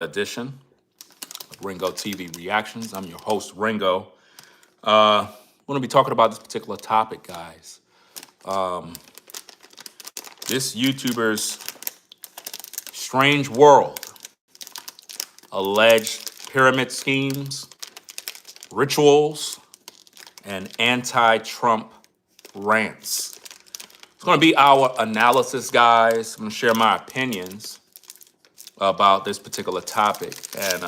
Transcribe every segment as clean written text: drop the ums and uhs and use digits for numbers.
edition of Ringo TV Reactions. I'm your host, Ringo. We're going to be talking about this particular topic, guys. This YouTuber's strange world, alleged pyramid schemes, rituals, and anti-Trump rants. It's going to be our analysis, guys. I'm going to share my opinions about this particular topic. And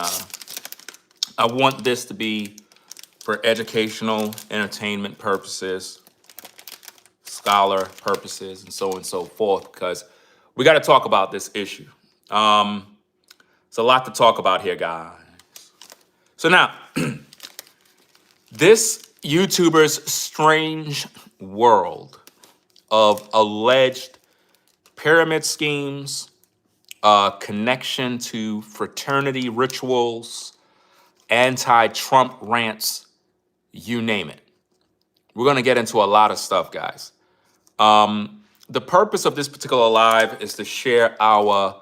I want this to be for educational, entertainment purposes, scholar purposes, and so on and so forth, because we got to talk about this issue. It's a lot to talk about here, guys. So now, this YouTuber's strange world of alleged pyramid schemes, connection to fraternity rituals, anti-Trump rants, you name it. We're going to get into a lot of stuff, guys. The purpose of this particular live is to share our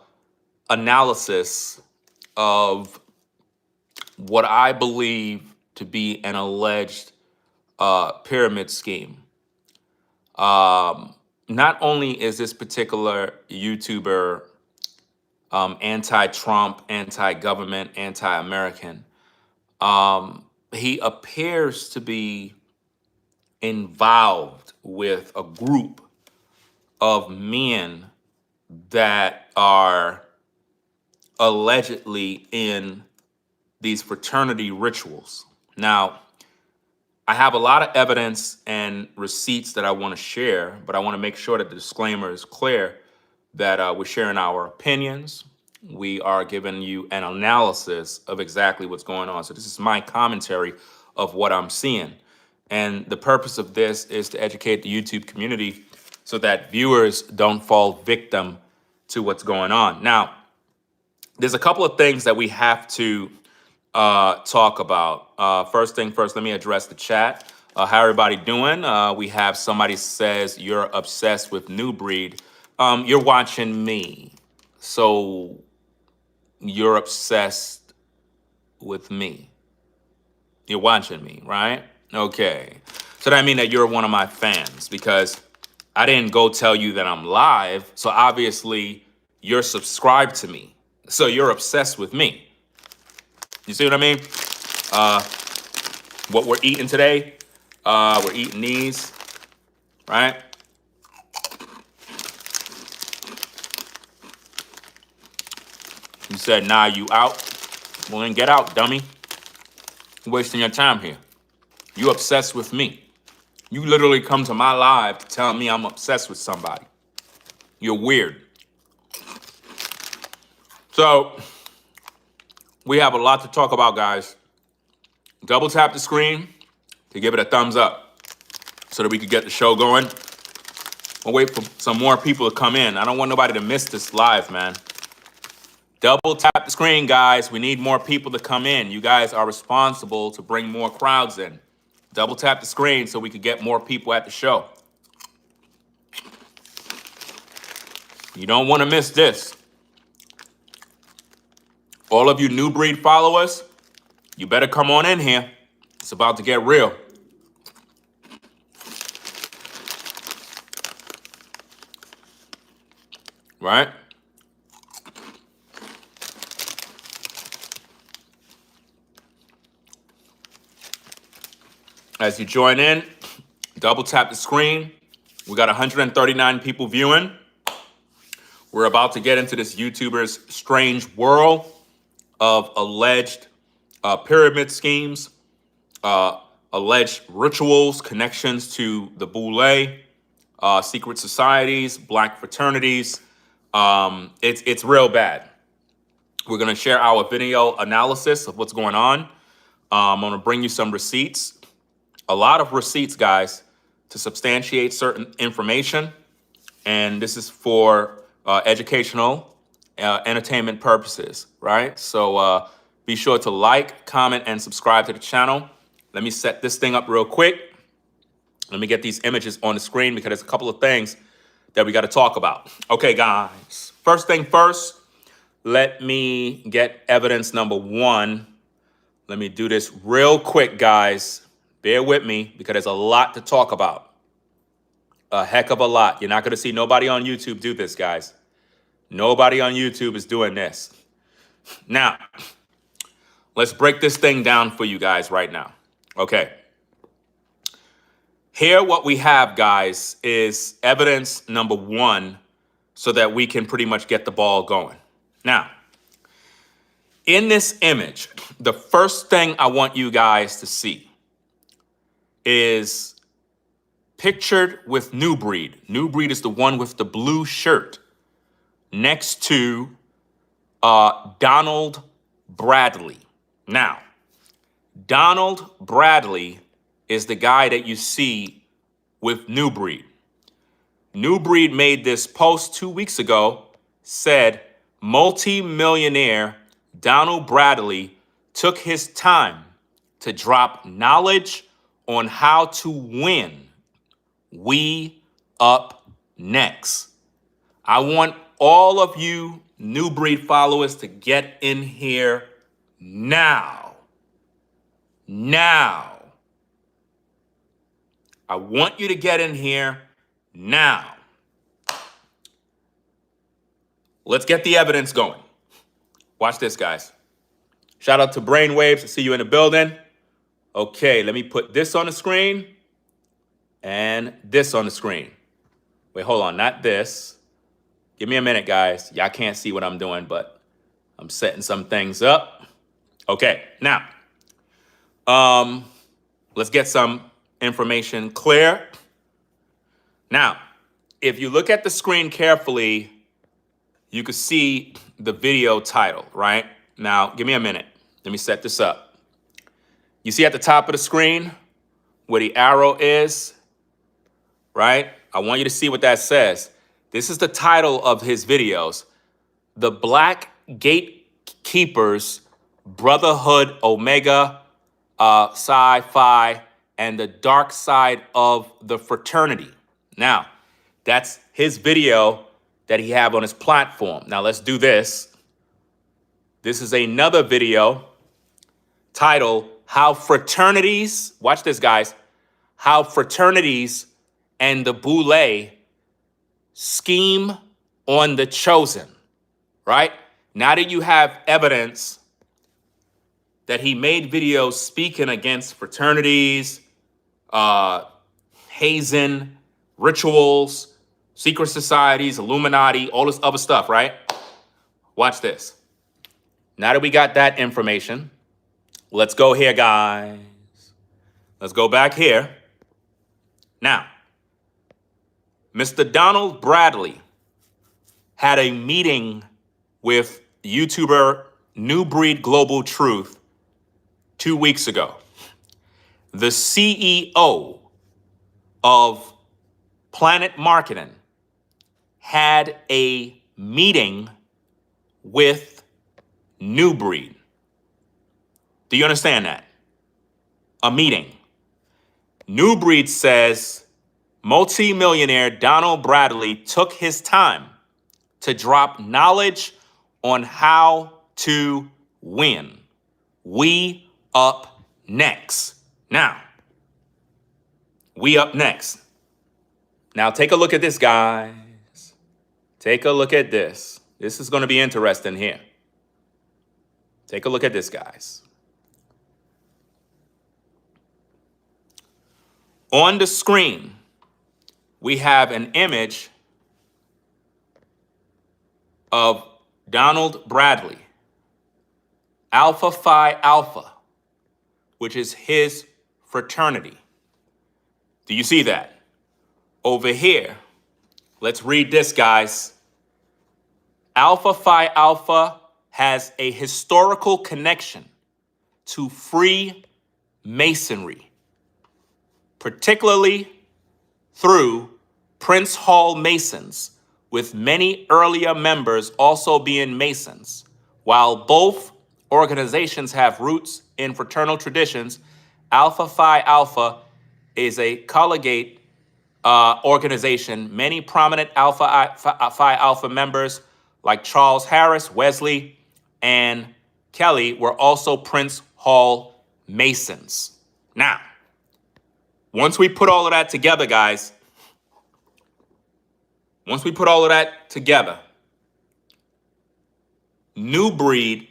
analysis of what I believe to be an alleged pyramid scheme. Not only is this particular YouTuber anti-Trump, anti-government, anti-American, he appears to be involved with a group of men that are allegedly in these fraternity rituals. Now, I have a lot of evidence and receipts that I want to share, but I want to make sure that the disclaimer is clear that we're sharing our opinions. We are giving you an analysis of exactly what's going on. So this is my commentary of what I'm seeing. And the purpose of this is to educate the YouTube community so that viewers don't fall victim to what's going on. Now, there's a couple of things that we have to talk about. First thing first, let me address the chat. How everybody doing? We have somebody says you're obsessed with New Breed. You're watching me, so you're obsessed with me. You're watching me, right? Okay. So that means that you're one of my fans because I didn't go tell you that I'm live. So obviously you're subscribed to me. So you're obsessed with me. You see what I mean? What we're eating today, we're eating these, right? You said, nah, you out. Well, then get out, dummy. You're wasting your time here. You obsessed with me. You literally come to my live telling me I'm obsessed with somebody. You're weird. So, we have a lot to talk about, guys. Double tap the screen to give it a thumbs up so that we could get the show going. We'll wait for some more people to come in. I don't want nobody to miss this live, man. Double tap the screen, guys. We need more people to come in. You guys are responsible to bring more crowds in. Double tap the screen so we could get more people at the show. You don't want to miss this. All of you New Breed followers, you better come on in here. It's about to get real. Right? As you join in, double tap the screen. We got 139 people viewing. We're about to get into this YouTuber's strange world of alleged pyramid schemes, alleged rituals, connections to the Boule, secret societies, black fraternities. It's real bad. We're going to share our video analysis of what's going on. I'm going to bring you some receipts. A lot of receipts, guys, to substantiate certain information. And this is for educational, entertainment purposes, right? So be sure to like, comment, and subscribe to the channel. Let me set this thing up real quick. Let me get these images on the screen because there's a couple of things that we got to talk about. Okay, guys. First thing first, Let me get evidence number one. Let me do this real quick, guys. Bear with me because there's a lot to talk about. A heck of a lot. You're not going to see nobody on YouTube do this, guys. Nobody on YouTube is doing this. Now, let's break this thing down for you guys right now. Okay. Here, what we have, guys, is evidence number one so that we can pretty much get the ball going. Now, in this image, the first thing I want you guys to see is pictured with New Breed. New Breed is the one with the blue shirt next to Donald Bradley. Now, Donald Bradley is the guy that you see with New Breed. New Breed made this post 2 weeks ago, said multi-millionaire Donald Bradley took his time to drop knowledge on how to win. We up next. I want all of you New Breed followers to get in here now. Now. I want you to get in here now. Let's get the evidence going. Watch this, guys. Shout out to Brainwaves. I see you in the building. Okay, let me put this on the screen and this on the screen. Wait, hold on, not this. Give me a minute, guys. Y'all can't see what I'm doing, but I'm setting some things up. Okay, now, let's get some information clear. Now, if you look at the screen carefully, you can see the video title, right? Now, give me a minute. Let me set this up. You see at the top of the screen where the arrow is, right? I want you to see what that says. This is the title of his videos. The Black Gatekeepers, Brotherhood, Omega, Sci-Fi, and the Dark Side of the Fraternity. Now, that's his video that he have on his platform. Now let's do this. This is another video titled How Fraternities, watch this, guys, How Fraternities and the Boule Scheme on the Chosen, right? Now that you have evidence that he made videos speaking against fraternities, hazing, rituals, secret societies, Illuminati, all this other stuff, right? Watch this. Now that we got that information, let's go here, guys. Let's go back here. Now, Mr. Donald Bradley had a meeting with YouTuber New Breed Global Truth 2 weeks ago. The CEO of Planet Marketing had a meeting with New Breed. Do you understand that? A meeting. New Breed says multi-millionaire Donald Bradley took his time to drop knowledge on how to win. We up next. Now, we up next. Now take a look at this, guys. Take a look at this. This is going to be interesting here. Take a look at this, guys. On the screen, we have an image of Donald Bradley, Alpha Phi Alpha, which is his fraternity. Do you see that? Over here, let's read this, guys. Alpha Phi Alpha has a historical connection to Freemasonry, particularly through Prince Hall Masons, with many earlier members also being Masons. While both organizations have roots in fraternal traditions, Alpha Phi Alpha is a collegiate organization. Many prominent Alpha Phi Alpha members like Charles Harris, Wesley, and Kelly were also Prince Hall Masons. Now, once we put all of that together, guys, New Breed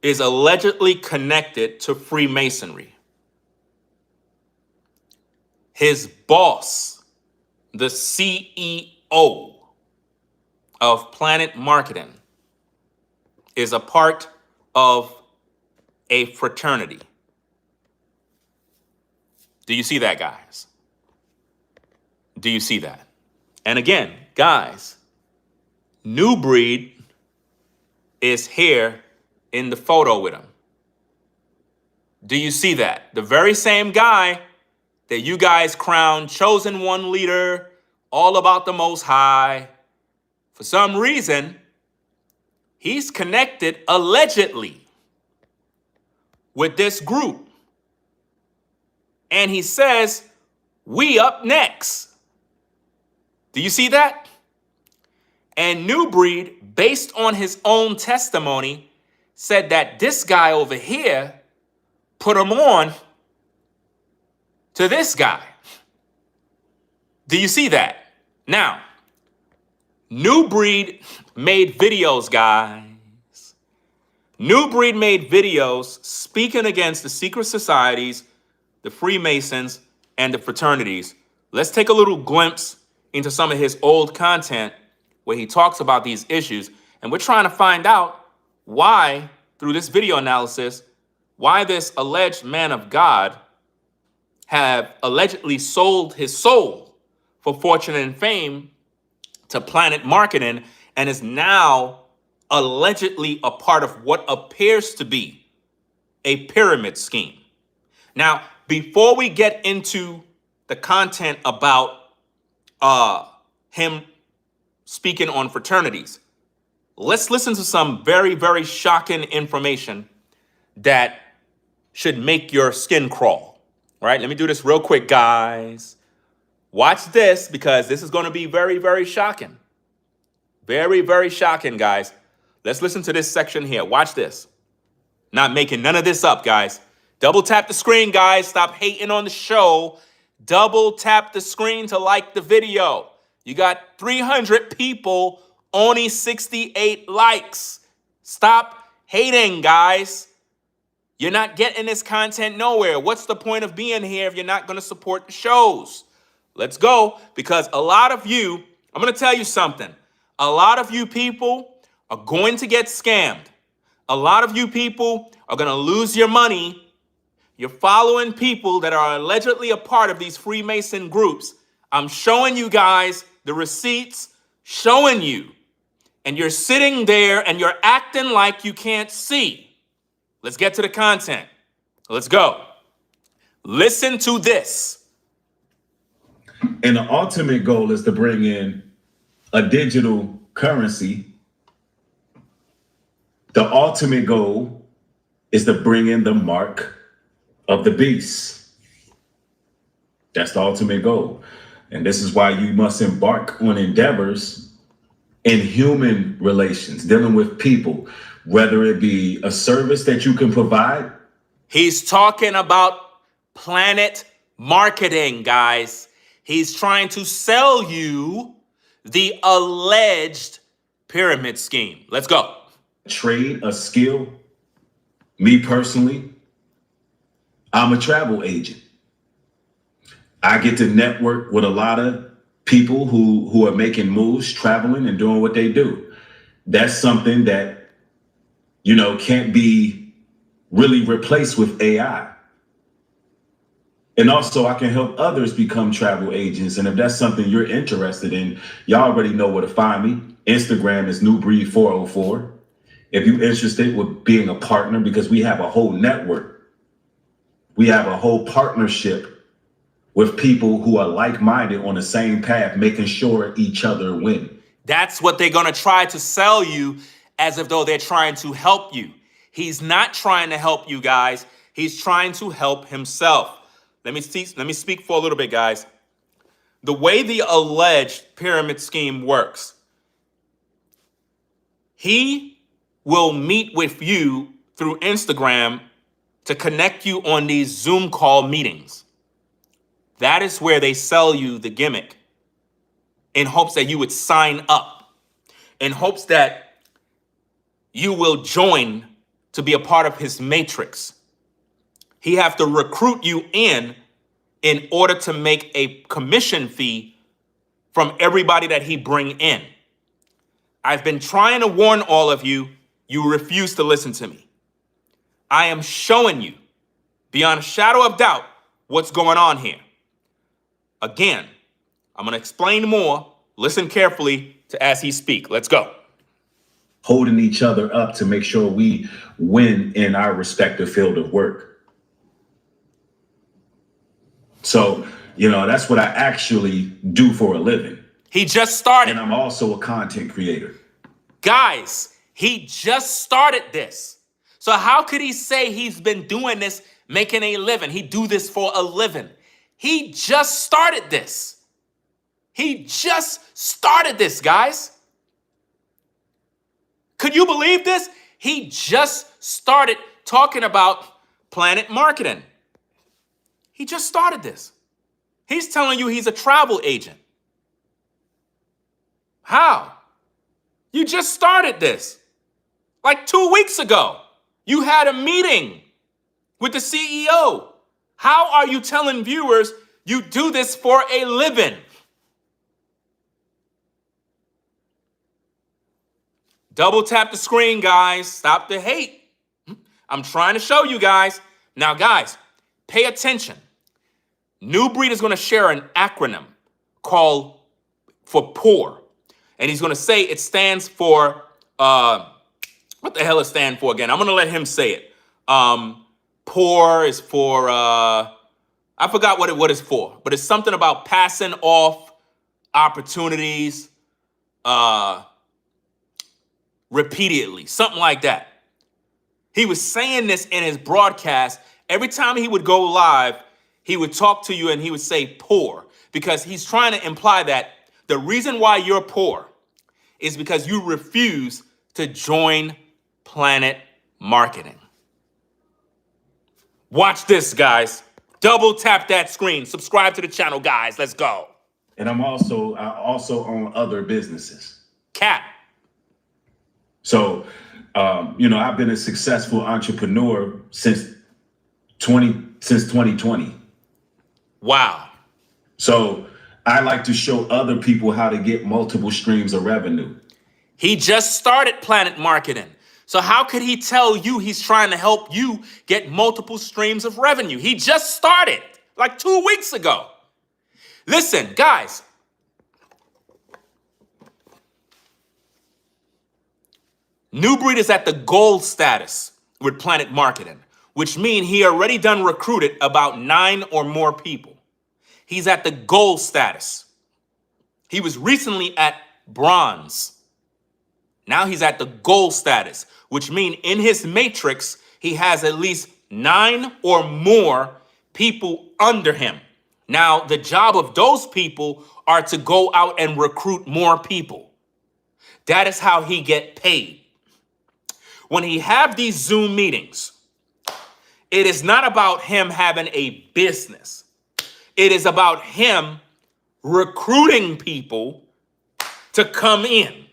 is allegedly connected to Freemasonry. His boss, the CEO of Planet Marketing, is a part of a fraternity. Do you see that, guys? Do you see that? And again, guys, New Breed is here in the photo with him. Do you see that? The very same guy that you guys crowned chosen one leader, all about the Most High. For some reason, he's connected allegedly with this group. And he says, we up next. Do you see that? And New Breed, based on his own testimony, said that this guy over here put him on to this guy. Do you see that? Now, New Breed made videos, guys. New Breed made videos speaking against the secret societies, the Freemasons, and the fraternities. Let's take a little glimpse into some of his old content where he talks about these issues. And we're trying to find out why, through this video analysis, why this alleged man of God have allegedly sold his soul for fortune and fame to Planet Marketing and is now allegedly a part of what appears to be a pyramid scheme. Now, before we get into the content about him speaking on fraternities, let's listen to some very, very shocking information that should make your skin crawl. Right? Let me do this real quick, guys. Watch this because this is going to be very, very shocking. Very, very shocking, guys. Let's listen to this section here. Watch this. Not making none of this up, guys. Double tap the screen, guys. Stop hating on the show. Double tap the screen to like the video. You got 300 people, only 68 likes. Stop hating, guys. You're not getting this content nowhere. What's the point of being here if you're not going to support the shows? Let's go. Because a lot of you, I'm going to tell you something. A lot of you people are going to get scammed. A lot of you people are going to lose your money. You're following people that are allegedly a part of these Freemason groups. I'm showing you guys the receipts, showing you. And you're sitting there and you're acting like you can't see. Let's get to the content. Let's go. Listen to this. And the ultimate goal is to bring in a digital currency. The ultimate goal is to bring in the mark of the beast. That's the ultimate goal. And this is why you must embark on endeavors in human relations, dealing with people, whether it be a service that you can provide. He's talking about Planet Marketing, guys. He's trying to sell you the alleged pyramid scheme. Let's go. Trade, a skill. Me personally, I'm a travel agent. I get to network with a lot of people who are making moves, traveling and doing what they do. That's something that can't be really replaced with AI. And also I can help others become travel agents. And if that's something you're interested in, y'all already know where to find me. Instagram is newbreed404. If you're interested with being a partner, because we have a whole network, we have a whole partnership with people who are like-minded on the same path, making sure each other win. That's what they're going to try to sell you as if though they're trying to help you. He's not trying to help you guys. He's trying to help himself. Let me speak for a little bit, guys. The way the alleged pyramid scheme works, He will meet with you through Instagram to connect you on these Zoom call meetings. That is where they sell you the gimmick in hopes that you would sign up, in hopes that you will join to be a part of his matrix. He have to recruit you in order to make a commission fee from everybody that he bring in. I've been trying to warn all of you. You refuse to listen to me. I am showing you, beyond a shadow of doubt, what's going on here. Again, I'm going to explain more. Listen carefully to as he speak. Let's go. Holding each other up to make sure we win in our respective field of work. So, that's what I actually do for a living. He just started. And I'm also a content creator. Guys, he just started this. So how could he say he's been doing this, making a living? He do this for a living. He just started this. He just started this, guys. Could you believe this? He just started talking about Planet Marketing. He just started this. He's telling you he's a travel agent. How? You just started this. Like 2 weeks ago, you had a meeting with the CEO. How are you telling viewers you do this for a living? Double tap the screen, guys. Stop the hate. I'm trying to show you guys. Now, guys, pay attention. New Breed is going to share an acronym called for POUR. And he's going to say it stands for, what the hell it stands for again? I'm going to let him say it. POUR is for, I forgot what it's for, but it's something about passing off opportunities repeatedly, something like that. He was saying this in his broadcast. Every time he would go live, he would talk to you and he would say POUR, because he's trying to imply that the reason why you're poor is because you refuse to join Planet Marketing. Watch this, guys. Double tap that screen. Subscribe to the channel, guys. Let's go. And I also own other businesses. Cap. So, I've been a successful entrepreneur since 2020. Wow. So I like to show other people how to get multiple streams of revenue. He just started Planet Marketing. So how could he tell you he's trying to help you get multiple streams of revenue? He just started like 2 weeks ago. Listen, guys. New Breed is at the gold status with Planet Marketing, which means he already done recruited about 9 or more people. He's at the gold status. He was recently at bronze. Now he's at the gold status, which means in his matrix, he has at least 9 or more people under him. Now, the job of those people are to go out and recruit more people. That is how he get paid. When he have these Zoom meetings, it is not about him having a business. It is about him recruiting people to come in.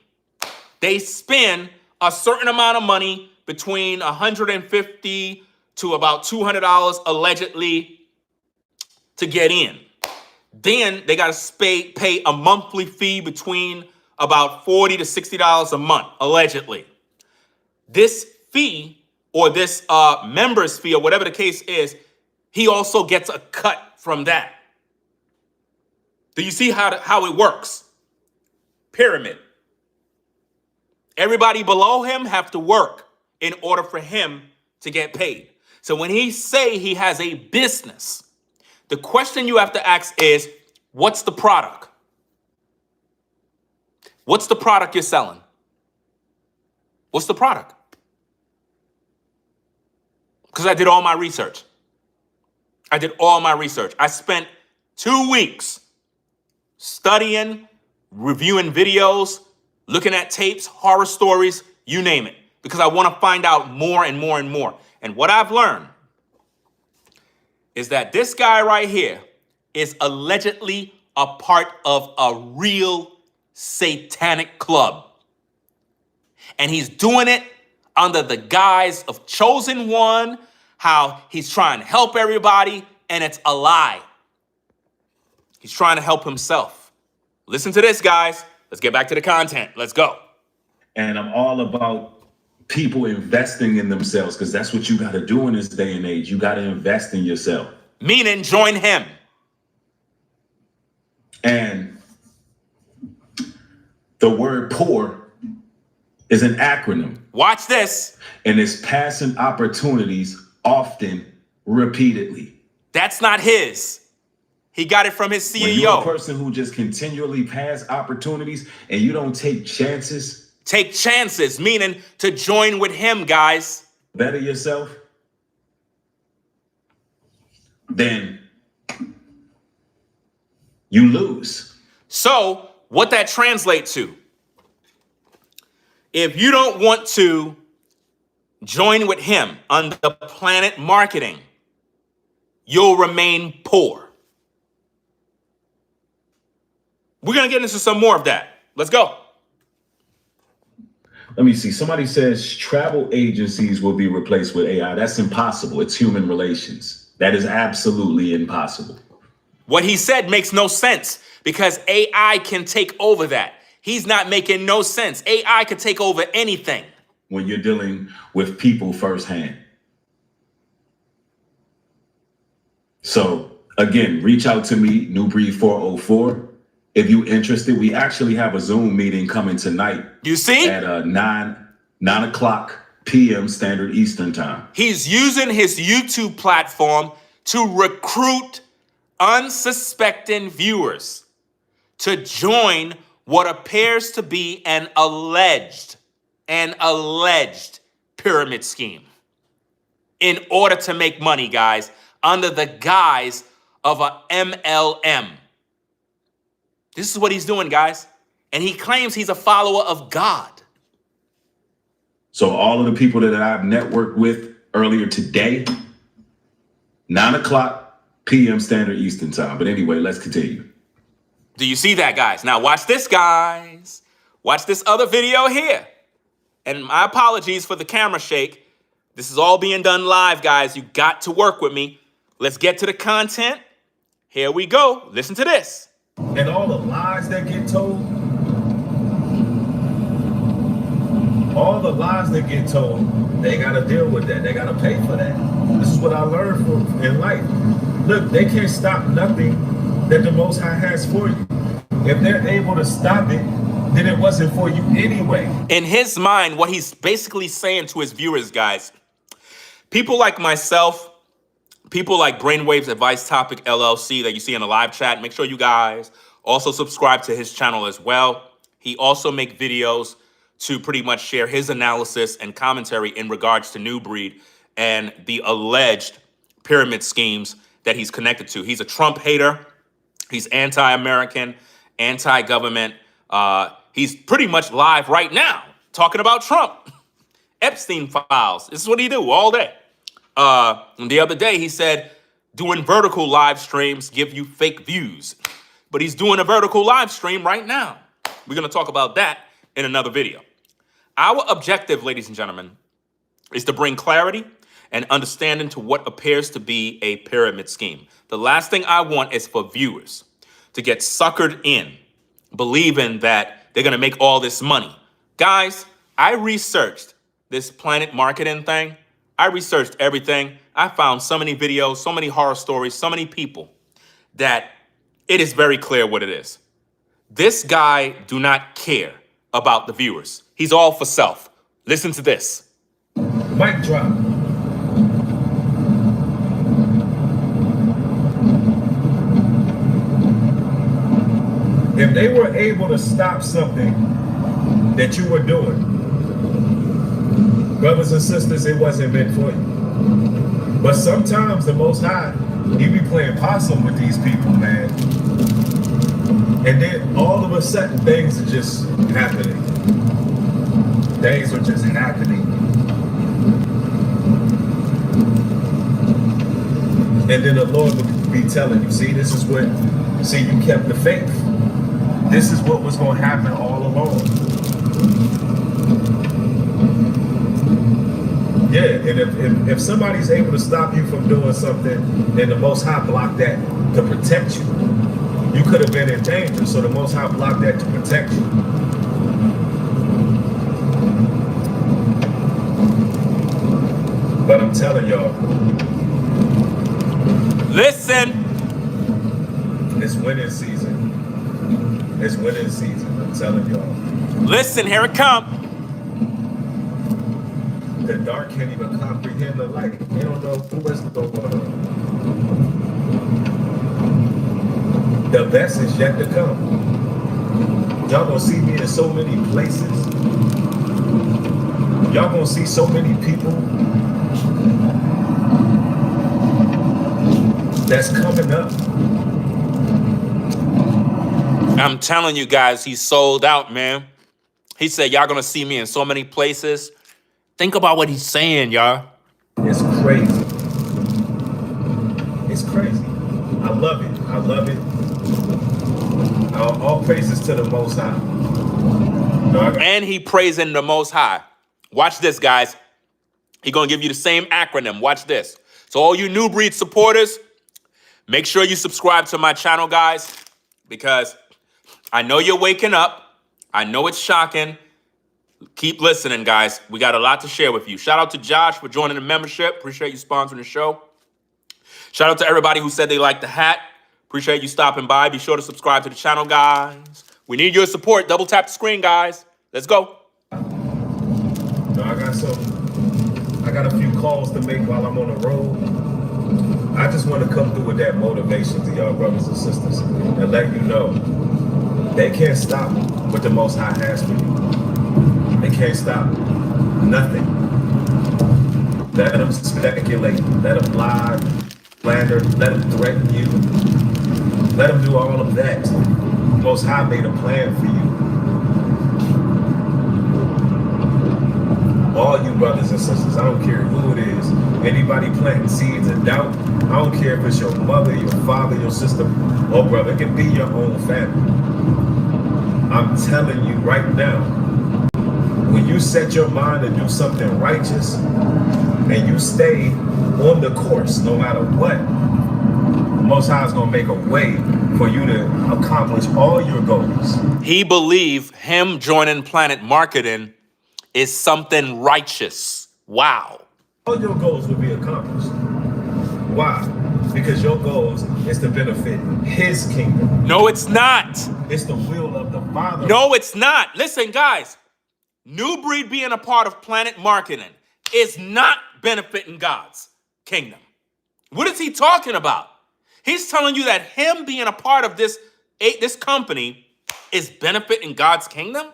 They spend a certain amount of money, between $150 to about $200 allegedly, to get in. Then they got to pay a monthly fee between about $40 to $60 a month, allegedly. This fee, or this member's fee, or whatever the case is, he also gets a cut from that. Do you see how it works? Pyramid. Everybody below him have to work in order for him to get paid. So when he say he has a business, the question you have to ask is, what's the product? What's the product you're selling? What's the product? Because I did all my research. I spent 2 weeks studying, reviewing videos, looking at tapes, horror stories, you name it, because I want to find out more and more and more. And what I've learned is that this guy right here is allegedly a part of a real satanic club. And he's doing it under the guise of chosen one, how he's trying to help everybody, and it's a lie. He's trying to help himself. Listen to this, guys. Let's get back to the content. Let's go. And I'm all about people investing in themselves, because that's what you got to do in this day and age. You got to invest in yourself. Meaning join him. And the word poor is an acronym. Watch this. And it's passing opportunities often, repeatedly. That's not his. He got it from his CEO. When you're a person who just continually pass opportunities and you don't take chances. Take chances, meaning to join with him, guys. Better yourself. Then you lose. So what that translates to, if you don't want to join with him under Planet Marketing, you'll remain poor. We're going to get into some more of that. Let's go. Let me see. Somebody says travel agencies will be replaced with AI. That's impossible. It's human relations. That is absolutely impossible. What he said makes no sense because AI can take over that. He's not making no sense. AI could take over anything. When you're dealing with people firsthand. So again, reach out to me, New Breed 404. If you're interested, we actually have a Zoom meeting coming tonight. You see? At 9 o'clock p.m. Standard Eastern Time. He's using his YouTube platform to recruit unsuspecting viewers to join what appears to be an alleged pyramid scheme in order to make money, guys, under the guise of a MLM. This is what he's doing, guys. And he claims he's a follower of God. So all of the people that I've networked with earlier today, 9 o'clock p.m. Standard Eastern Time. But anyway, let's continue. Do you see that, guys? Now watch this, guys. Watch this other video here. And my apologies for the camera shake. This is all being done live, guys. You got to work with me. Let's get to the content. Here we go. Listen to this. And all the lies that get told, they got to deal with that. They got to pay for that. This is what I learned in life. Look, they can't stop nothing that the Most High has for you. If they're able to stop it, then it wasn't for you anyway. In his mind, what he's basically saying to his viewers, guys, people like myself, people like Brainwaves Advice Topic LLC that you see in the live chat, make sure you guys also subscribe to his channel as well. He also makes videos to pretty much share his analysis and commentary in regards to New Breed and the alleged pyramid schemes that he's connected to. He's a Trump hater. He's anti-American, anti-government. He's pretty much live right now talking about Trump. Epstein files. This is what he do all day. And the other day he said, doing vertical live streams give you fake views. But he's doing a vertical live stream right now. We're going to talk about that in another video. Our objective, ladies and gentlemen, is to bring clarity and understanding to what appears to be a pyramid scheme. The last thing I want is for viewers to get suckered in, believing that they're going to make all this money. Guys, I researched this Planet Marketing thing. I researched everything. I found so many videos, so many horror stories, so many people that it is very clear what it is. This guy do not care about the viewers. He's all for self. Listen to this. Mic drop. If they were able to stop something that you were doing, brothers and sisters, it wasn't meant for you. But sometimes the Most High, he be playing possum with these people, man. And then all of a sudden things are just happening. Things are just happening. And then the Lord would be telling you, see, you kept the faith. This is what was going to happen all along. Yeah, and if somebody's able to stop you from doing something, then the Most High blocked that to protect you. You could have been in danger, so the Most High blocked that to protect you. But I'm telling y'all, listen. It's winning season. It's winning season. I'm telling y'all. Listen, here it come. The dark can't even comprehend the light. They don't know what's going on. The best is yet to come. Y'all gonna see me in so many places. Y'all gonna see so many people that's coming up. I'm telling you guys, he's sold out, man. He said, y'all gonna see me in so many places. Think about what he's saying, y'all. It's crazy. It's crazy. I love it. I love it. All praises to the Most High. And he praising the Most High. Watch this, guys. He's gonna give you the same acronym. Watch this. So all you New Breed supporters, make sure you subscribe to my channel, guys, because I know you're waking up. I know it's shocking. Keep listening, guys. We got a lot to share with you. Shout out to Josh for joining the membership. Appreciate you sponsoring the show. Shout out to everybody who said they liked the hat. Appreciate you stopping by. Be sure to subscribe to the channel, guys. We need your support. Double tap the screen, guys. Let's go. No, I got a few calls to make while I'm on the road. I just want to come through with that motivation to y'all brothers and sisters and let you know they can't stop what the Most High has for you. They can't stop nothing. Let them speculate. Let them lie, slander. Let them threaten you. Let them do all of that. The Most High made a plan for you. All you brothers and sisters, I don't care who it is. Anybody planting seeds of doubt, I don't care if it's your mother, your father, your sister, or brother. It can be your own family. I'm telling you right now, when you set your mind to do something righteous and you stay on the course no matter what, the Most High is going to make a way for you to accomplish all your goals. He believed him joining Planet Marketing is something righteous. Wow. All your goals will be accomplished. Why? Because your goals is to benefit his kingdom. No, it's not. It's the will of the Father. No, it's not. Listen, guys. New Breed being a part of Planet Marketing is not benefiting God's kingdom. What is he talking about? He's telling you that him being a part of this company is benefiting God's kingdom?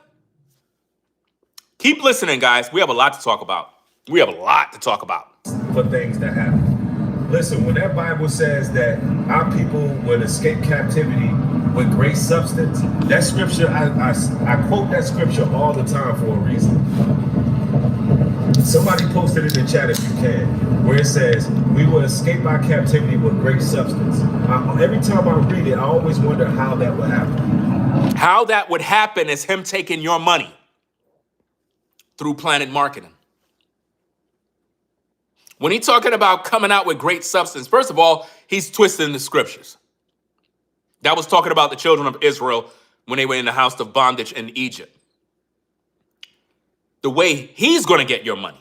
Keep listening, guys. We have a lot to talk about. We have a lot to talk about. For things that happen. Listen, when that Bible says that our people will escape captivity with great substance, that scripture, I quote that scripture all the time for a reason. Somebody posted it in the chat if you can, where it says, we will escape our captivity with great substance. Every time I read it, I always wonder how that would happen. How that would happen is him taking your money through Planet Marketing. When he's talking about coming out with great substance, first of all, he's twisting the scriptures. That was talking about the children of Israel when they were in the house of bondage in Egypt. The way he's going to get your money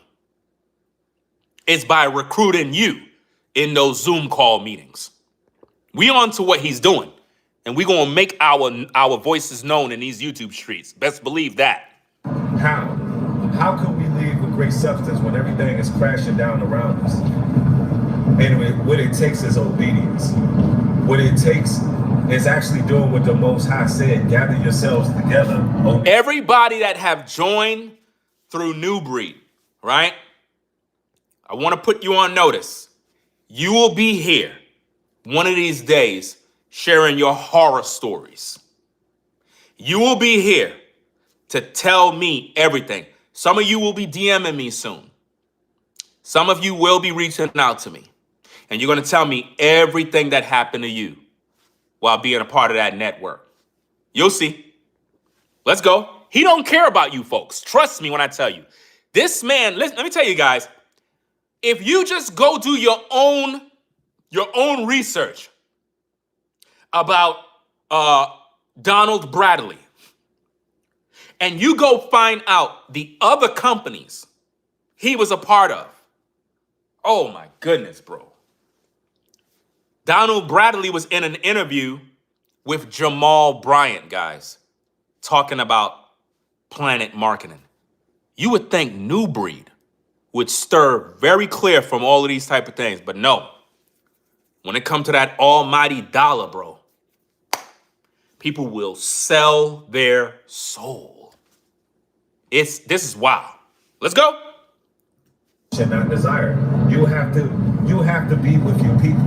is by recruiting you in those Zoom call meetings. We on to what he's doing, and we're going to make our voices known in these YouTube streets. Best believe that. How? How can we live with great substance when everything is crashing down around us? Anyway, what it takes is obedience. What it takes is actually doing what the Most High said. Gather yourselves together. Everybody that have joined through New Breed, right? I want to put you on notice. You will be here one of these days sharing your horror stories. You will be here to tell me everything. Some of you will be DMing me soon. Some of you will be reaching out to me. And you're going to tell me everything that happened to you while being a part of that network. You'll see. Let's go. He don't care about you folks. Trust me when I tell you. This man, let me tell you guys, if you just go do your own research about Donald Bradley, and you go find out the other companies he was a part of. Oh my goodness, bro. Donald Bradley was in an interview with Jamal Bryant, guys, talking about Planet Marketing. You would think New Breed would stir very clear from all of these type of things, but no. When it comes to that almighty dollar, bro, people will sell their soul. This is wild. Let's go. And not desire. You have to be with your people.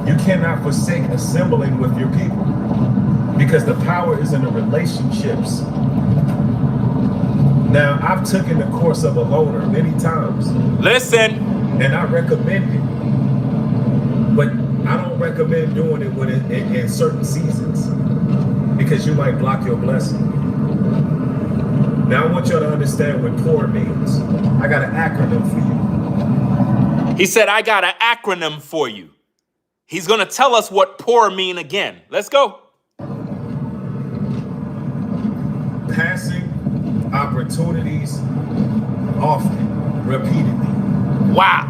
You cannot forsake assembling with your people, because the power is in the relationships. Now, I've taken the course of a loner many times. Listen. And I recommend it. But I don't recommend doing it when in certain seasons, because you might block your blessing. Now, I want y'all to understand what poor means. I got an acronym for you. He said, I got an acronym for you. He's going to tell us what poor mean again. Let's go. Passing opportunities often, repeatedly. Wow.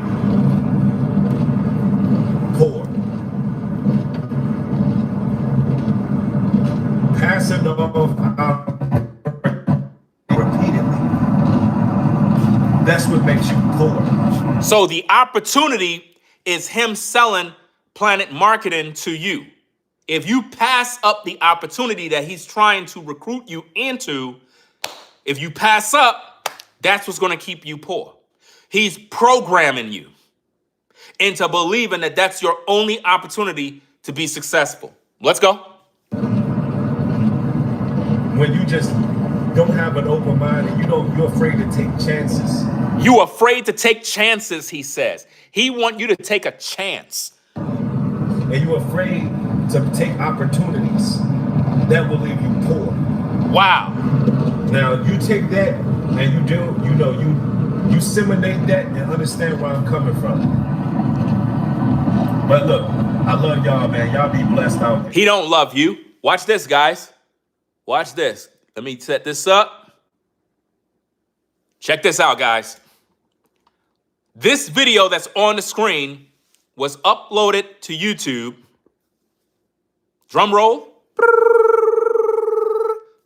Poor. Passing off repeatedly. That's what makes you poor. So the opportunity is him selling Planet Marketing to you. If you pass up the opportunity that he's trying to recruit you into, if you pass up, that's what's going to keep you poor. He's programming you into believing that that's your only opportunity to be successful. Let's go. When you just don't have an open mind and you're afraid to take chances. You're afraid to take chances, he says. He wants you to take a chance. And you're afraid to take opportunities that will leave you poor. Wow. Now you take that and you disseminate that and understand where I'm coming from. But look, I love y'all, man. Y'all be blessed out there. He don't love you. Watch this, guys. Watch this. Let me set this up. Check this out, guys. This video that's on the screen was uploaded to YouTube. Drum roll.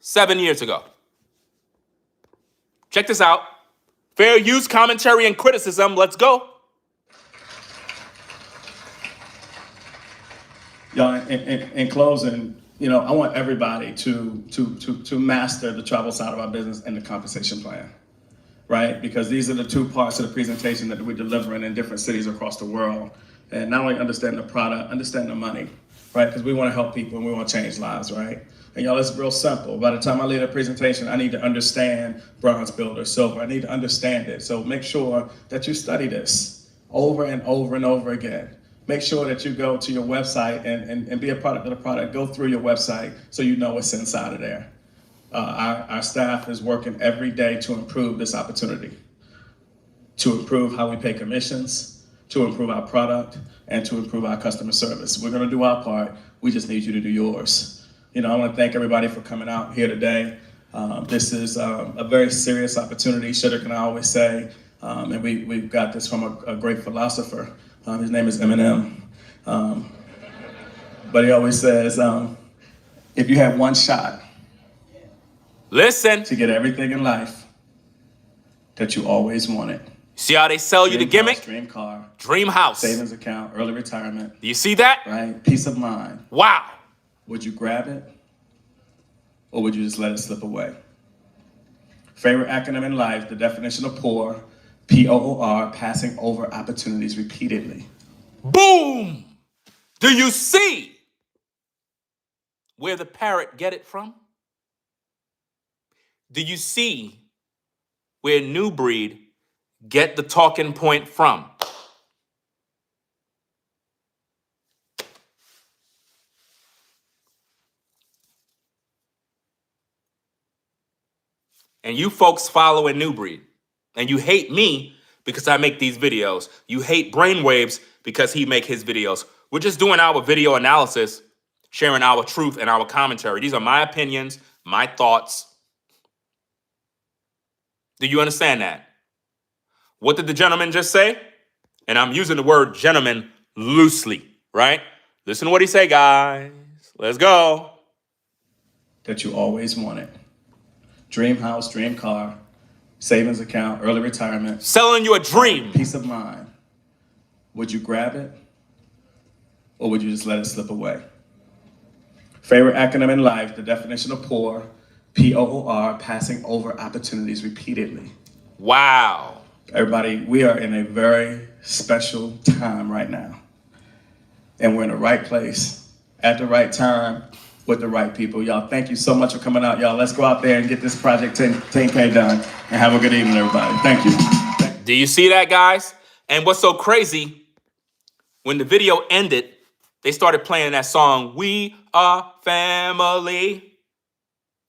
7 years ago. Check this out. Fair use, commentary, and criticism. Let's go. Y'all, in closing, I want everybody to master the travel side of our business and the compensation plan, right? Because these are the two parts of the presentation that we're delivering in different cities across the world. And not only understand the product, understand the money, right? Because we want to help people and we want to change lives, right? And y'all, it's real simple. By the time I lead a presentation, I need to understand bronze, builder, silver. I need to understand it. So make sure that you study this over and over and over again. Make sure that you go to your website and be a product of the product. Go through your website so you know what's inside of there. Our staff is working every day to improve this opportunity, to improve how we pay commissions, to improve our product, and to improve our customer service. We're gonna do our part. We just need you to do yours. I wanna thank everybody for coming out here today. This is a very serious opportunity, Sugar can I always say, and we've got this from a great philosopher. His name is Eminem. But he always says, if you had one shot Listen. to get everything in life that you always wanted. See how they sell you the gimmick? Dream car, Dream house. savings account, early retirement. Do you see that? Right? Peace of mind. Wow. Would you grab it or would you just let it slip away? Favorite acronym in life, the definition of poor, P-O-O-R, passing over opportunities repeatedly. Boom! Do you see where the parrot get it from? Do you see where New Breed get the talking point from. And you folks following New Breed. And you hate me because I make these videos. You hate Brainwaves because he make his videos. We're just doing our video analysis, sharing our truth and our commentary. These are my opinions, my thoughts. Do you understand that? What did the gentleman just say? And I'm using the word gentleman loosely, right? Listen to what he say, guys. Let's go. That you always wanted. Dream house, dream car, savings account, early retirement. Selling you a dream. Peace of mind. Would you grab it? Or would you just let it slip away? Favorite acronym in life, the definition of poor, P-O-O-R, passing over opportunities repeatedly. Wow. Everybody, we are in a very special time right now. And we're in the right place, at the right time, with the right people. Y'all, thank you so much for coming out. Y'all, let's go out there and get this project 10K done. And have a good evening, everybody. Thank you. Do you see that, guys? And what's so crazy, when the video ended, they started playing that song, We Are Family,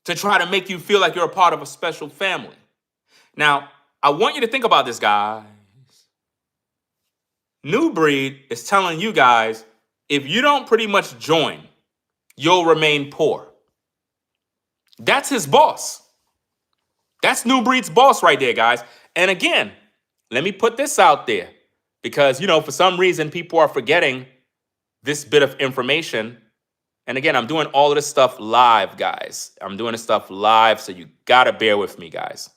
to try to make you feel like you're a part of a special family. Now, I want you to think about this, guys. New Breed is telling you guys, if you don't pretty much join, you'll remain poor. That's his boss. That's New Breed's boss right there, guys. And again, let me put this out there because, for some reason, people are forgetting this bit of information. And again, I'm doing all of this stuff live, guys. I'm doing this stuff live, so you gotta bear with me, guys.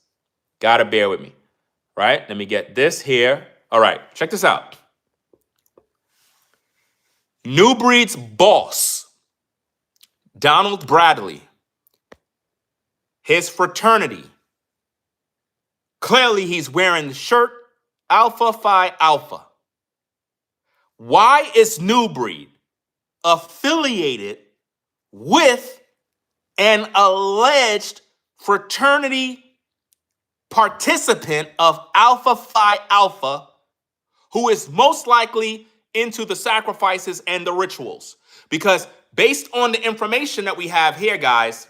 Gotta bear with me, right? Let me get this here. All right, check this out. New Breed's boss, Donald Bradley, his fraternity. Clearly, he's wearing the shirt Alpha Phi Alpha. Why is New Breed affiliated with an alleged fraternity participant of Alpha Phi Alpha who is most likely into the sacrifices and the rituals? Because based on the information that we have here, guys,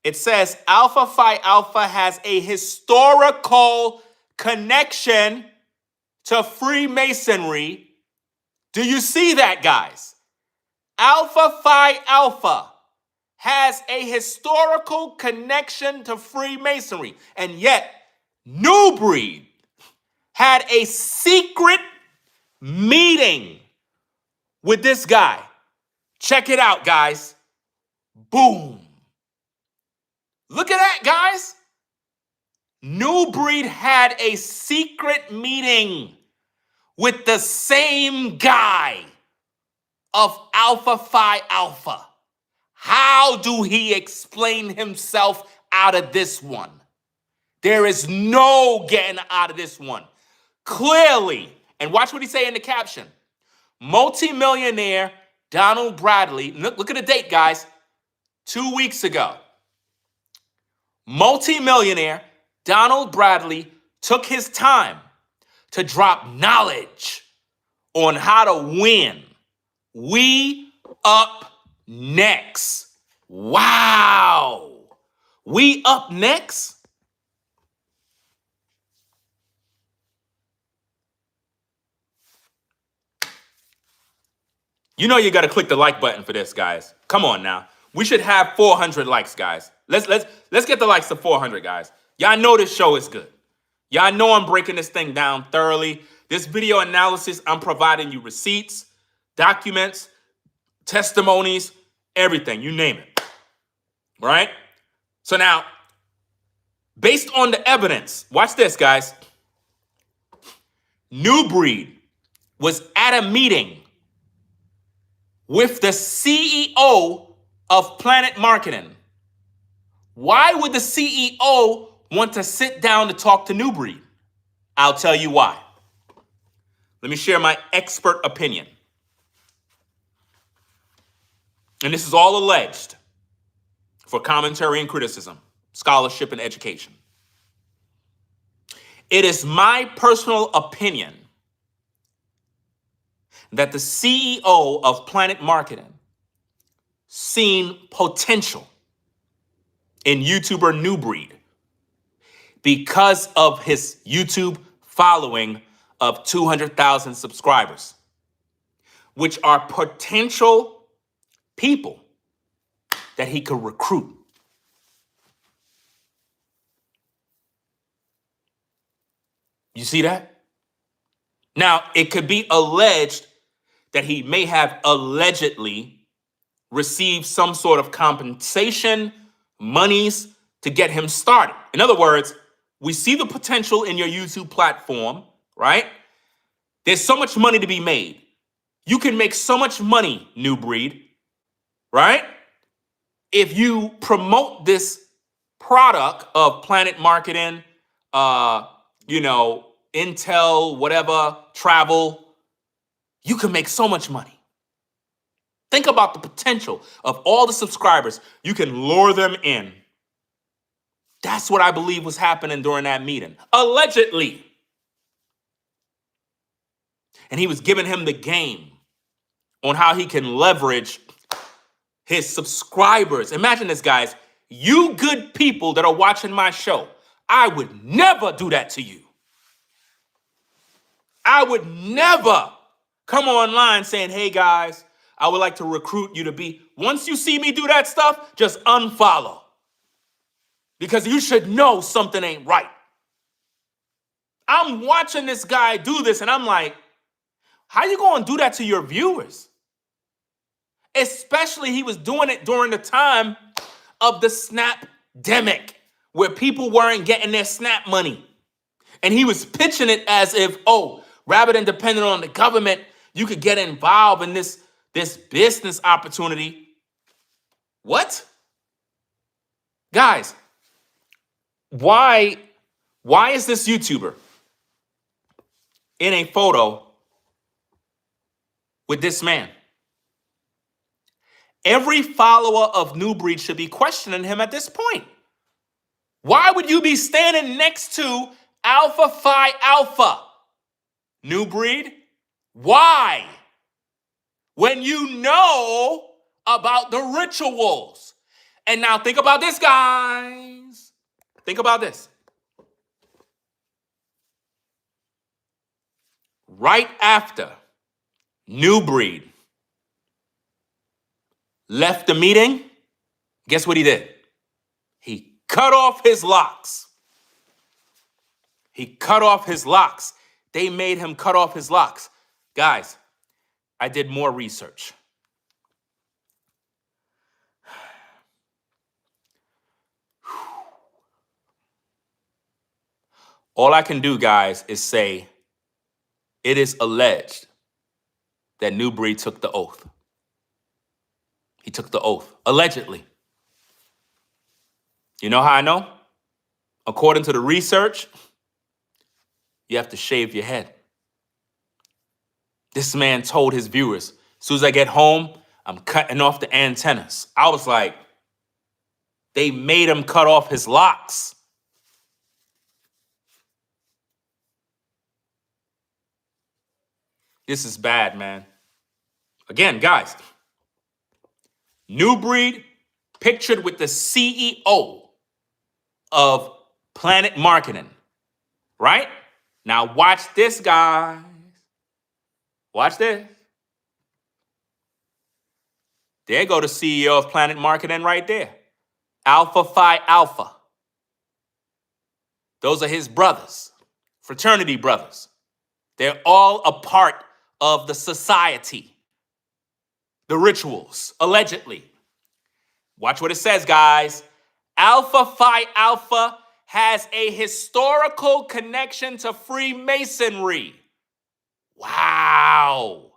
it says Alpha Phi Alpha has a historical connection to Freemasonry. Do you see that, guys? Alpha Phi Alpha has a historical connection to Freemasonry. And yet, New Breed had a secret meeting with this guy. Check it out, guys. Boom. Look at that, guys. New Breed had a secret meeting with the same guy of Alpha Phi Alpha. How do he explain himself out of this one? There is no getting out of this one. Clearly, and watch what he say in the caption. Multi-millionaire Donald Bradley, look at the date, guys, 2 weeks ago. Multi-millionaire Donald Bradley took his time to drop knowledge on how to win. We up next. Wow. We up next? You know you got to click the like button for this, guys. Come on now. We should have 400 likes, guys. Let's get the likes to 400, guys. Y'all know this show is good. Y'all know I'm breaking this thing down thoroughly. This video analysis, I'm providing you receipts, documents, testimonies, everything, you name it. Right? So now, based on the evidence, watch this, guys. New Breed was at a meeting with the CEO of Planet Marketing. Why would the CEO want to sit down to talk to New Breed? I'll tell you why. Let me share my expert opinion. And this is all alleged for commentary and criticism, scholarship and education. It is my personal opinion that the CEO of Planet Marketing seen potential in YouTuber New Breed because of his YouTube following of 200,000 subscribers, which are potential people that he could recruit. You see that? Now, it could be alleged that he may have allegedly received some sort of compensation, monies to get him started. In other words, we see the potential in your YouTube platform, right? There's so much money to be made. You can make so much money, New Breed, right? If you promote this product of Planet Marketing, Intel, whatever, travel, you can make so much money. Think about the potential of all the subscribers. You can lure them in. That's what I believe was happening during that meeting. Allegedly. And he was giving him the game on how he can leverage his subscribers. Imagine this, guys. You good people that are watching my show, I would never do that to you. I would never come online saying, hey, guys, I would like to recruit you to be. Once you see me do that stuff, just unfollow. Because you should know something ain't right. I'm watching this guy do this, and I'm like, how you going to do that to your viewers? Especially he was doing it during the time of the Snapdemic, where people weren't getting their Snap money. And he was pitching it as if, rather than depending on the government, you could get involved in this business opportunity. What? Guys, why is this YouTuber in a photo with this man? Every follower of New Breed should be questioning him at this point. Why would you be standing next to Alpha Phi Alpha? New Breed? Why? When you know about the rituals. And now think about this, guys. Think about this. Right after New Breed left the meeting, guess what he did? He cut off his locks. He cut off his locks. They made him cut off his locks. Guys, I did more research. All I can do, guys, is say it is alleged that New Breed took the oath. He took the oath, allegedly. You know how I know? According to the research, you have to shave your head. This man told his viewers, as soon as I get home, I'm cutting off the antennas. I was like, they made him cut off his locks. This is bad, man. Again, guys, New Breed pictured with the CEO of Planet Marketing, right? Now watch this, guys. Watch this. There go the CEO of Planet Marketing right there. Alpha Phi Alpha. Those are his brothers, fraternity brothers. They're all a part of the society, the rituals, allegedly. Watch what it says, guys. Alpha Phi Alpha has a historical connection to Freemasonry. Wow.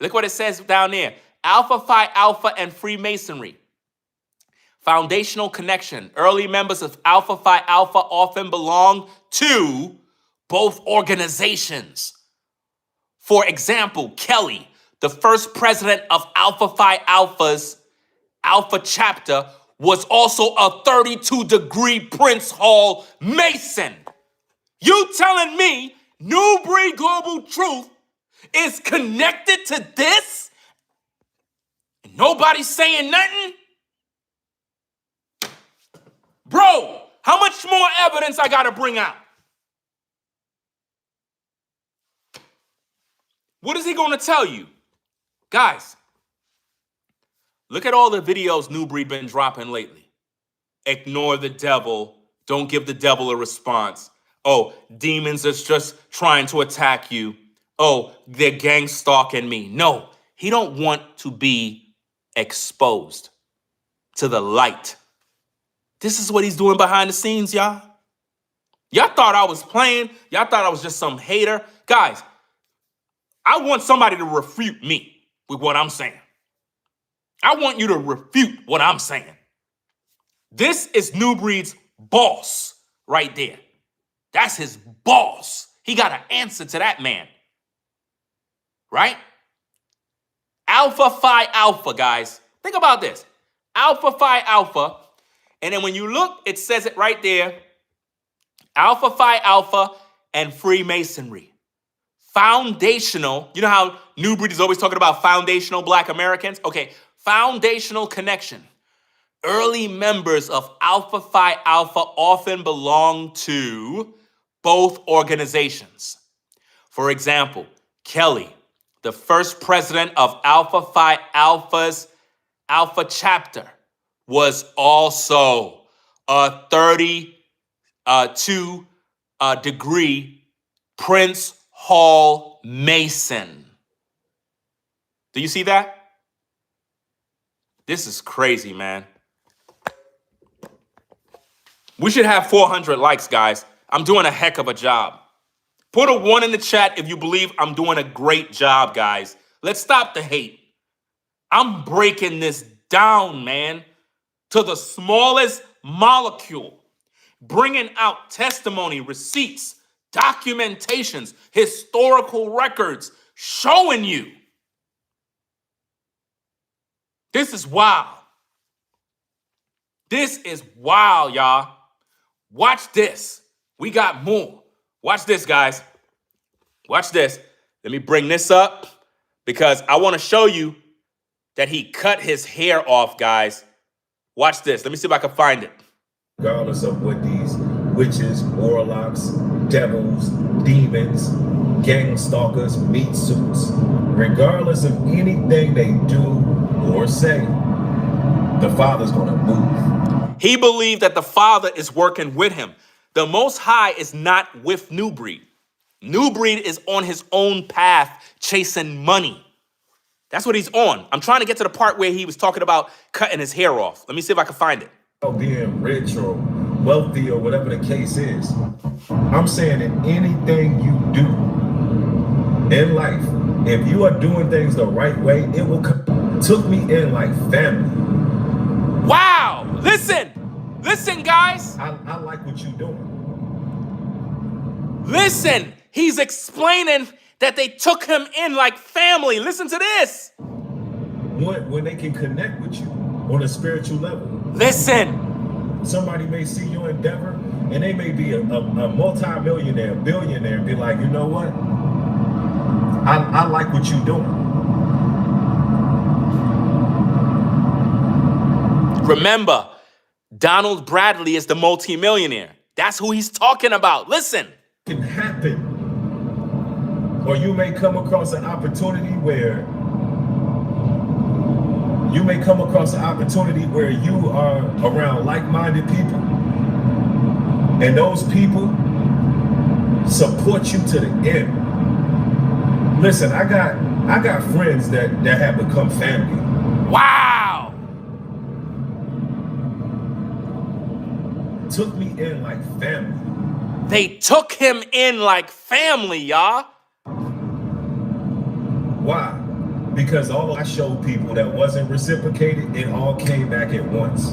Look what it says down there. Alpha Phi Alpha and Freemasonry. Foundational connection. Early members of Alpha Phi Alpha often belong to both organizations. For example, Kelly, the first president of Alpha Phi Alpha's Alpha chapter, was also a 32-degree Prince Hall Mason. You telling me New Breed Global Truth is connected to this? And nobody's saying nothing? Bro, how much more evidence I gotta bring out? What is he gonna tell you? Guys, look at all the videos New Breed been dropping lately. Ignore the devil. Don't give the devil a response. Oh, demons are just trying to attack you. Oh, they're gang stalking me. No, he don't want to be exposed to the light. This is what he's doing behind the scenes, y'all. Y'all thought I was playing. Y'all thought I was just some hater. Guys, I want somebody to refute me with what I'm saying. I want you to refute what I'm saying. This is New Breed's boss right there. That's his boss. He got to answer to that man. Right? Alpha Phi Alpha, guys. Think about this. Alpha Phi Alpha. And then when you look, it says it right there. Alpha Phi Alpha and Freemasonry. Foundational. You know how New Breed is always talking about foundational Black Americans? Okay, foundational connection. Early members of Alpha Phi Alpha often belong to both organizations. For example, Kelly, the first president of Alpha Phi Alpha's Alpha chapter, was also a 32 degree Prince Hall Mason. Do you see that? This is crazy, man. We should have 400 likes, guys. I'm doing a heck of a job. Put a 1 in the chat if you believe I'm doing a great job, guys. Let's stop the hate. I'm breaking this down, man, to the smallest molecule. Bringing out testimony, receipts, documentations, historical records, showing you. This is wild. This is wild, y'all. Watch this. We got more. Watch this, guys. Watch this. Let me bring this up because I want to show you that he cut his hair off, guys. Watch this. Let me see if I can find it. Regardless of what these witches, warlocks, devils, demons, gang stalkers, meat suits, regardless of anything they do or say, the Father's going to move. He believed that the Father is working with him. The Most High is not with New Breed. New Breed is on his own path, chasing money. That's what he's on. I'm trying to get to the part where he was talking about cutting his hair off. Let me see if I can find it. Being rich or wealthy or whatever the case is. I'm saying that anything you do in life, if you are doing things the right way, it will come. Took me in like family. Wow! Listen! Listen, guys! I like what you're doing. Listen! He's explaining that they took him in like family. Listen to this! When they can connect with you on a spiritual level. Listen! Somebody may see your endeavor and they may be a multi-millionaire, billionaire, and be like, you know what? I like what you're doing. Remember, Donald Bradley is the multimillionaire. That's who he's talking about. Listen. It can happen. Or you may come across an opportunity where you are around like-minded people. And those people support you to the end. Listen, I got friends that have become family. Wow! Took me in like family. They took him in like family, y'all. Why? Because all I showed people that wasn't reciprocated, it all came back at once.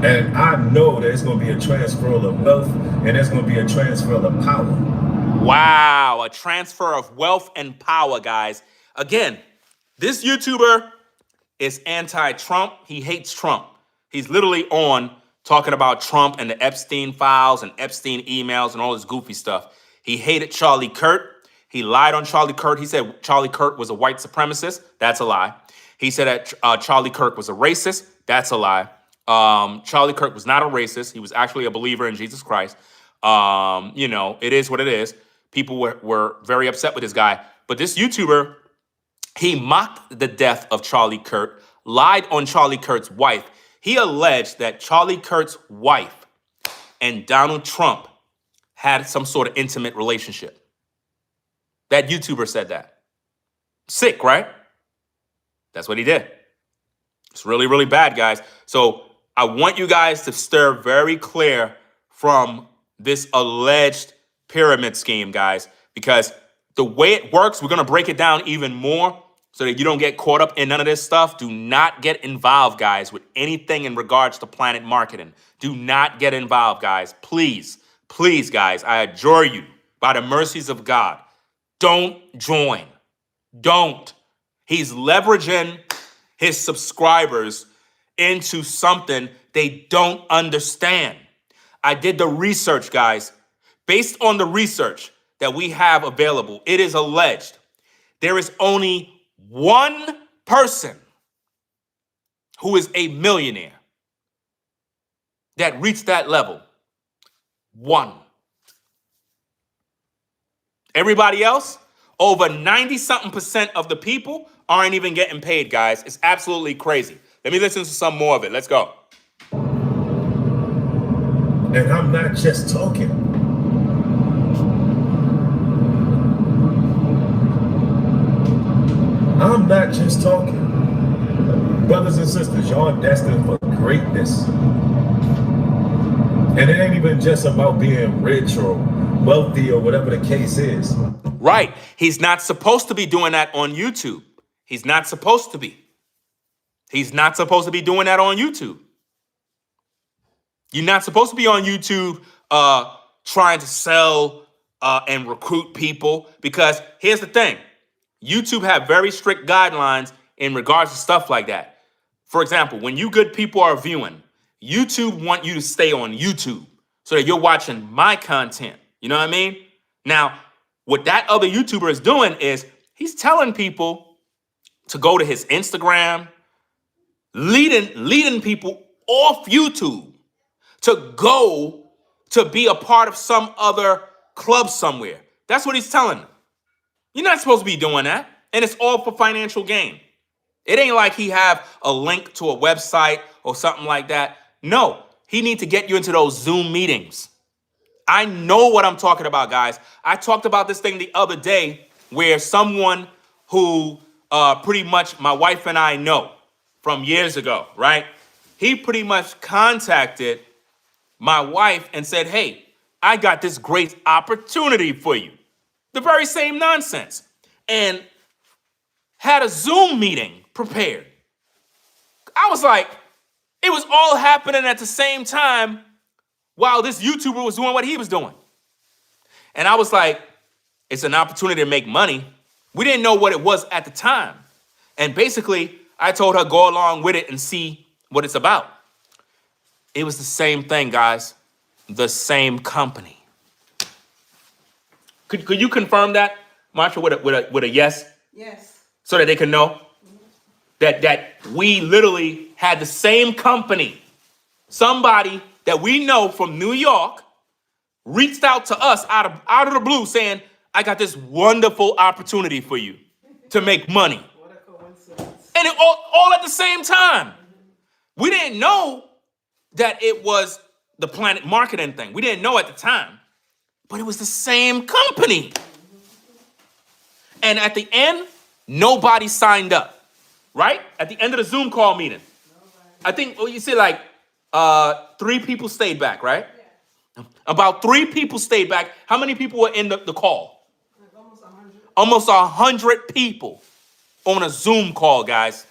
And I know there's going to be a transfer of wealth and there's going to be a transfer of power. Wow, a transfer of wealth and power, guys. Again, this YouTuber is anti-Trump. He hates Trump. He's literally on talking about Trump and the Epstein files and Epstein emails and all this goofy stuff. He hated Charlie Kirk. He lied on Charlie Kirk. He said Charlie Kirk was a white supremacist. That's a lie. He said that Charlie Kirk was a racist. That's a lie. Charlie Kirk was not a racist. He was actually a believer in Jesus Christ. You know, it is what it is. People were very upset with this guy. But this YouTuber, he mocked the death of Charlie Kirk, lied on Charlie Kirk's wife. He alleged that Charlie Kirk's wife and Donald Trump had some sort of intimate relationship. That YouTuber said that. Sick, right? That's what he did. It's really, really bad, guys. So I want you guys to steer very clear from this alleged pyramid scheme, guys, because the way it works, we're going to break it down even more so that you don't get caught up in none of this stuff. Do not get involved, guys, with anything in regards to Planet Marketing. Do not get involved, guys. Please, please, guys, I adjure you by the mercies of God. Don't join. Don't. He's leveraging his subscribers into something they don't understand. I did the research, guys. Based on the research that we have available, it is alleged there is only one person who is a millionaire that reached that level. One. Everybody else, over 90-something% of the people aren't even getting paid, guys. It's absolutely crazy. Let me listen to some more of it. Let's go. And I'm not just talking. I'm not just talking. Brothers and sisters, y'all destined for greatness. And it ain't even just about being rich or wealthy or whatever the case is. Right. He's not supposed to be doing that on YouTube. He's not supposed to be. He's not supposed to be doing that on YouTube. You're not supposed to be on YouTube trying to sell and recruit people, because here's the thing. YouTube have very strict guidelines in regards to stuff like that. For example, when you good people are viewing, YouTube want you to stay on YouTube so that you're watching my content. You know what I mean? Now, what that other YouTuber is doing is he's telling people to go to his Instagram, leading people off YouTube to go to be a part of some other club somewhere. That's what he's telling them. You're not supposed to be doing that. And it's all for financial gain. It ain't like he have a link to a website or something like that. No, he need to get you into those Zoom meetings. I know what I'm talking about, guys. I talked about this thing the other day where someone who pretty much my wife and I know from years ago, right? He pretty much contacted my wife and said, hey, I got this great opportunity for you. The very same nonsense. And had a Zoom meeting prepared. I was like, it was all happening at the same time while this YouTuber was doing what he was doing. And I was like, it's an opportunity to make money. We didn't know what it was at the time. And basically, I told her, go along with it and see what it's about. It was the same thing, guys. The same company. Could you confirm that, Marsha, with a yes? Yes. So that they can know that we literally had the same company. Somebody that we know from New York reached out to us out of the blue saying, I got this wonderful opportunity for you to make money. What a coincidence. And it all at the same time. We didn't know that it was the Planet Marketing thing. We didn't know at the time. But it was the same company. And at the end, nobody signed up, right? At the end of the Zoom call meeting. I think, you see like 3 people stayed back, right? Yeah. About 3 people stayed back. How many people were in the call? Like almost 100. Almost 100 people on a Zoom call, guys.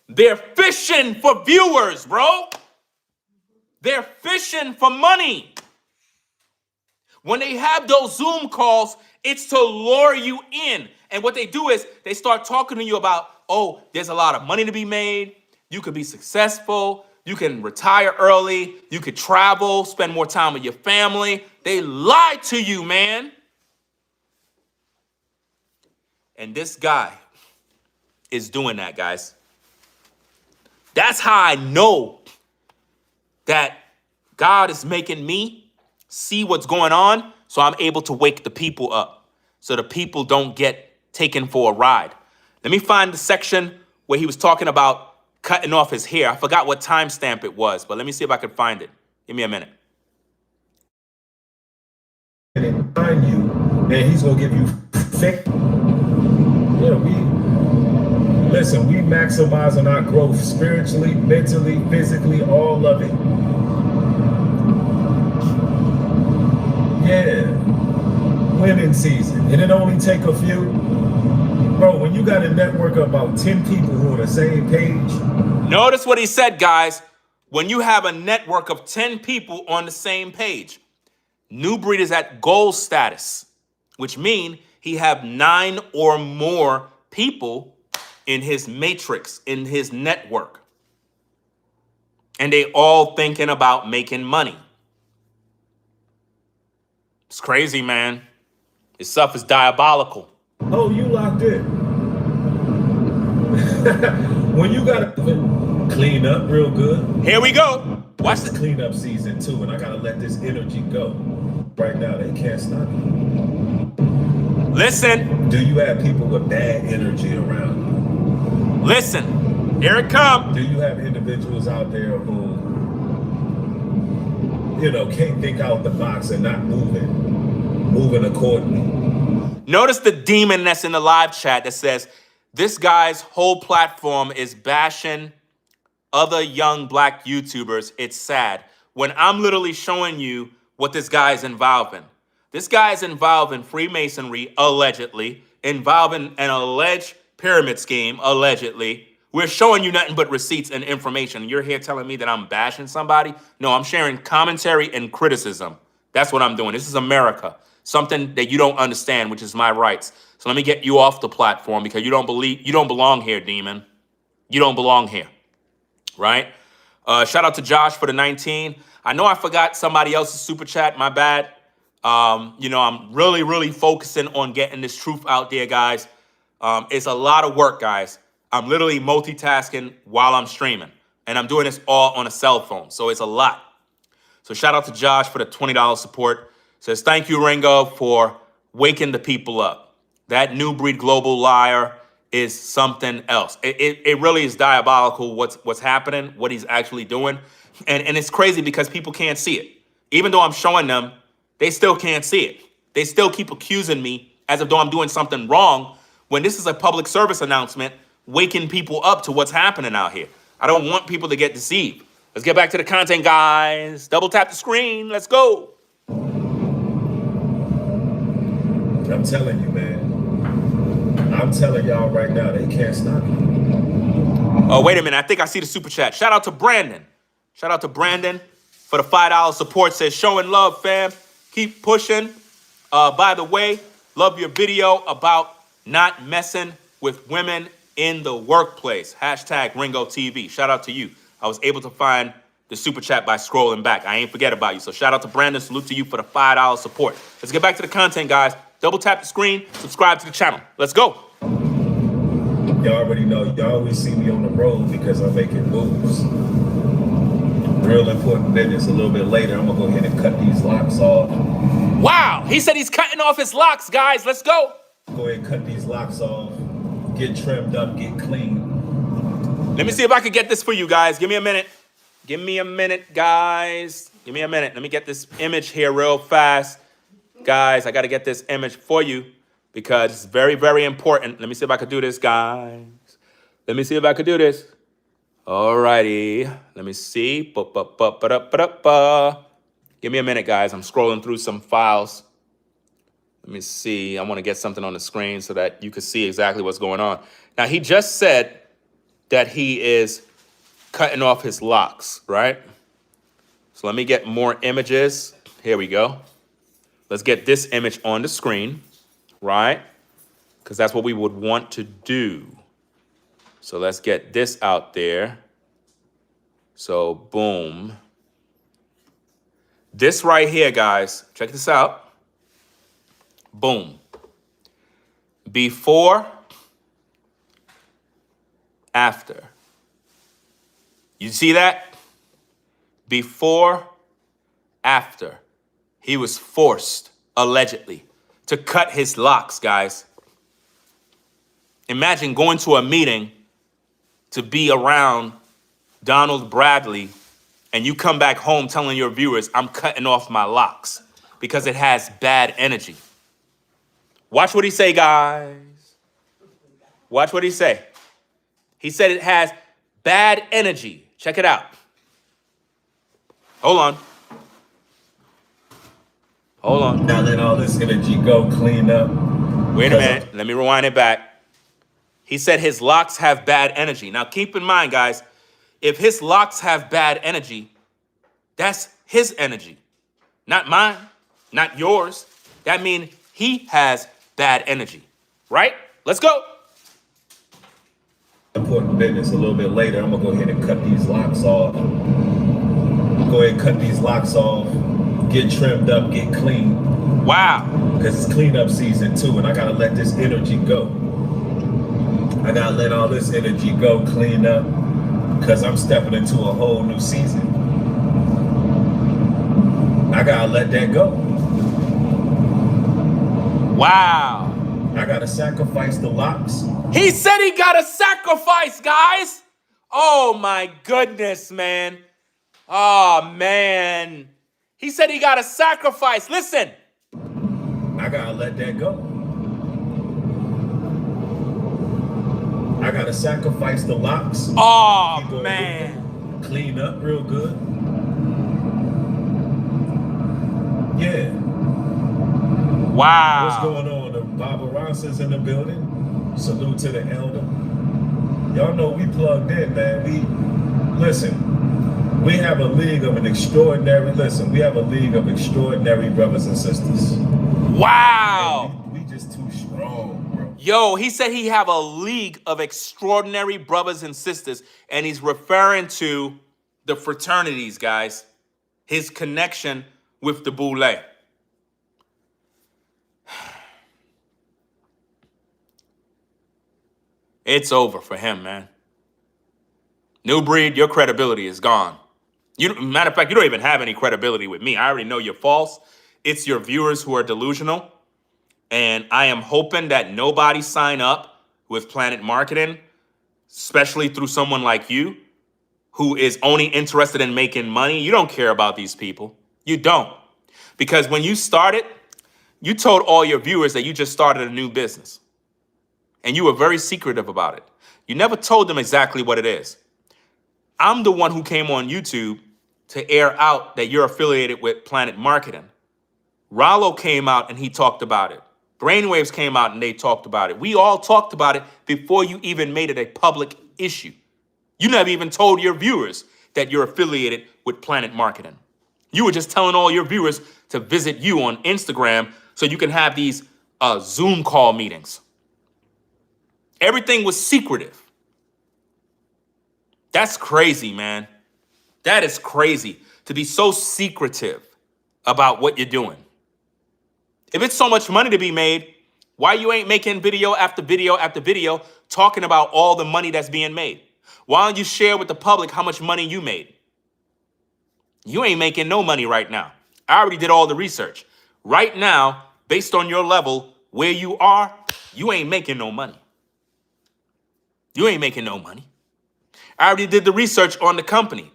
They're fishing for viewers, bro. They're fishing for money. When they have those Zoom calls, it's to lure you in. And what they do is they start talking to you about, oh, there's a lot of money to be made. You could be successful. You can retire early. You could travel, spend more time with your family. They lie to you, man. And this guy is doing that, guys. That's how I know that God is making me see what's going on so I'm able to wake the people up so the people don't get taken for a ride. Let me find the section where he was talking about cutting off his hair. I forgot what timestamp it was, but let me see if I can find it. Give me a minute. And find you, and he's gonna give you fake. Yeah, we maximize on our growth spiritually, mentally, physically, all of it. Yeah, winning season, and it only take a few. Bro, when you got a network of about 10 people who are on the same page. Notice what he said, guys. When you have a network of 10 people on the same page, New Breed is at goal status, which means he have 9 or more people in his matrix, in his network. And they all thinking about making money. It's crazy, man. This stuff is diabolical. Oh, you locked in. When you gotta clean up real good. Here we go. Watch This this. cleanup season too, and I gotta let this energy go. Right now, they can't stop you. Listen, Do you have people with bad energy around listen. Here it comes. you? Do you have individuals out there who, can't think out the box and not moving accordingly? Notice the demon that's in the live chat that says, this guy's whole platform is bashing other young black YouTubers. It's sad. When I'm literally showing you what this guy is involved in. This guy is involved in Freemasonry, allegedly, involved in an alleged pyramid scheme, allegedly. We're showing you nothing but receipts and information. You're here telling me that I'm bashing somebody? No, I'm sharing commentary and criticism. That's what I'm doing. This is America. Something that you don't understand, which is my rights. So let me get you off the platform because you don't belong here, demon. You don't belong here, right? Shout out to Josh for the 19. I know I forgot somebody else's super chat. My bad. I'm really, really focusing on getting this truth out there, guys. It's a lot of work, guys. I'm literally multitasking while I'm streaming, and I'm doing this all on a cell phone. So it's a lot. So shout out to Josh for the $20 support. Says, thank you, Ringo, for waking the people up. That New Breed global liar is something else. It really is diabolical what's happening, what he's actually doing. And it's crazy because people can't see it. Even though I'm showing them, they still can't see it. They still keep accusing me as if though I'm doing something wrong when this is a public service announcement waking people up to what's happening out here. I don't want people to get deceived. Let's get back to the content, guys. Double tap the screen. Let's go. I'm telling you, man. I'm telling y'all right now, they can't stop you. Oh, wait a minute. I think I see the super chat. Shout out to Brandon. Shout out to Brandon for the $5 support. Says, showing love, fam. Keep pushing. By the way, love your video about not messing with women in the workplace. Hashtag Ringo TV. Shout out to you. I was able to find the super chat by scrolling back. I ain't forget about you. So shout out to Brandon. Salute to you for the $5 support. Let's get back to the content, guys. Double tap the screen. Subscribe to the channel. Let's go. Y'all already know. Y'all always see me on the road because I'm making moves. Real important business. A little bit later, I'm going to go ahead and cut these locks off. Wow. He said he's cutting off his locks, guys. Let's go. Go ahead and cut these locks off. Get trimmed up. Get clean. Let me see if I can get this for you guys. Give me a minute. Give me a minute, guys. Give me a minute. Let me get this image here real fast. Guys, I got to get this image for you because it's very, very important. Let me see if I could do this, guys. Let me see if I could do this. All righty. Let me see. Give me a minute, guys. I'm scrolling through some files. Let me see. I want to get something on the screen so that you can see exactly what's going on. Now, he just said that he is cutting off his locks, right? So let me get more images. Here we go. Let's get this image on the screen, right? Because that's what we would want to do. So let's get this out there. So boom. This right here, guys, check this out. Boom. Before, after. You see that? Before, after. He was forced, allegedly, to cut his locks, guys. Imagine going to a meeting to be around Donald Bradley, and you come back home telling your viewers, I'm cutting off my locks because it has bad energy. Watch what he say, guys. Watch what he say. He said it has bad energy. Check it out. Hold on. Hold on. Now let all this energy go, clean up. Wait a minute. Let me rewind it back. He said his locks have bad energy. Now keep in mind, guys, if his locks have bad energy, that's his energy, not mine, not yours. That means he has bad energy, right? Let's go. Important business a little bit later. I'm gonna go ahead and cut these locks off. Go ahead and cut these locks off, get trimmed up, get clean. Wow. Because it's cleanup season too, and I gotta let this energy go. I gotta let all this energy go, clean up, because I'm stepping into a whole new season. I gotta let that go. Wow. I gotta sacrifice the locks. He said he got a sacrifice, guys. Oh my goodness, man. Oh man. He said he got a sacrifice. Listen. I gotta let that go. I gotta sacrifice the locks. Oh Keep going man. with it. Clean up real good. Yeah. Wow. What's going on? The Baba Ronson's in the building. Salute to the elder. Y'all know we plugged in, man. We have a league of we have a league of extraordinary brothers and sisters. Wow. And we just too strong, bro. Yo, he said he have a league of extraordinary brothers and sisters, and he's referring to the fraternities, guys. His connection with the Boule. It's over for him, man. New Breed, your credibility is gone. Matter of fact, you don't even have any credibility with me. I already know you're false. It's your viewers who are delusional. And I am hoping that nobody sign up with Planet Marketing, especially through someone like you, who is only interested in making money. You don't care about these people. You don't. Because when you started, you told all your viewers that you just started a new business. And you were very secretive about it. You never told them exactly what it is. I'm the one who came on YouTube to air out that you're affiliated with Planet Marketing. Rollo came out and he talked about it. Brainwaves came out and they talked about it. We all talked about it before you even made it a public issue. You never even told your viewers that you're affiliated with Planet Marketing. You were just telling all your viewers to visit you on Instagram so you can have these Zoom call meetings. Everything was secretive. That's crazy, man. That is crazy to be so secretive about what you're doing. If it's so much money to be made, why you ain't making video after video after video talking about all the money that's being made? Why don't you share with the public how much money you made? You ain't making no money right now. I already did all the research. Right now, based on your level, where you are, you ain't making no money. You ain't making no money. I already did the research on the company,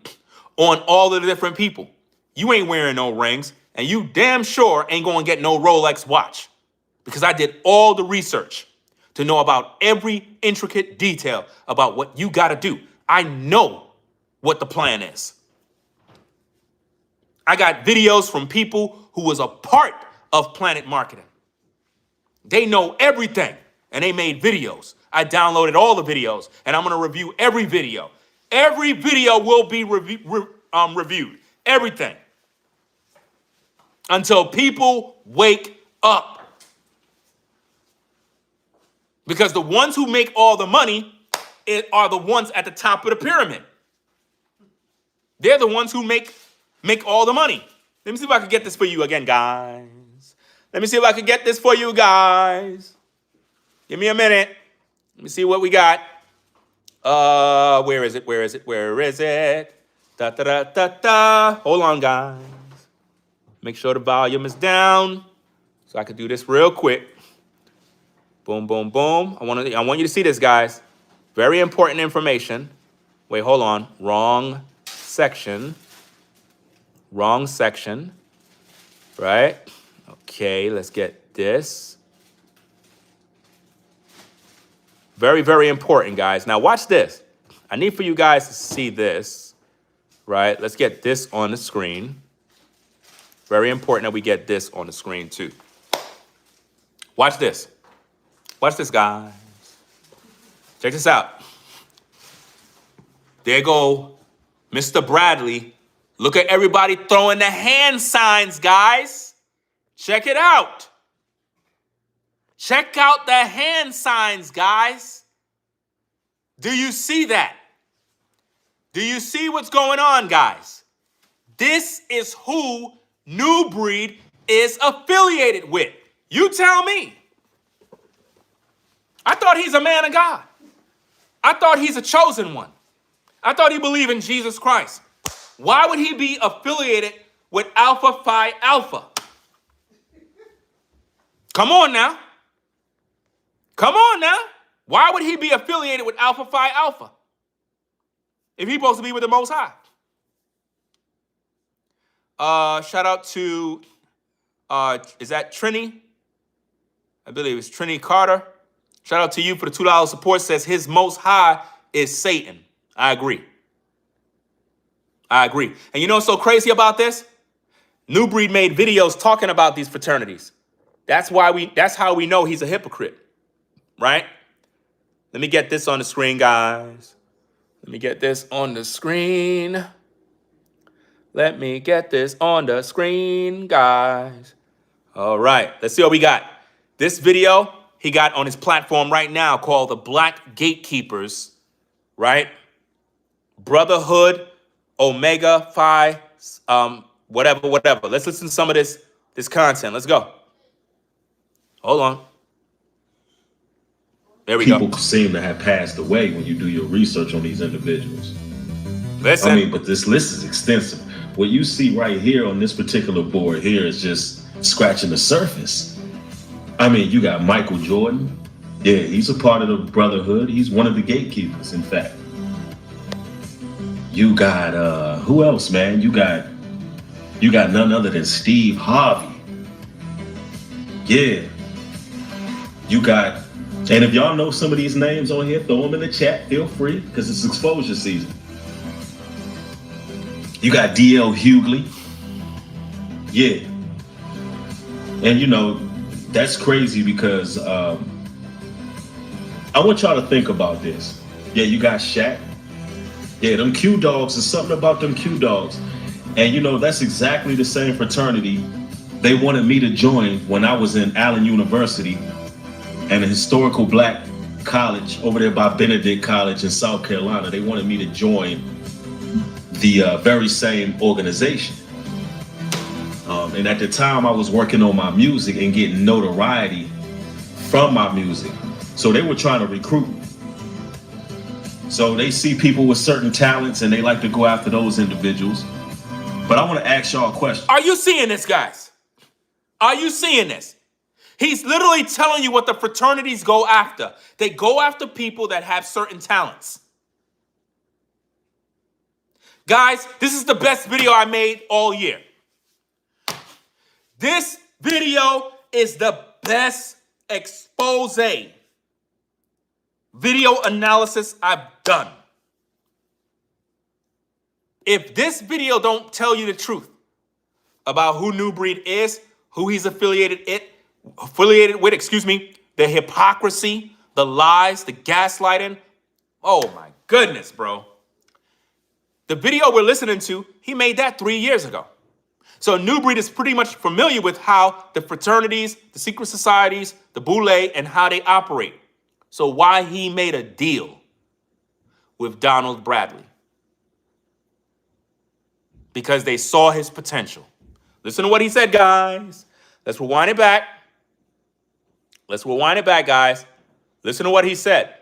on all of the different people. You ain't wearing no rings, and you damn sure ain't going to get no Rolex watch, because I did all the research to know about every intricate detail about what you got to do. I know what the plan is. I got videos from people who was a part of Planet Marketing. They know everything, and they made videos. I downloaded all the videos, and I'm going to review every video. Every video will be reviewed. Everything. Until people wake up. Because the ones who make all the money are the ones at the top of the pyramid. They're the ones who make all the money. Let me see if I can get this for you again, guys. Let me see if I can get this for you guys. Give me a minute. Let me see what we got. Where is it? Where is it? Where is it? Da da da da da. Hold on, guys. Make sure the volume is down so I can do this real quick. Boom, boom, boom. I want you to see this, guys. Very important information. Wait, hold on. Wrong section. Wrong section. Right? Okay, let's get this. Very, very important, guys. Now watch this. I need for you guys to see this. Right? Let's get this on the screen. Very important that we get this on the screen too. Watch this. Watch this, guys. Check this out. There go Mr. Bradley. Look at everybody throwing the hand signs, guys. Check it out. Check out the hand signs, guys. Do you see that? Do you see what's going on, guys? This is who New Breed is affiliated with. You tell me. I thought he's a man of God. I thought he's a chosen one. I thought he believed in Jesus Christ. Why would he be affiliated with Alpha Phi Alpha? Come on now. Come on now. Why would he be affiliated with Alpha Phi Alpha if he's supposed to be with the Most High? Shout out to, is that Trini? I believe it's Trini Carter. Shout out to you for the $2 support. Says his Most High is Satan. I agree. I agree. And you know what's so crazy about this? New Breed made videos talking about these fraternities. That's how we know he's a hypocrite, right? Let me get this on the screen, guys. Let me get this on the screen. Let me get this on the screen, guys. All right, let's see what we got. This video he got on his platform right now called the Black Gatekeepers, right? Brotherhood, Omega Phi, whatever. Let's listen to some of this content. Let's go. Hold on. There we go. People seem to have passed away when you do your research on these individuals. Listen. I mean, but this list is extensive. What you see right here on this particular board here is just scratching the surface. I mean, you got Michael Jordan. Yeah, he's a part of the Brotherhood. He's one of the gatekeepers, in fact. You got, who else, man? You got none other than Steve Harvey. Yeah. You got, and if y'all know some of these names on here, throw them in the chat. Feel free, because it's exposure season. You got D.L. Hughley. Yeah. And you know, that's crazy because I want y'all to think about this. Yeah, you got Shaq. Yeah, them Q Dogs, there's something about them Q Dogs. And you know, that's exactly the same fraternity they wanted me to join when I was in Allen University and a historical black college over there by Benedict College in South Carolina. They wanted me to join the very same organization. And at the time I was working on my music and getting notoriety from my music. So they were trying to recruit me. So they see people with certain talents and they like to go after those individuals. But I want to ask y'all a question. Are you seeing this, guys? Are you seeing this? He's literally telling you what the fraternities go after. They go after people that have certain talents. Guys, this is the best video I made all year. This video is the best expose video analysis I've done. If this video don't tell you the truth about who New Breed is, who he's affiliated with, the hypocrisy, the lies, the gaslighting, oh my goodness, bro. The video we're listening to, he made that 3 years ago. So New Breed is pretty much familiar with how the fraternities, the secret societies, the boule, and how they operate. So why he made a deal with Donald Bradley? because they saw his potential. Listen to what he said, guys. Let's rewind it back. Let's rewind it back, guys. Listen to what he said.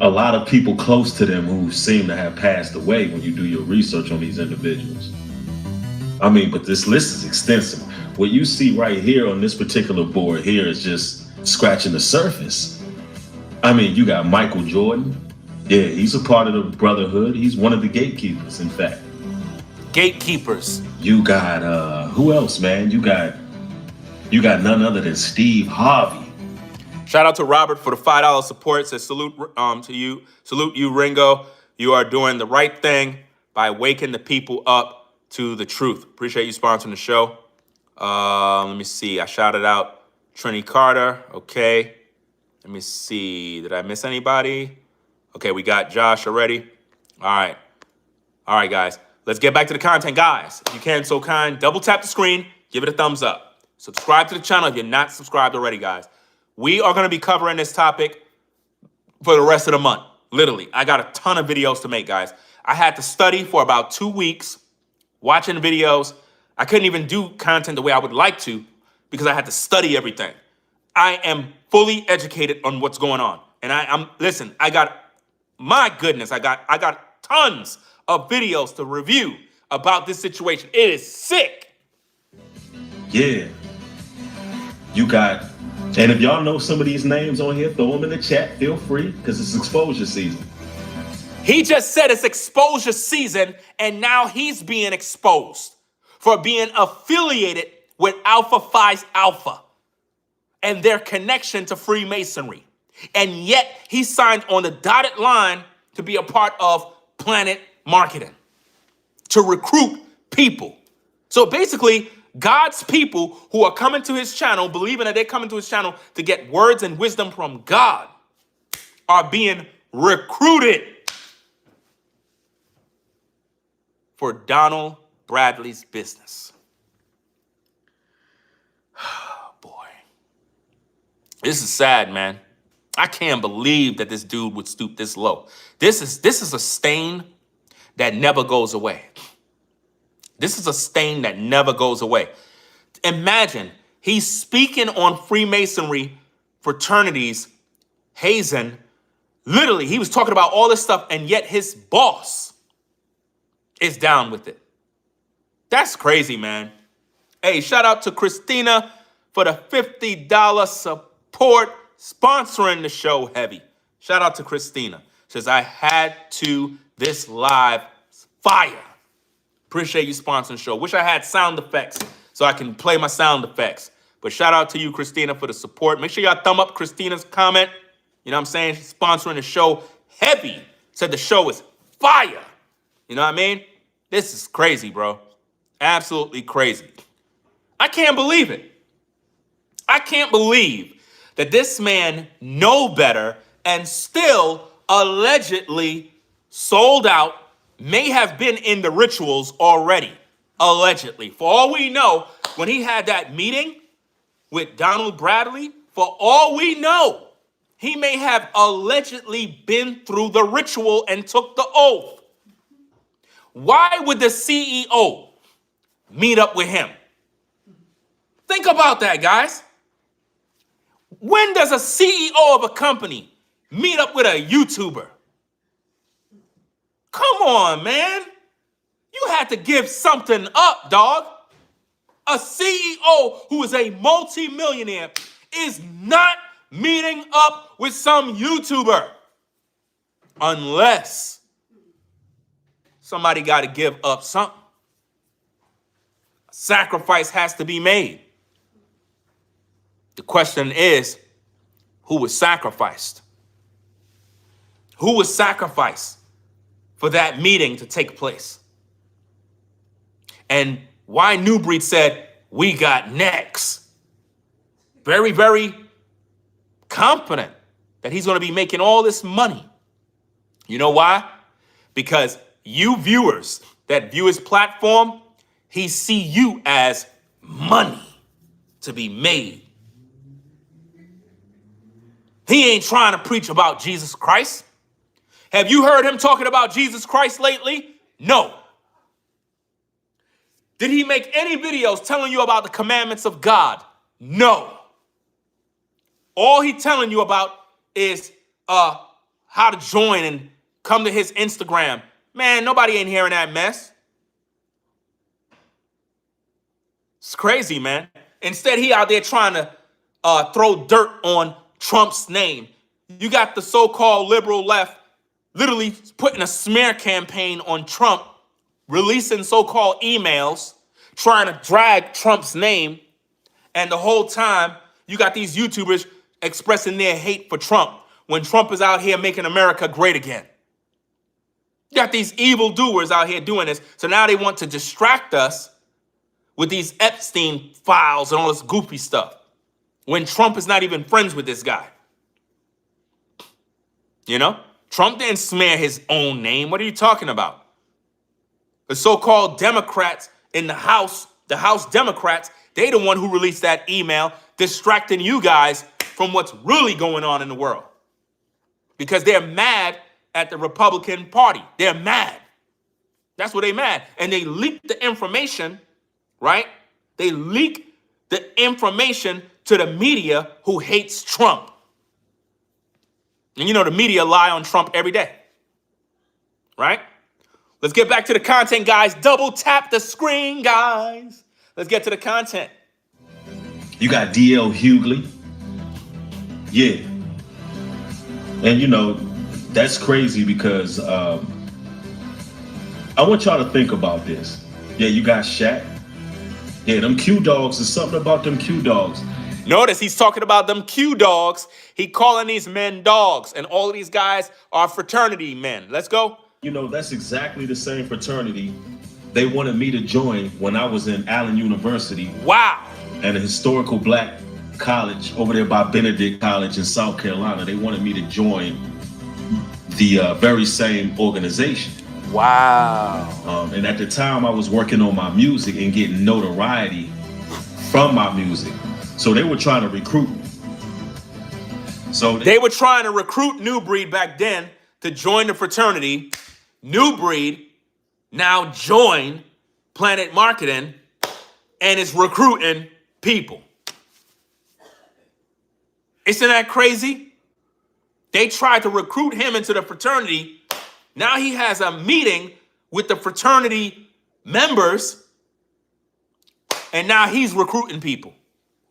A lot of people close to them who seem to have passed away when you do your research on these individuals. I mean, but this list is extensive. What you see right here on this particular board here is just scratching the surface. I mean, you got Michael Jordan. Yeah, he's a part of the brotherhood. He's one of the gatekeepers, in fact. Gatekeepers. You got, who else, man? You got none other than Steve Harvey. Shout out to Robert for the $5 support. Says salute to you. Salute you, Ringo. You are doing the right thing by waking the people up to the truth. Appreciate you sponsoring the show. Let me see. I shouted out Trini Carter. Okay. Let me see. Did I miss anybody? Okay, we got Josh already. All right. All right, guys. Let's get back to the content. Guys, if you can, so kind, double tap the screen. Give it a thumbs up. Subscribe to the channel if you're not subscribed already, guys. We are going to be covering this topic for the rest of the month. Literally, I got a ton of videos to make, guys. I had to study for about 2 weeks, watching videos. I couldn't even do content the way I would like to because I had to study everything. I am fully educated on what's going on. And listen, my goodness, I got tons of videos to review about this situation. It is sick. Yeah. You got, and if y'all know some of these names on here, throw them in the chat. Feel free, because it's exposure season. He just said it's exposure season, and now he's being exposed for being affiliated with Alpha Phi's Alpha and their connection to Freemasonry. And yet he signed on the dotted line to be a part of Planet Marketing, to recruit people. So basically, God's people who are coming to his channel, believing that they're coming to his channel to get words and wisdom from God, are being recruited for Donald Bradley's business. Oh, boy. This is sad, man. I can't believe that this dude would stoop this low. This is a stain that never goes away. This is a stain that never goes away. Imagine he's speaking on Freemasonry fraternities, Hazen. Literally, he was talking about all this stuff, and yet his boss is down with it. That's crazy, man. Hey, shout out to Christina for the $50 support, sponsoring the show heavy. Shout out to Christina. Says, I had to, this live fire. Appreciate you sponsoring the show. Wish I had sound effects so I can play my sound effects. But shout out to you, Christina, for the support. Make sure y'all thumb up Christina's comment. You know what I'm saying? She's sponsoring the show heavy. Said the show is fire. You know what I mean? This is crazy, bro. Absolutely crazy. I can't believe it. I can't believe that this man know better and still allegedly sold out, may have been in the rituals already, allegedly. For all we know, when he had that meeting with Donald Bradley, for all we know, he may have allegedly been through the ritual and took the oath. Why would the CEO meet up with him? Think about that, guys. When does a CEO of a company meet up with a YouTuber? Come on, man. You had to give something up, dog. A CEO who is a multi-millionaire is not meeting up with some YouTuber unless somebody got to give up something. A sacrifice has to be made. The question is, who was sacrificed? Who was sacrificed for that meeting to take place? And why New Breed said, we got next. Very, very confident that he's going to be making all this money. You know why? Because you viewers that view his platform, he see you as money to be made. He ain't trying to preach about Jesus Christ. Have you heard him talking about Jesus Christ lately? No. Did he make any videos telling you about the commandments of God? No. All he telling you about is how to join and come to his Instagram. Man, nobody ain't hearing that mess. It's crazy, man. Instead, he out there trying to throw dirt on Trump's name. You got the so-called liberal left literally putting a smear campaign on Trump, releasing so-called emails, trying to drag Trump's name. And the whole time, you got these YouTubers expressing their hate for Trump when Trump is out here making America great again. You got these evildoers out here doing this. So now they want to distract us with these Epstein files and all this goofy stuff when Trump is not even friends with this guy. You know? Trump didn't smear his own name. What are you talking about? The so-called Democrats in the House Democrats, they the one who released that email distracting you guys from what's really going on in the world. Because they're mad at the Republican Party. They're mad. That's what they're mad. And they leaked the information, right? They leak the information to the media who hates Trump. And you know the media lie on Trump every day, right? Let's get back to the content, guys. Double tap the screen, guys. Let's get to the content. You got DL Hughley. Yeah. And you know, that's crazy because I want y'all to think about this. Yeah, you got Shaq. Yeah, them Q dogs. There's something about them Q dogs. Notice he's talking about them Q dogs. He calling these men dogs, and all of these guys are fraternity men. Let's go. You know, that's exactly the same fraternity they wanted me to join when I was in Allen University. Wow. And a historical black college over there by Benedict College in South Carolina. They wanted me to join the very same organization. Wow. And at the time I was working on my music and getting notoriety from my music. So they were trying to recruit me. So they were trying to recruit New Breed back then to join the fraternity. New Breed now joined Planet Marketing and is recruiting people. Isn't that crazy? They tried to recruit him into the fraternity. Now he has a meeting with the fraternity members, and now he's recruiting people.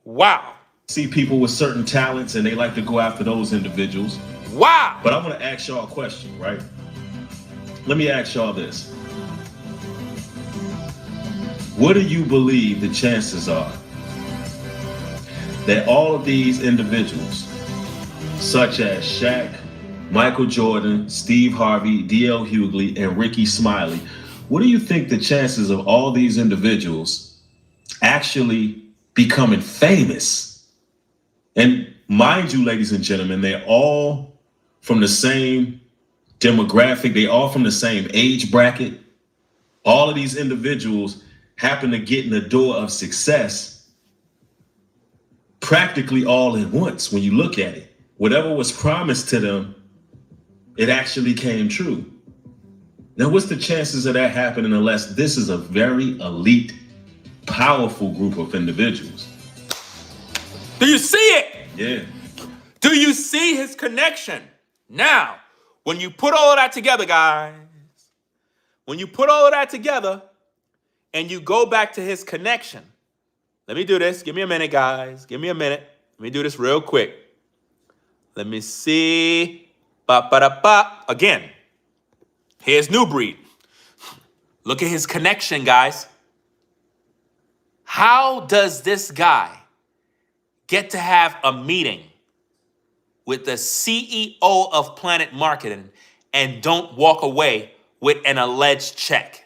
Wow. See people with certain talents and they like to go after those individuals. Wow. But I want to ask y'all a question, right? Let me ask y'all this. What do you believe the chances are that all of these individuals, such as Shaq, Michael Jordan, Steve Harvey, DL Hughley, and Ricky Smiley, what do you think the chances of all these individuals actually becoming famous? And mind you, ladies and gentlemen, they're all from the same demographic. They all from the same age bracket. All of these individuals happen to get in the door of success practically all at once. When you look at it, whatever was promised to them, it actually came true. Now, what's the chances of that happening unless this is a very elite, powerful group of individuals? Do you see it? Yeah. Do you see his connection? Now, when you put all of that together, guys, when you put all of that together and you go back to his connection, let me do this. Give me a minute, guys. Give me a minute. Let me do this real quick. Let me see. Ba-ba-da-ba. Again, here's New Breed. Look at his connection, guys. How does this guy get to have a meeting with the CEO of Planet Marketing and don't walk away with an alleged check?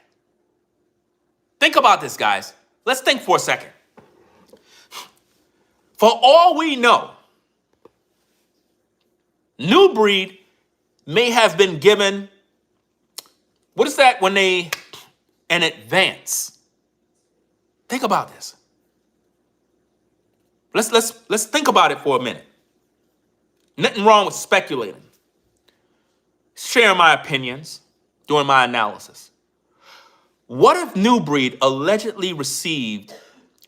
Think about this, guys. Let's think for a second. For all we know, New Breed may have been given, what is that when an advance? Think about this. Let's think about it for a minute. Nothing wrong with speculating. Sharing my opinions, doing my analysis. What if New Breed allegedly received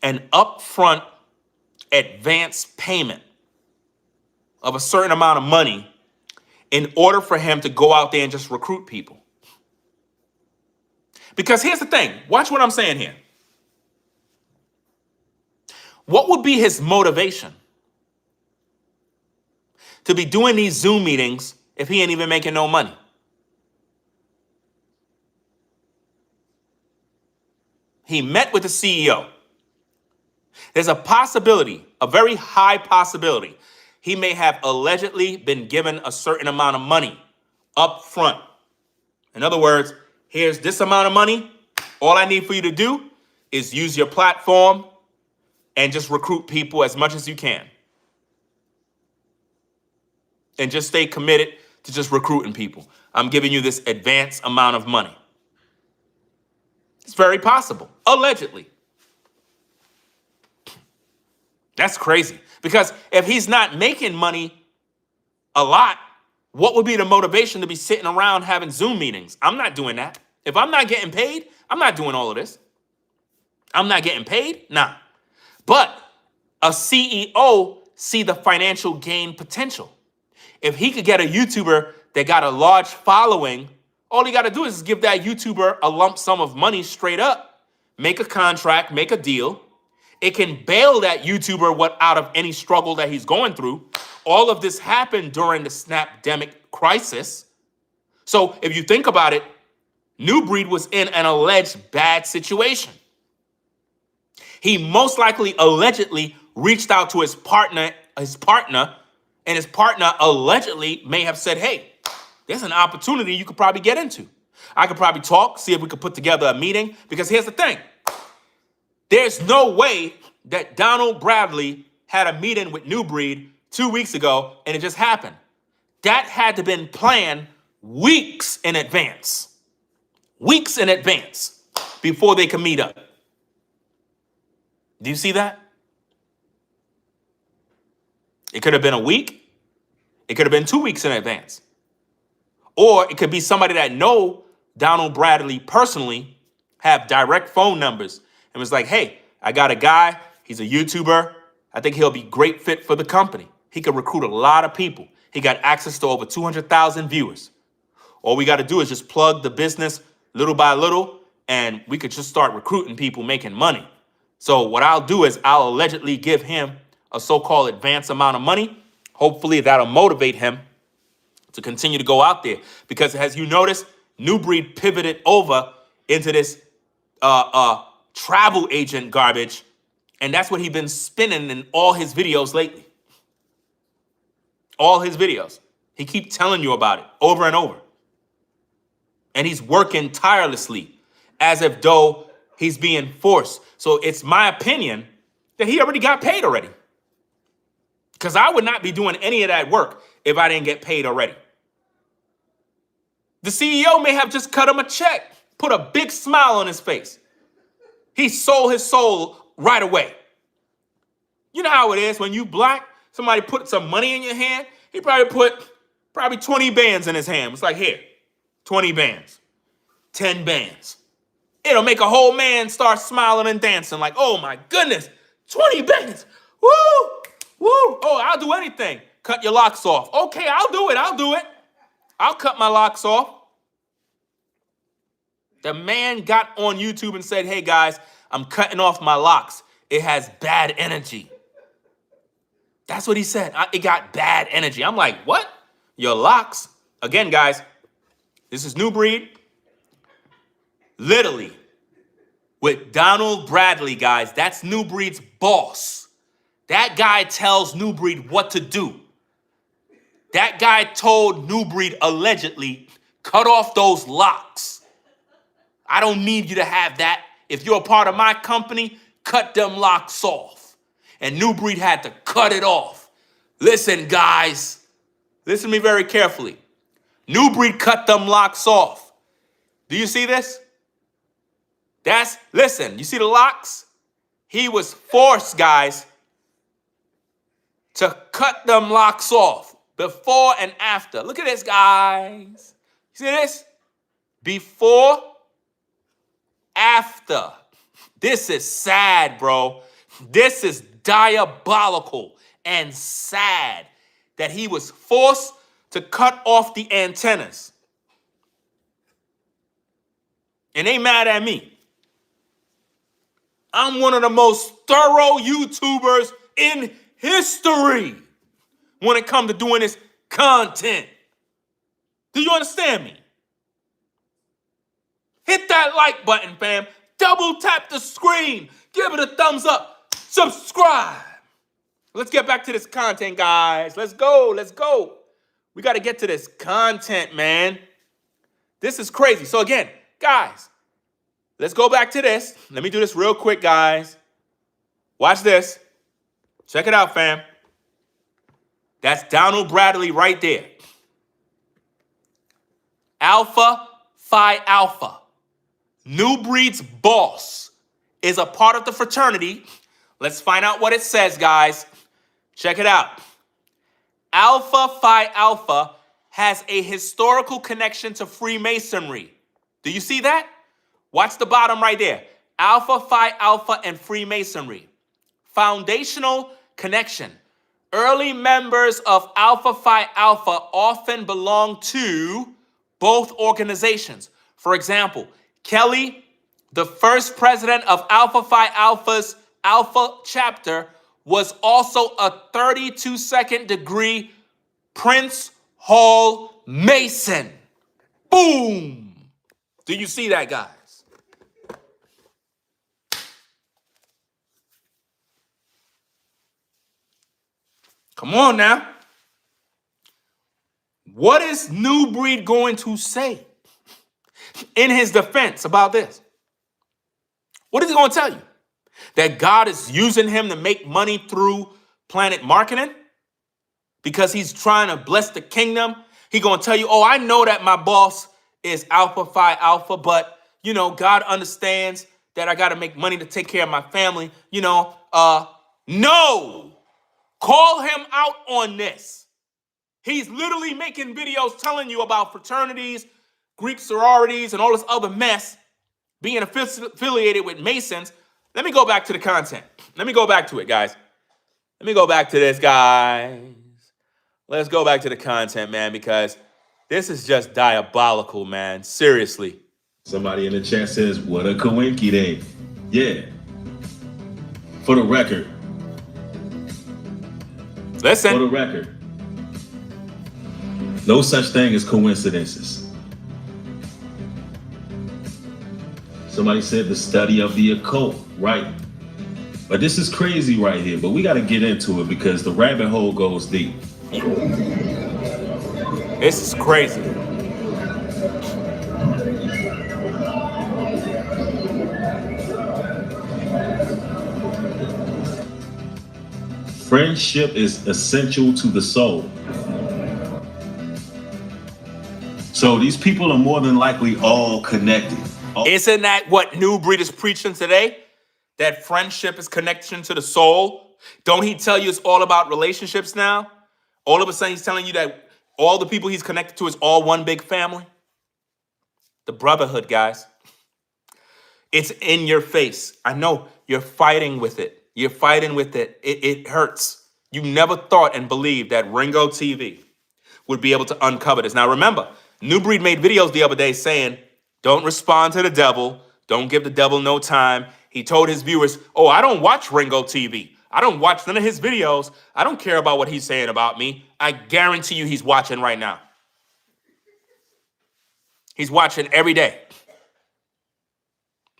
an upfront advance payment of a certain amount of money in order for him to go out there and just recruit people? Because here's the thing. Watch what I'm saying here. What would be his motivation to be doing these Zoom meetings if he ain't even making no money? He met with the CEO. There's a possibility, a very high possibility, he may have allegedly been given a certain amount of money up front. In other words, here's this amount of money. All I need for you to do is use your platform and just recruit people as much as you can. And just stay committed to just recruiting people. I'm giving you this advance amount of money. It's very possible, allegedly. That's crazy. Because if he's not making money a lot, what would be the motivation to be sitting around having Zoom meetings? I'm not doing that. If I'm not getting paid, I'm not doing all of this. I'm not getting paid? Nah. But a CEO see the financial gain potential. If he could get a YouTuber that got a large following, all he got to do is give that YouTuber a lump sum of money straight up, make a contract, make a deal. It can bail that YouTuber out of any struggle that he's going through. All of this happened during the Snapdemic crisis. So if you think about it, New Breed was in an alleged bad situation. He most likely allegedly reached out to his partner, and his partner allegedly may have said, hey, there's an opportunity you could probably get into. I could probably talk, see if we could put together a meeting, because here's the thing. There's no way that Donald Bradley had a meeting with New Breed 2 weeks ago and it just happened. That had to have been planned weeks in advance. Weeks in advance before they could meet up. Do you see that? It could have been a week. It could have been 2 weeks in advance. Or it could be somebody that know Donald Bradley personally, have direct phone numbers, and was like, hey, I got a guy. He's a YouTuber. I think he'll be a great fit for the company. He could recruit a lot of people. He got access to over 200,000 viewers. All we got to do is just plug the business little by little, and we could just start recruiting people making money. So what I'll do is I'll allegedly give him a so-called advance amount of money. Hopefully that'll motivate him to continue to go out there. Because as you notice, New Breed pivoted over into this travel agent garbage, and that's what he's been spinning in all his videos lately. All his videos. He keeps telling you about it over and over. And he's working tirelessly as if though he's being forced. So it's my opinion that he already got paid already. Because I would not be doing any of that work if I didn't get paid already. The CEO may have just cut him a check, put a big smile on his face. He sold his soul right away. You know how it is when you black, somebody put some money in your hand, he probably put 20 bands in his hand. It's like, here, 20 bands, 10 bands. It'll make a whole man start smiling and dancing like, oh my goodness, 20 bands. Woo, woo. Oh, I'll do anything. Cut your locks off. Okay, I'll do it. I'll cut my locks off. The man got on YouTube and said, hey guys, I'm cutting off my locks. It has bad energy. That's what he said. It got bad energy. I'm like, what? Your locks? Again, guys, this is New Breed. Literally, with Donald Bradley, guys, that's New Breed's boss. That guy tells New Breed what to do. That guy told New Breed allegedly, cut off those locks. I don't need you to have that. If you're a part of my company, cut them locks off. And New Breed had to cut it off. Listen, guys, listen to me very carefully. New Breed cut them locks off. Do you see this? Listen, you see the locks? He was forced, guys, to cut them locks off before and after. Look at this, guys. You see this? Before after. This is sad, bro. This is diabolical and sad that he was forced to cut off the antennas. And they mad at me. I'm one of the most thorough YouTubers in history when it comes to doing this content. Do you understand me? Hit that like button, fam. Double tap the screen. Give it a thumbs up. Subscribe. Let's get back to this content, guys. Let's go. Let's go. We got to get to this content, man. This is crazy. So again, guys, let's go back to this. Let me do this real quick, guys. Watch this. Check it out, fam. That's Donald Bradley right there. Alpha Phi Alpha. New Breed's boss is a part of the fraternity. Let's find out what it says, guys. Check it out. Alpha Phi Alpha has a historical connection to Freemasonry. Do you see that? Watch the bottom right there. Alpha Phi Alpha and Freemasonry. Foundational connection. Early members of Alpha Phi Alpha often belong to both organizations. For example, Kelly, the first president of Alpha Phi Alpha's Alpha chapter, was also a 32nd degree Prince Hall Mason. Boom! Do you see that, guys? Come on now. What is New Breed going to say in his defense about this? What is he going to tell you? That God is using him to make money through Planet Marketing because he's trying to bless the kingdom? He going to tell you, oh, I know that my boss is Alpha Phi Alpha, but, you know, God understands that I got to make money to take care of my family. You know, no. Call him out on this. He's literally making videos telling you about fraternities, Greek sororities, and all this other mess, being affiliated with Masons. Let me go back to the content. Let me go back to it, guys. Let me go back to this, guys. Let's go back to the content, man, because this is just diabolical, man. Seriously. Somebody in the chat says, what a coinky Yeah. For the record. Listen. For the record. No such thing as coincidences. Somebody said the study of the occult, right? But this is crazy right here, but we got to get into it because the rabbit hole goes deep. This is crazy. Friendship is essential to the soul. So these people are more than likely all connected. Isn't that what New Breed is preaching today? That friendship is connection to the soul? Don't he tell you it's all about relationships now? All of a sudden he's telling you that all the people he's connected to is all one big family? The brotherhood, guys. It's in your face. I know you're fighting with it. You're fighting with it. It hurts. You never thought and believed that Ringo TV would be able to uncover this. Now remember, New Breed made videos the other day saying, don't respond to the devil. Don't give the devil no time. He told his viewers, oh, I don't watch Ringo TV. I don't watch none of his videos. I don't care about what he's saying about me. I guarantee you he's watching right now. He's watching every day.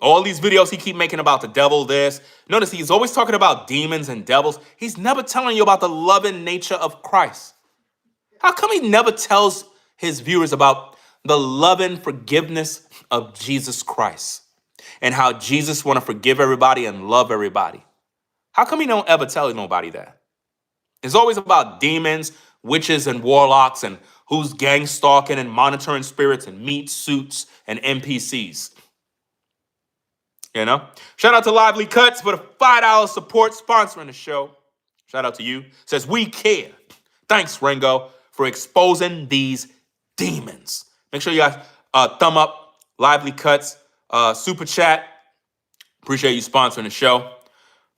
All these videos he keep making about the devil, this. Notice he's always talking about demons and devils. He's never telling you about the loving nature of Christ. How come he never tells his viewers about the loving forgiveness of Jesus Christ and how Jesus want to forgive everybody and love everybody? How come he don't ever tell nobody that? It's always about demons, witches, and warlocks, and who's gang stalking and monitoring spirits and meat suits and NPCs. You know? Shout out to Lively Cuts for the $5 support sponsoring the show. Shout out to you. Says, we care. Thanks, Ringo, for exposing these demons. Make sure you guys thumb up Lively Cuts. Super chat. Appreciate you sponsoring the show.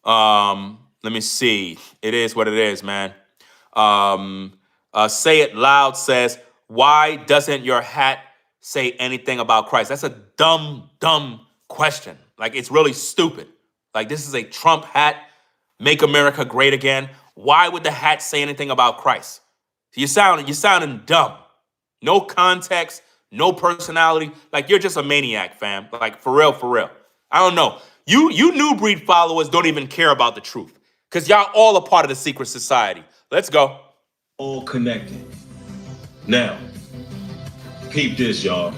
Let me see. It is what it is, man. Say It Loud says, why doesn't your hat say anything about Christ? That's a dumb question. Like, it's really stupid. Like, this is a Trump hat. Make America great again. Why would the hat say anything about Christ? You're sounding dumb. No context, no personality. Like, you're just a maniac, fam. Like, for real. I don't know. You new breed followers don't even care about the truth because y'all all a part of the secret society. Let's go. All connected. Now, peep this, y'all.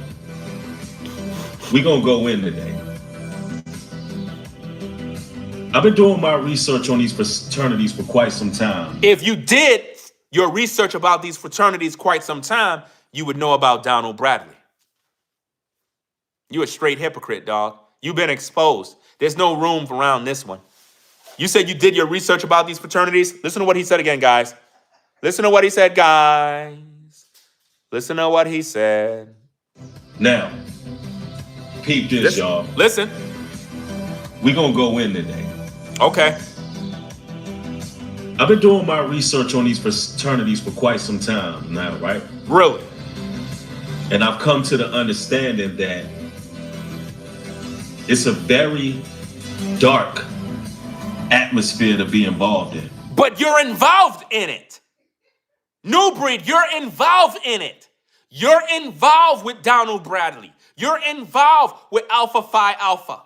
We gonna go in today. I've been doing my research on these fraternities for quite some time. If you did your research about these fraternities quite some time, you would know about Donald Bradley. You a straight hypocrite, dog. You've been exposed. There's no room around this one. You said you did your research about these fraternities. Listen to what he said again, guys. Listen to what he said, guys. Listen to what he said. Now, peep this, y'all. Listen. We gonna go in today. Okay. I've been doing my research on these fraternities for quite some time now, right? Really? And I've come to the understanding that it's a very dark atmosphere to be involved in. But you're involved in it. New breed, you're involved in it. You're involved with Donald Bradley. You're involved with Alpha Phi Alpha.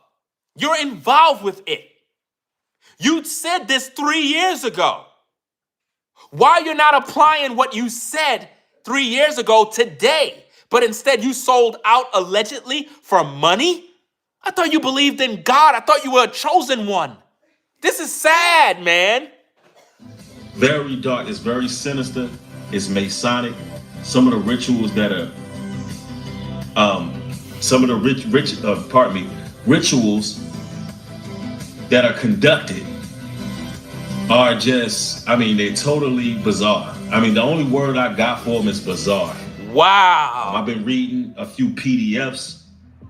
You're involved with it. You said this 3 years ago. Why you're not applying what you said 3 years ago today, but instead you sold out allegedly for money? I thought you believed in God. I thought you were a chosen one. This is sad, man. Very dark. It's very sinister. It's Masonic. Some of the rituals that are, rituals that are conducted are just, they're totally bizarre. The only word I got for them is bizarre. Wow. I've been reading a few PDFs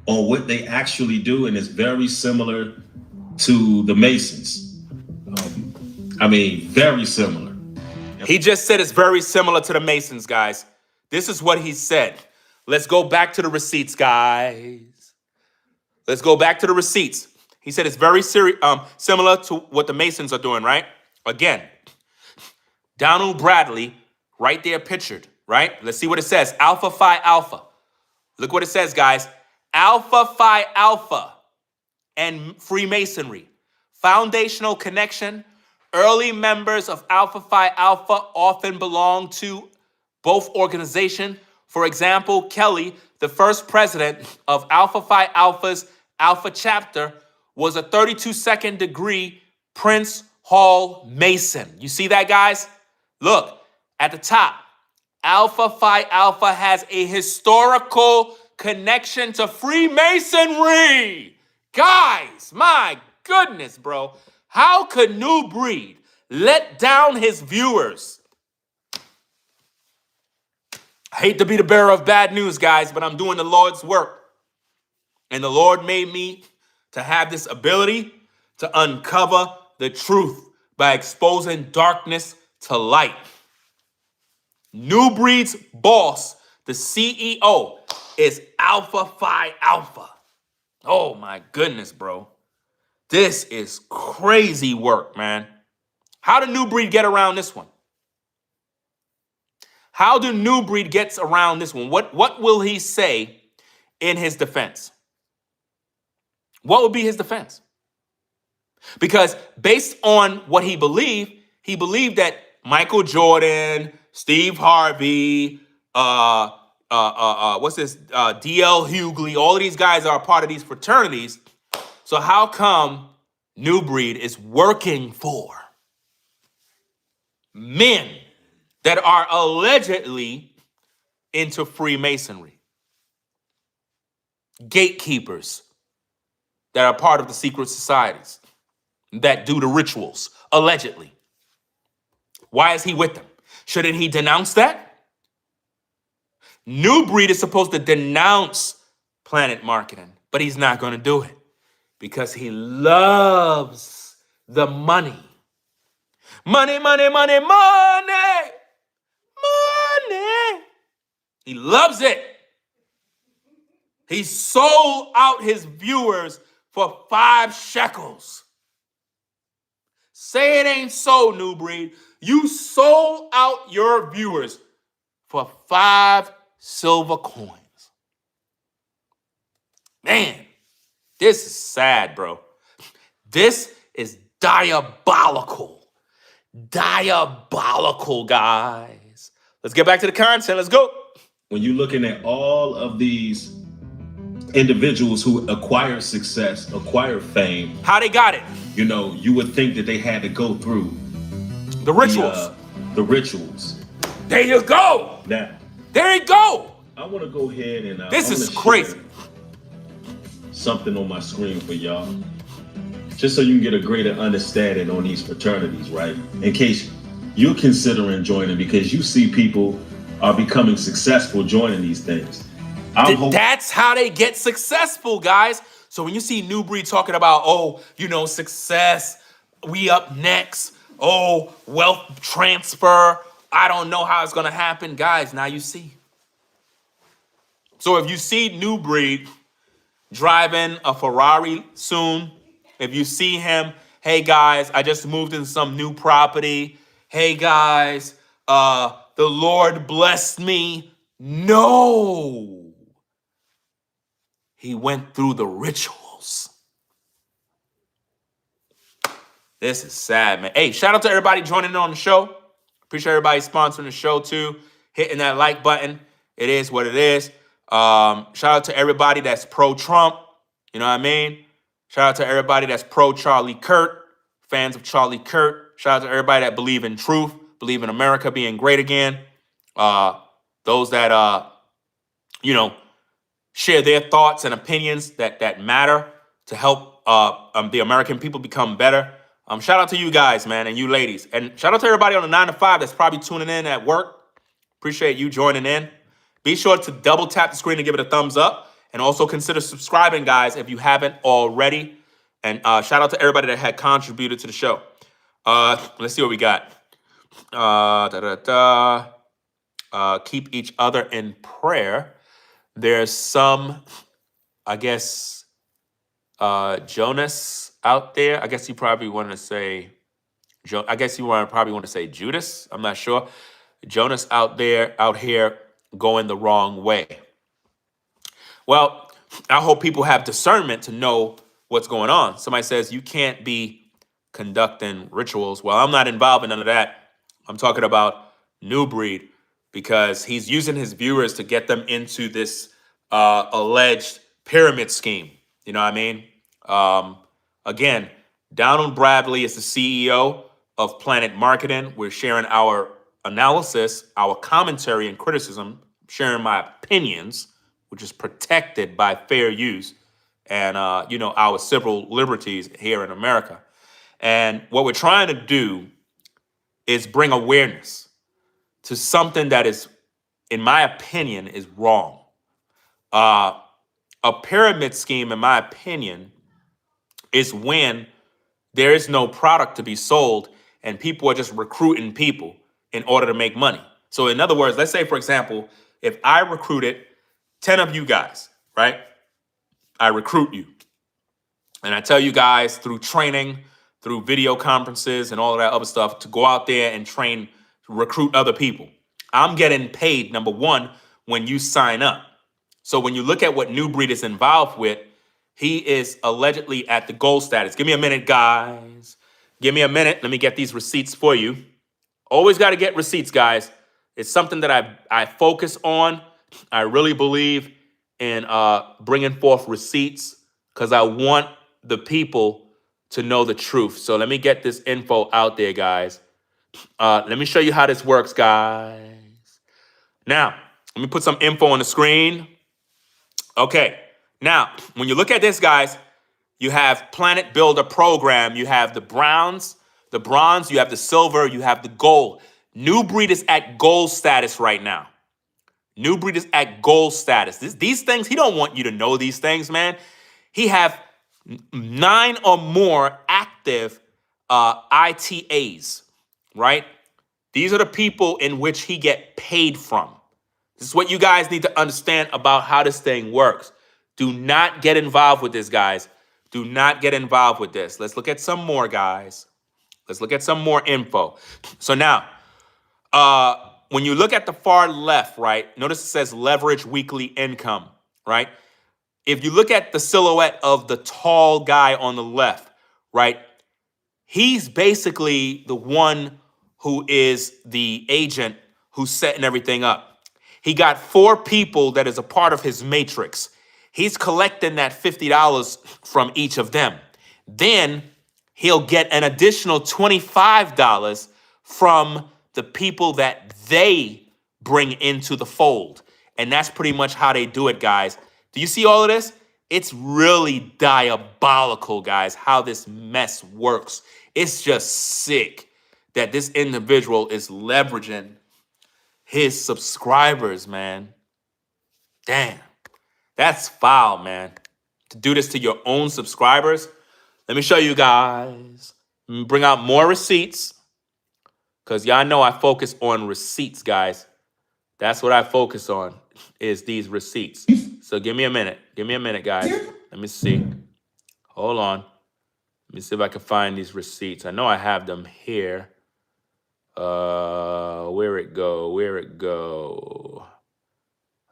on what they actually do, and it's very similar to the Masons. Very similar. He just said it's very similar to the Masons, guys. This is what he said. Let's go back to the receipts, guys. Let's go back to the receipts. He said it's very similar to what the Masons are doing, right? Again, Donald Bradley, right there pictured, right? Let's see what it says. Alpha Phi Alpha. Look what it says, guys. Alpha Phi Alpha and Freemasonry. Foundational connection. Early members of Alpha Phi Alpha often belong to both organizations. For example, Kelly, the first president of Alpha Phi Alpha's Alpha chapter, was a 32nd degree Prince Hall Mason. You see that, guys? Look, at the top, Alpha Phi Alpha has a historical connection to Freemasonry. Guys, my goodness, bro. How could New Breed let down his viewers? I hate to be the bearer of bad news, guys, but I'm doing the Lord's work. And the Lord made me to have this ability to uncover the truth by exposing darkness to light. New Breed's boss, the CEO, is Alpha Phi Alpha. Oh my goodness, bro. This is crazy work, man. How did New Breed get around this one? How do New Breed get around this one? What will he say in his defense? What would be his defense? Because based on what he believed that Michael Jordan, Steve Harvey, D.L. Hughley, all of these guys are a part of these fraternities. So how come New Breed is working for men that are allegedly into Freemasonry? Gatekeepers that are part of the secret societies that do the rituals, allegedly. Why is he with them? Shouldn't he denounce that? New Breed is supposed to denounce planet marketing, but he's not going to do it because he loves the money. Money, money, money, money, money. He loves it. He sold out his viewers for 5 shekels. Say it ain't so, New Breed. You sold out your viewers for 5 silver coins. Man, this is sad, bro. This is diabolical. Diabolical, guys. Let's get back to the content. Let's go. When you're looking at all of these individuals who acquire success, acquire fame, How they got it? you know, you would think that they had to go through The rituals. the rituals. There you go. Now, There you go. I want to go ahead and This I is wanna crazy. share something on my screen for y'all, just so you can get a greater understanding on these fraternities, right? In case you're considering joining, because you see people are becoming successful joining these things. That's how they get successful, guys. So when you see New Breed talking about, oh, you know, success, we up next, oh, wealth transfer, I don't know how it's going to happen. Guys, now you see. So if you see New Breed driving a Ferrari soon, if you see him, hey, guys, I just moved in some new property. Hey, guys, the Lord blessed me. No. He went through the rituals. This is sad, man. Hey, shout out to everybody joining in on the show. Appreciate everybody sponsoring the show too. Hitting that like button. It is what it is. Shout out to everybody that's pro-Trump. You know what I mean? Shout out to everybody that's pro-Charlie Kirk. Fans of Charlie Kirk. Shout out to everybody that believe in truth. Believe in America being great again. Those that, you know, share their thoughts and opinions that matter to help the American people become better. Shout out to you guys, man, and you ladies. And shout out to everybody on the 9 to 5 that's probably tuning in at work. Appreciate you joining in. Be sure to double tap the screen and give it a thumbs up. And also consider subscribing, guys, if you haven't already. And shout out to everybody that had contributed to the show. Let's see what we got. Keep each other in prayer. There's some, I guess, Jonas out there. I guess you probably want to say, probably want to say Judas. I'm not sure. Jonas out here going the wrong way. Well, I hope people have discernment to know what's going on. Somebody says you can't be conducting rituals. Well, I'm not involved in none of that. I'm talking about New Breed, because he's using his viewers to get them into this alleged pyramid scheme. You know what I mean? Again, Donald Bradley is the CEO of Planet Marketing. We're sharing our analysis, our commentary and criticism, sharing my opinions, which is protected by fair use and, you know, our civil liberties here in America. And what we're trying to do is bring awareness to something that is, in my opinion, is wrong. A pyramid scheme, in my opinion, is when there is no product to be sold and people are just recruiting people in order to make money. So in other words, let's say, for example, if I recruited 10 of you guys, right? I recruit you. And I tell you guys through training, through video conferences and all of that other stuff to go out there and train, recruit other people. I'm getting paid, number one, when you sign up. So when you look at what New Breed is involved with, he is allegedly at the gold status. Give me a minute, guys. Give me a minute. Let me get these receipts for you. Always got to get receipts, guys. It's something that I focus on. I really believe in bringing forth receipts because I want the people to know the truth. So let me get this info out there, guys. Let me show you how this works, guys. Now, let me put some info on the screen. Okay. Now, when you look at this, guys, you have Planet Builder Program. You have the bronze, you have the silver, you have the gold. New Breed is at gold status right now. New Breed is at gold status. These things, he don't want you to know these things, man. He have 9 or more active ITAs, right? These are the people in which he get paid from. This is what you guys need to understand about how this thing works. Do not get involved with this, guys. Do not get involved with this. Let's look at some more, guys. Let's look at some more info. So now, when you look at the far left, right, notice it says leverage weekly income, right? If you look at the silhouette of the tall guy on the left, right, he's basically the one who is the agent who's setting everything up. He got 4 people that is a part of his matrix. He's collecting that $50 from each of them. Then he'll get an additional $25 from the people that they bring into the fold. And that's pretty much how they do it, guys. Do you see all of this? It's really diabolical, guys, how this mess works. It's just sick that this individual is leveraging his subscribers, man. Damn. That's foul, man. To do this to your own subscribers. Let me show you guys. Bring out more receipts. Because y'all know I focus on receipts, guys. That's what I focus on, is these receipts. So give me a minute. Give me a minute, guys. Let me see. Hold on. Let me see if I can find these receipts. I know I have them here. Where it go? Where it go?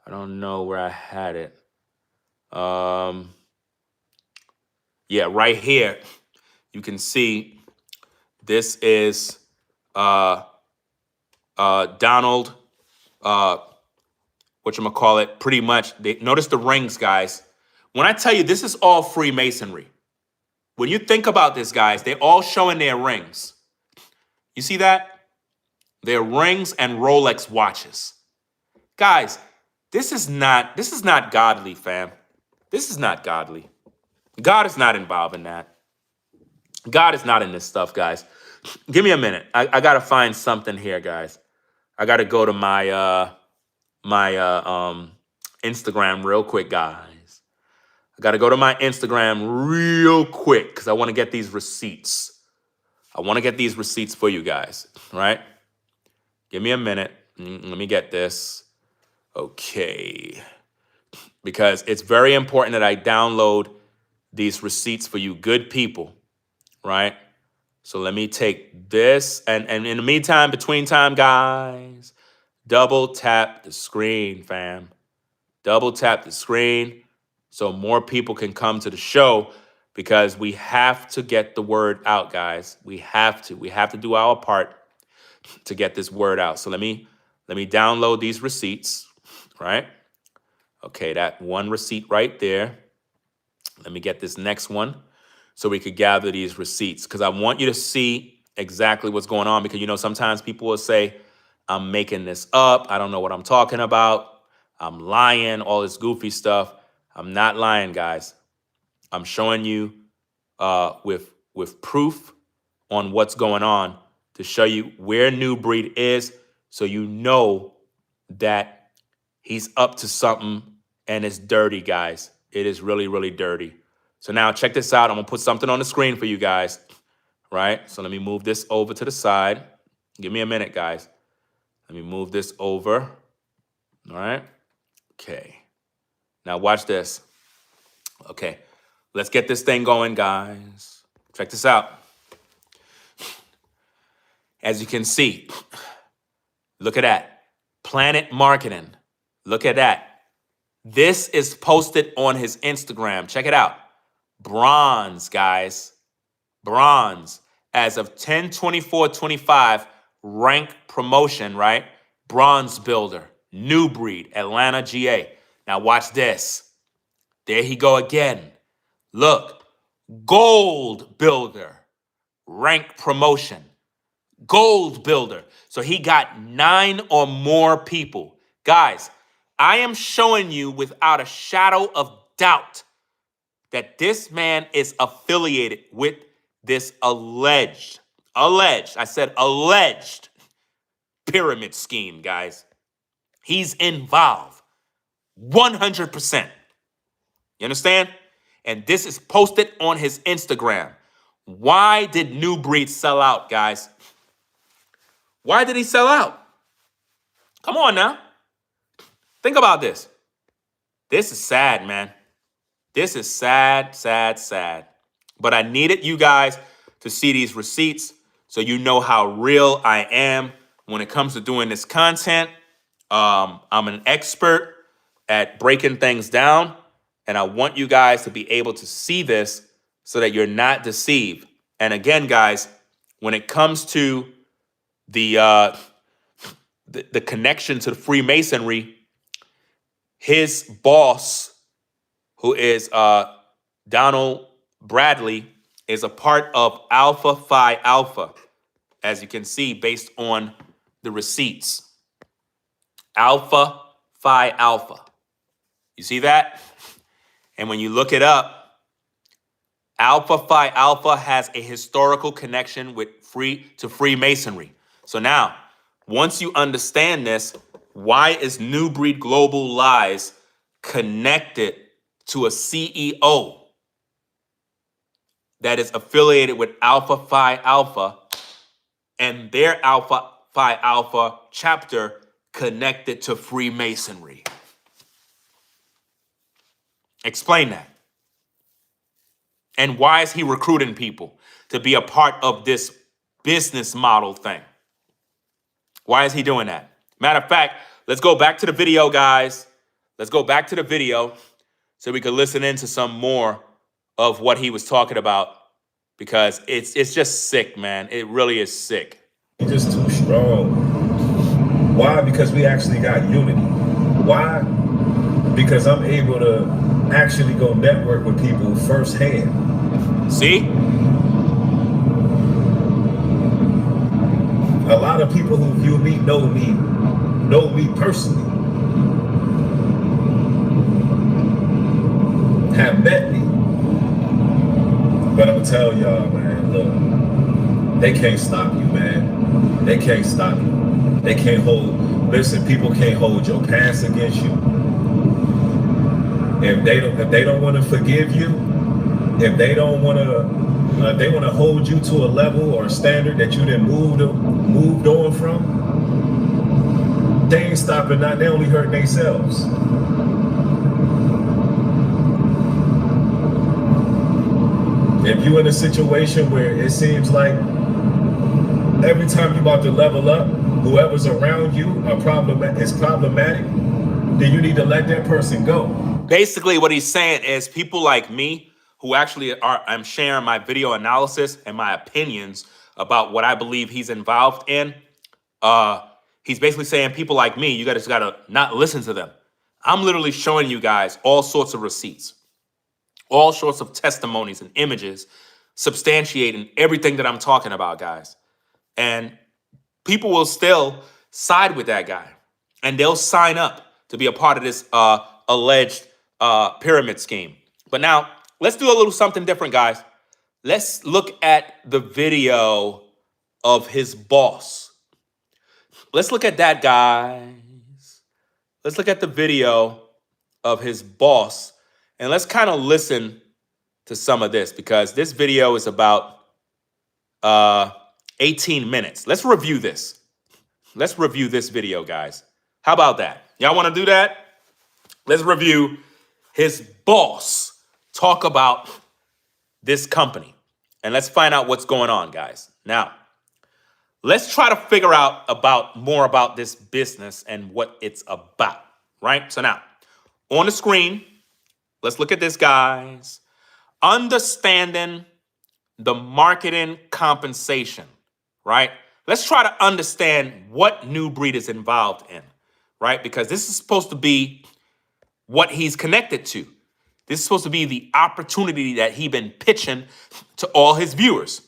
I don't know where I had it. Yeah, right here. You can see this is Donald, whatchamacallit, pretty much. Notice the rings, guys. When I tell you this is all Freemasonry, when you think about this, guys, they're all showing their rings. You see that? Their rings and Rolex watches. Guys, this is not godly, fam. This is not godly. God is not involved in that. God is not in this stuff, guys. Give me a minute. I gotta find something here, guys. I gotta go to my Instagram real quick, guys. I gotta go to my Instagram real quick because I want to get these receipts. I want to get these receipts for you guys, right? Give me a minute. Let me get this. Okay. Because it's very important that I download these receipts for you good people, right? So let me take this. And in the meantime, between time, guys, double tap the screen, fam. Double tap the screen so more people can come to the show because we have to get the word out, guys. We have to. We have to do our part to get this word out. So let me download these receipts, right? Okay, that one receipt right there. Let me get this next one so we could gather these receipts because I want you to see exactly what's going on because, you know, sometimes people will say, I'm making this up. I don't know what I'm talking about. I'm lying, all this goofy stuff. I'm not lying, guys. I'm showing you with proof on what's going on to show you where New Breed is so you know that he's up to something and it's dirty, guys. It is really, really dirty. So now check this out. I'm going to put something on the screen for you guys, right? So let me move this over to the side. Give me a minute, guys. Let me move this over, all right? Okay. Now watch this. Okay. Let's get this thing going, guys. Check this out. As you can see, look at that. Planet Marketing. Look at that. This is posted on his Instagram. Check it out. Bronze, guys. Bronze. As of 10/24/25, rank promotion, right? Bronze builder. New Breed, Atlanta, GA. Now watch this. There he go again. Look. Gold builder. Rank promotion. Gold builder. So he got 9 or more people. Guys, I am showing you without a shadow of doubt that this man is affiliated with this alleged, I said alleged pyramid scheme, guys. He's involved 100%. You understand? And this is posted on his Instagram. Why did New Breed sell out, guys? Why did he sell out? Come on now. Think about this. This is sad, man. This is sad, sad, sad. But I needed you guys to see these receipts so you know how real I am when it comes to doing this content. I'm an expert at breaking things down, and I want you guys to be able to see this so that you're not deceived. And again, guys, when it comes to the connection to the Freemasonry, his boss, who is Donald Bradley, is a part of Alpha Phi Alpha, as you can see based on the receipts. Alpha Phi Alpha. You see that? And when you look it up, Alpha Phi Alpha has a historical connection with Freemasonry. So now, once you understand this, why is New Breed Global Lies connected to a CEO that is affiliated with Alpha Phi Alpha and their Alpha Phi Alpha chapter connected to Freemasonry? Explain that. And why is he recruiting people to be a part of this business model thing? Why is he doing that? Matter of fact, let's go back to the video, guys. Let's go back to the video so we can listen into some more of what he was talking about, because it's just sick, man. It really is sick. He's just too strong. Why? Because we actually got unity. Why? Because I'm able to actually go network with people firsthand. See? A lot of people who view me know me personally, have met me. But I'm gonna tell y'all, man, look, they can't stop you, man. They can't stop you. They can't listen, people can't hold your past against you. If they don't want to forgive you, if they don't want to, they want to hold you to a level or a standard that you didn't moved on from, they ain't stopping that. They only hurt themselves. If you in a situation where it seems like every time you're about to level up, whoever's around you is problematic, then you need to let that person go. Basically, what he's saying is people like me who actually I'm sharing my video analysis and my opinions about what I believe he's involved in. He's basically saying people like me, you guys gotta not listen to them. I'm literally showing you guys all sorts of receipts, all sorts of testimonies and images substantiating everything that I'm talking about, guys. And people will still side with that guy, and they'll sign up to be a part of this alleged pyramid scheme. But now, let's do a little something different, guys. Let's look at the video of his boss. Let's look at that, guys. Let's look at the video of his boss, and let's kind of listen to some of this, because this video is about 18 minutes. Let's review this. Let's review this video, guys. How about that? Y'all want to do that? Let's review his boss talk about this company, and let's find out what's going on, guys. Now, let's try to figure out more about this business and what it's about, right? So now, on the screen, let's look at this, guys. Understanding the marketing compensation, right? Let's try to understand what New Breed is involved in, right? Because this is supposed to be what he's connected to. This is supposed to be the opportunity that he's been pitching to all his viewers.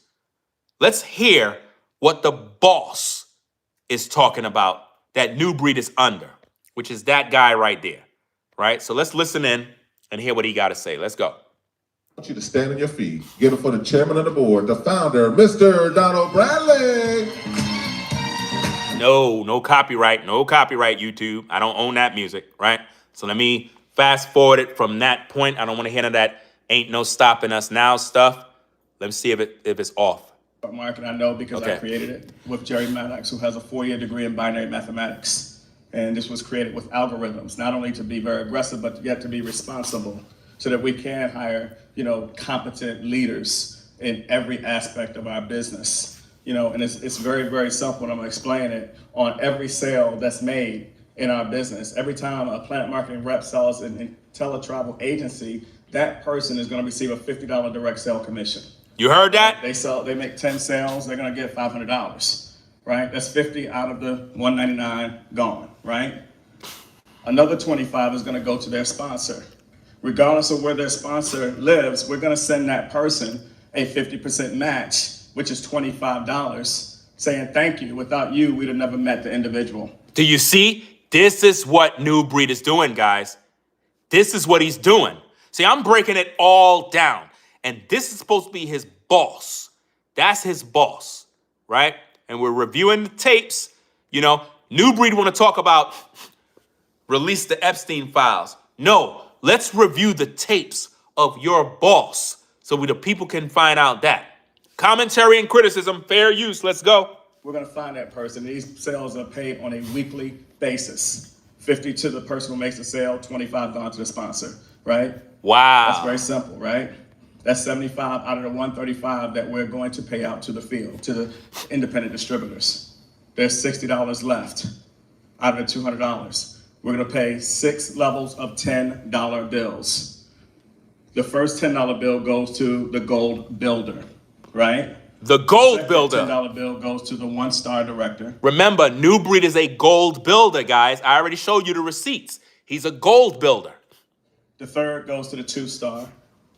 Let's hear what the boss is talking about that New Breed is under, which is that guy right there, right? So let's listen in and hear what he got to say. Let's go. I want you to stand on your feet. Give it for the chairman of the board, the founder, Mr. Donald Bradley. No copyright, YouTube. I don't own that music, right? So let me fast forward it from that point. I don't want to hear none of that ain't no stopping us now stuff. Let me see if it's off. Market, I know because I Okay. created it with Jerry Maddox, who has a 4-year degree in binary mathematics. And this was created with algorithms, not only to be very aggressive, but yet to be responsible so that we can hire, competent leaders in every aspect of our business. And it's very, very simple when I'm explaining it. On every sale that's made in our business, every time a Planet Marketing rep sells an IntelliTravel agency, that person is going to receive a $50 direct sale commission. You heard that? They make 10 sales, they're gonna get $500, right? That's 50 out of the 199 gone, right? Another 25 is gonna go to their sponsor. Regardless of where their sponsor lives, we're gonna send that person a 50% match, which is $25, saying thank you. Without you, we'd have never met the individual. Do you see? This is what New Breed is doing, guys. This is what he's doing. See, I'm breaking it all down. And this is supposed to be his boss. That's his boss, right? And we're reviewing the tapes. New Breed want to talk about release the Epstein files. No, let's review the tapes of your boss so the people can find out that. Commentary and criticism, fair use. Let's go. We're gonna find that person. These sales are paid on a weekly basis. 50 to the person who makes the sale, 25 gone to the sponsor, right? Wow. That's very simple, right? That's 75 out of the 135 that we're going to pay out to the field, to the independent distributors. There's $60 left out of the $200. We're gonna pay 6 levels of $10 bills. The first $10 bill goes to the gold builder, right? The gold Second builder. $10 bill goes to the 1-star director. Remember, New Breed is a gold builder, guys. I already showed you the receipts. He's a gold builder. The third goes to the 2-star,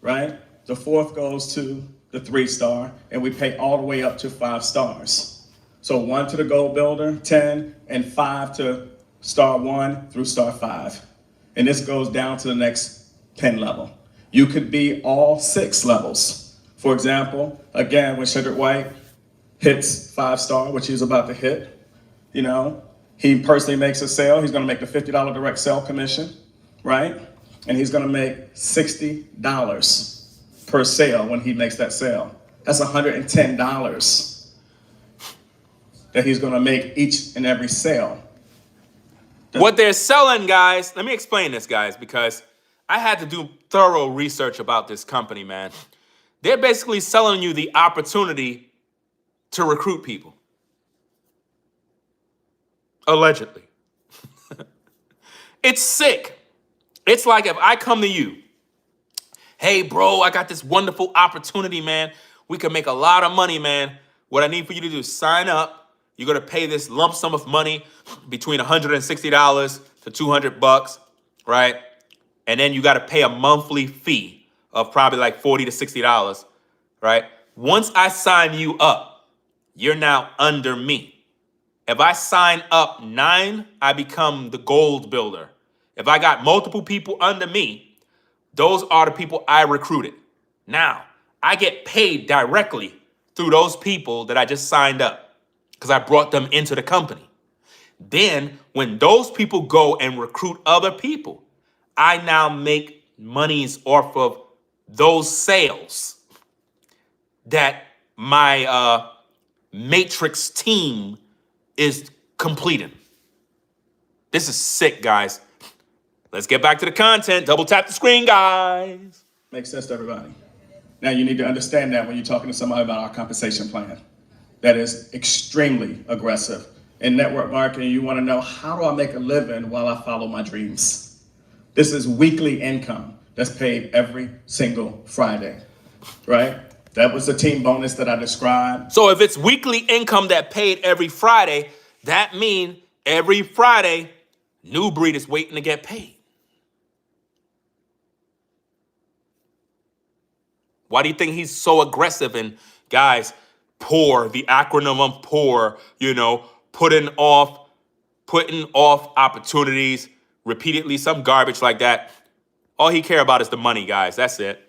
right? The fourth goes to the 3-star, and we pay all the way up to 5 stars. So 1 to the gold builder, 10, and 5 to star 1 through star 5. And this goes down to the next pen level. You could be all 6 levels. For example, again, when Cedric White hits 5-star, which he's about to hit, he personally makes a sale. He's going to make the $50 direct sale commission, right? And he's going to make $60 per sale when he makes that sale. That's $110 that he's going to make each and every sale. What they're selling, guys, let me explain this, guys, because I had to do thorough research about this company, man. They're basically selling you the opportunity to recruit people. Allegedly. It's sick. It's like if I come to you, hey, bro, I got this wonderful opportunity, man. We can make a lot of money, man. What I need for you to do is sign up. You're going to pay this lump sum of money between $160 to $200, right? And then you got to pay a monthly fee of probably like $40 to $60, right? Once I sign you up, you're now under me. If I sign up 9, I become the gold builder. If I got multiple people under me, those are the people I recruited. Now, I get paid directly through those people that I just signed up because I brought them into the company. Then, when those people go and recruit other people, I now make monies off of those sales that my matrix team is completing. This is sick, guys. Let's get back to the content. Double tap the screen, guys. Makes sense to everybody. Now you need to understand that when you're talking to somebody about our compensation plan. That is extremely aggressive. In network marketing, you want to know, how do I make a living while I follow my dreams? This is weekly income that's paid every single Friday, right? That was the team bonus that I described. So if it's weekly income that paid every Friday, that means every Friday, New Breed is waiting to get paid. Why do you think he's so aggressive? And guys, POUR, the acronym of POUR, putting off opportunities repeatedly, some garbage like that. All he care about is the money, guys. That's it.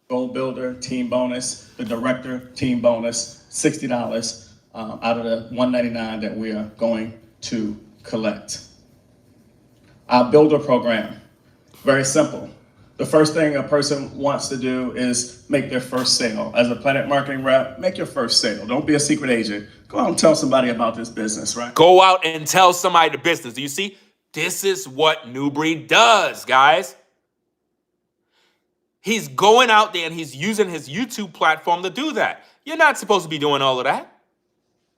Gold builder, team bonus, the director, team bonus, $60 out of the $199 that we are going to collect. Our builder program, very simple. The first thing a person wants to do is make their first sale. As a Planet Marketing rep, make your first sale. Don't be a secret agent. Go out and tell somebody about this business, right? Go out and tell somebody the business. Do you see? This is what New Breed does, guys. He's going out there and he's using his YouTube platform to do that. You're not supposed to be doing all of that.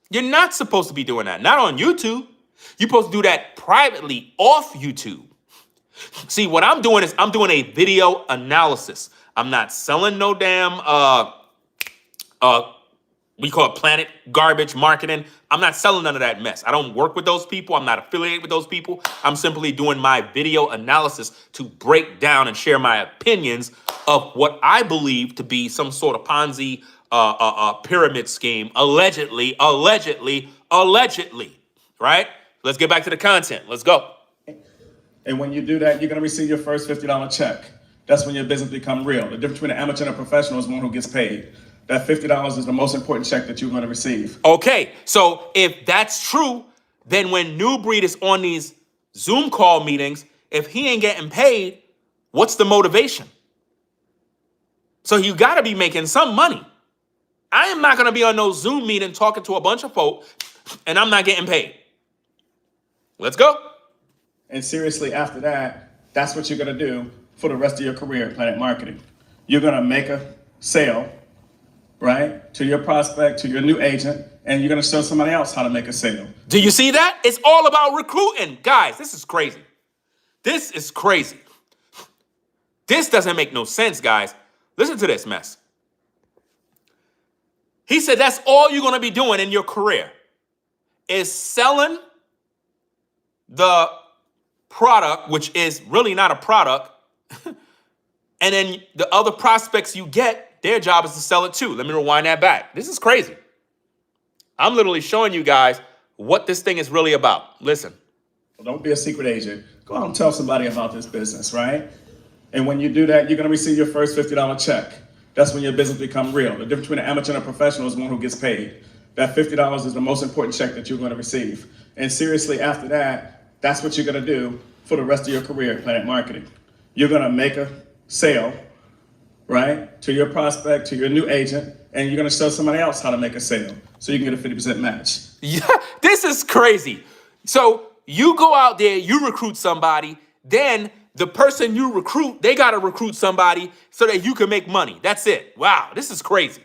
You're not supposed to be doing that. Not on YouTube. You're supposed to do that privately off YouTube. See, what I'm doing is I'm doing a video analysis. I'm not selling no damn we call it planet garbage marketing. I'm not selling none of that mess. I don't work with those people. I'm not affiliated with those people. I'm simply doing my video analysis to break down and share my opinions of what I believe to be some sort of Ponzi pyramid scheme, allegedly, right? Let's get back to the content. Let's go. And when you do that, you're going to receive your first $50 check. That's when your business becomes real. The difference between an amateur and a professional is one who gets paid. That $50 is the most important check that you're going to receive. Okay, so if that's true, then when New Breed is on these Zoom call meetings, if he ain't getting paid, what's the motivation? So you got to be making some money. I am not going to be on no Zoom meeting talking to a bunch of folk and I'm not getting paid. Let's go. And seriously, after that, that's what you're going to do for the rest of your career in Planet Marketing. You're going to make a sale, right, to your prospect, to your new agent, and you're going to show somebody else how to make a sale. Do you see that? It's all about recruiting. Guys, this is crazy. This is crazy. This doesn't make no sense, guys. Listen to this mess. He said that's all you're going to be doing in your career is selling the product, which is really not a product. And then the other prospects you get, their job is to sell it too. Let me rewind that back. This is crazy. I'm literally showing you guys what this thing is really about. Listen. Don't be a secret agent. Go out and tell somebody about this business, right? And when you do that, you're going to receive your first $50 check. That's when your business becomes real. The difference between an amateur and a professional is one who gets paid. That $50 is the most important check that you're going to receive. And seriously, after that, that's what you're going to do for the rest of your career in Planet Marketing. You're going to make a sale, right, to your prospect, to your new agent, and you're going to show somebody else how to make a sale so you can get a 50% match. Yeah, this is crazy. So you go out there, you recruit somebody, then the person you recruit, they got to recruit somebody so that you can make money. That's it. Wow, this is crazy.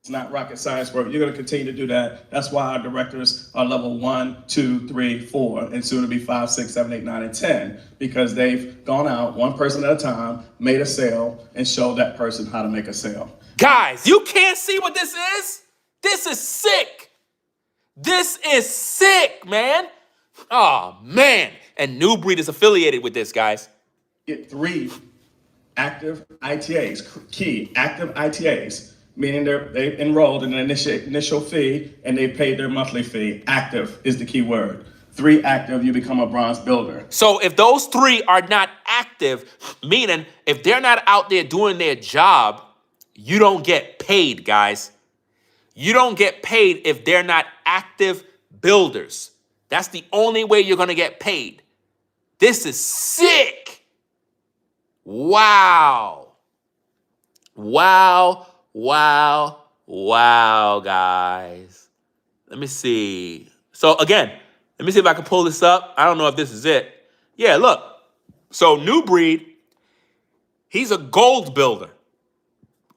It's not rocket science work. You're going to continue to do that. That's why our directors are level 1, 2, 3, 4, and soon to be 5, 6, 7, 8, 9, and 10, because they've gone out one person at a time, made a sale, and showed that person how to make a sale. Guys, you can't see what this is? This is sick. This is sick, man. Oh, man. And New Breed is affiliated with this, guys. Get 3 active ITAs, key active ITAs, meaning they enrolled in an initial fee and they paid their monthly fee. Active is the key word. 3 active, you become a bronze builder. So if those 3 are not active, meaning if they're not out there doing their job, you don't get paid, guys. You don't get paid if they're not active builders. That's the only way you're going to get paid. This is sick. Wow. Wow. Wow. Wow, guys. Let me see. So again, let me see if I can pull this up. I don't know if this is it. Yeah, look. So New Breed, he's a gold builder,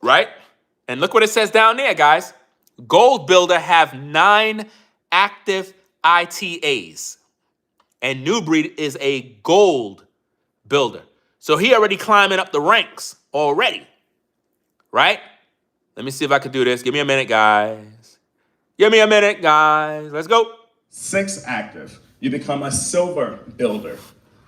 right? And look what it says down there, guys. Gold builder have 9 active ITAs. And New Breed is a gold builder. So he already climbing up the ranks already, right? Let me see if I can do this. Give me a minute, guys. Give me a minute, guys. Let's go. 6 active, you become a silver builder.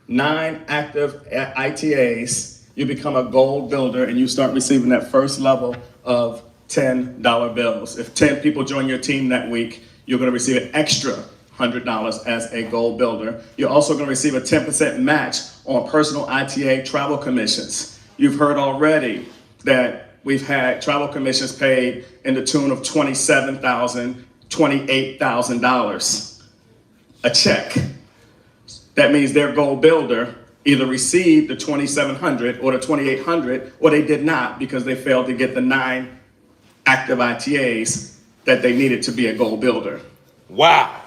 9 active ITAs, you become a gold builder and you start receiving that first level of $10 bills. If 10 people join your team that week, you're going to receive an extra $100 as a gold builder. You're also going to receive a 10% match on personal ITA travel commissions. You've heard already that we've had travel commissions paid in the tune of $27,000, $28,000 a check. That means their gold builder either received the 2,700 or the 2,800, or they did not because they failed to get the 9 active ITAs that they needed to be a goal builder. Wow.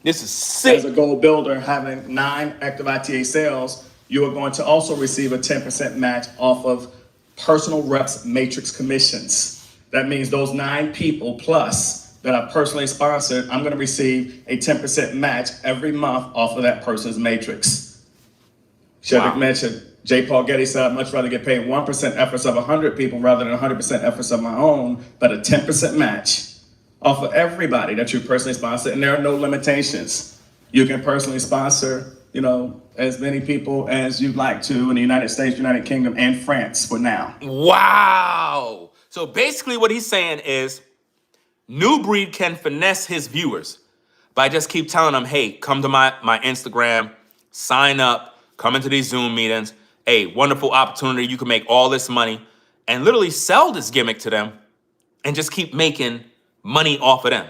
This is sick. As a goal builder, having 9 active ITA sales, you are going to also receive a 10% match off of personal reps matrix commissions. That means those 9 people plus that I personally sponsored, I'm going to receive a 10% match every month off of that person's matrix. Shevik mentioned, J. Paul Getty said, I'd much rather get paid 1% efforts of 100 people rather than 100% efforts of my own, but a 10% match off of everybody that you personally sponsor, and there are no limitations. You can personally sponsor, as many people as you'd like to in the United States, United Kingdom, and France for now. Wow. So basically what he's saying is New Breed can finesse his viewers by just keep telling them, hey, come to my Instagram, sign up, come into these Zoom meetings. Hey, wonderful opportunity. You can make all this money, and literally sell this gimmick to them and just keep making money off of them.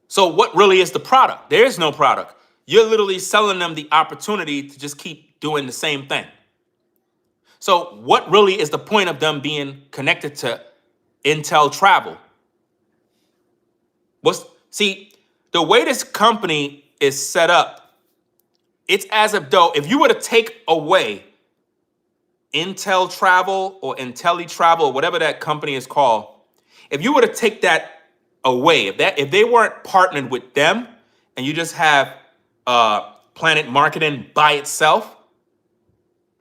So what really is the product? There is no product. You're literally selling them the opportunity to just keep doing the same thing. So what really is the point of them being connected to Intel Travel? See, the way this company is set up, it's as if though if you were to take away Intel Travel or IntelliTravel or whatever that company is called, if you were to take that away, if they weren't partnered with them and you just have Planet Marketing by itself,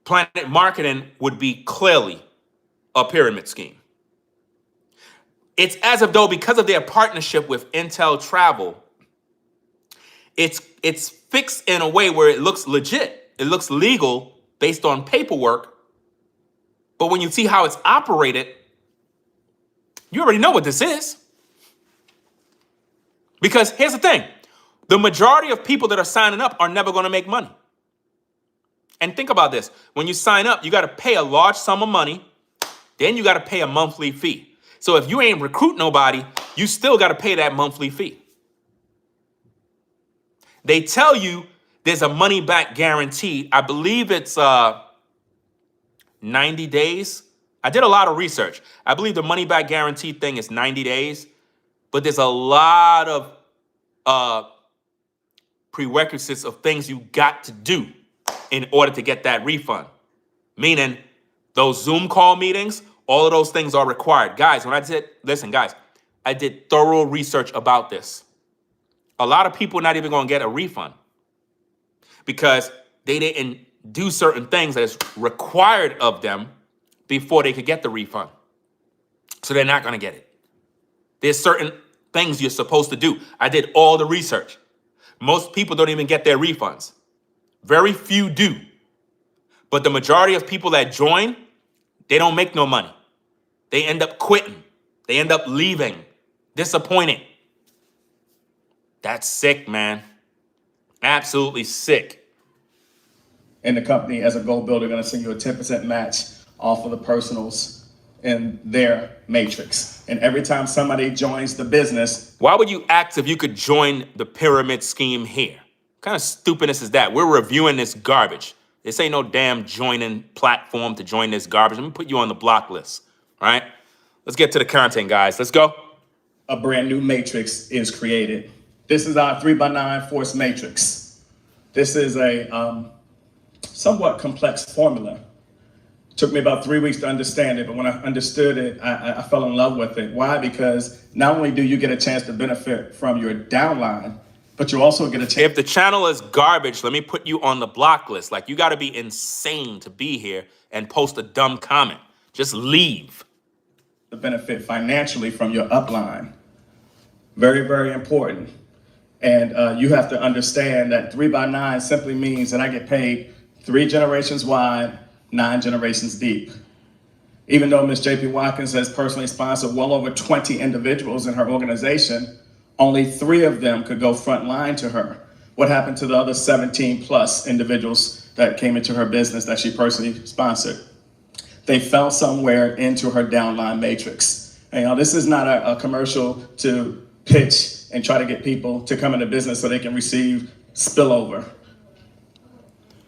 Planet Marketing would be clearly a pyramid scheme. It's as if though because of their partnership with Intel Travel, it's fixed in a way where it looks legit. It looks legal based on paperwork. But when you see how it's operated, you already know what this is. Because here's the thing. The majority of people that are signing up are never going to make money. And think about this. When you sign up, you got to pay a large sum of money. Then you got to pay a monthly fee. So if you ain't recruit nobody, you still got to pay that monthly fee. They tell you there's a money back guarantee. I believe it's 90 days. I did a lot of research. I believe the money back guarantee thing is 90 days. But there's a lot of prerequisites of things you got to do in order to get that refund. Meaning those Zoom call meetings, all of those things are required. Guys, I did thorough research about this. A lot of people are not even going to get a refund because they didn't do certain things that is required of them before they could get the refund. So they're not going to get it. There's certain things you're supposed to do. I did all the research. Most people don't even get their refunds. Very few do. But the majority of people that join, they don't make no money. They end up quitting. They end up leaving. Disappointed. That's sick, man. Absolutely sick. And the company, as a goal builder, going to send you a 10% match off of the personals in their matrix. And every time somebody joins the business. Why would you ask if you could join the pyramid scheme here? What kind of stupidness is that? We're reviewing this garbage. This ain't no damn joining platform to join this garbage. Let me put you on the block list. All right? Let's get to the content, guys. Let's go. A brand new matrix is created. This is our 3x9 force matrix. This is a somewhat complex formula. Took me about 3 weeks to understand it, but when I understood it, I fell in love with it. Why? Because not only do you get a chance to benefit from your downline, but you also get a chance. If the channel is garbage, let me put you on the block list. Like, you got to be insane to be here and post a dumb comment. Just leave. To benefit financially from your upline. Very, very important. And you have to understand that 3x9 simply means that I get paid 3 generations wide, 9 generations deep. Even though Ms. J.P. Watkins has personally sponsored well over 20 individuals in her organization, only 3 of them could go front line to her. What happened to the other 17 plus individuals that came into her business that she personally sponsored? They fell somewhere into her downline matrix. And this is not a commercial to pitch and try to get people to come into business so they can receive spillover.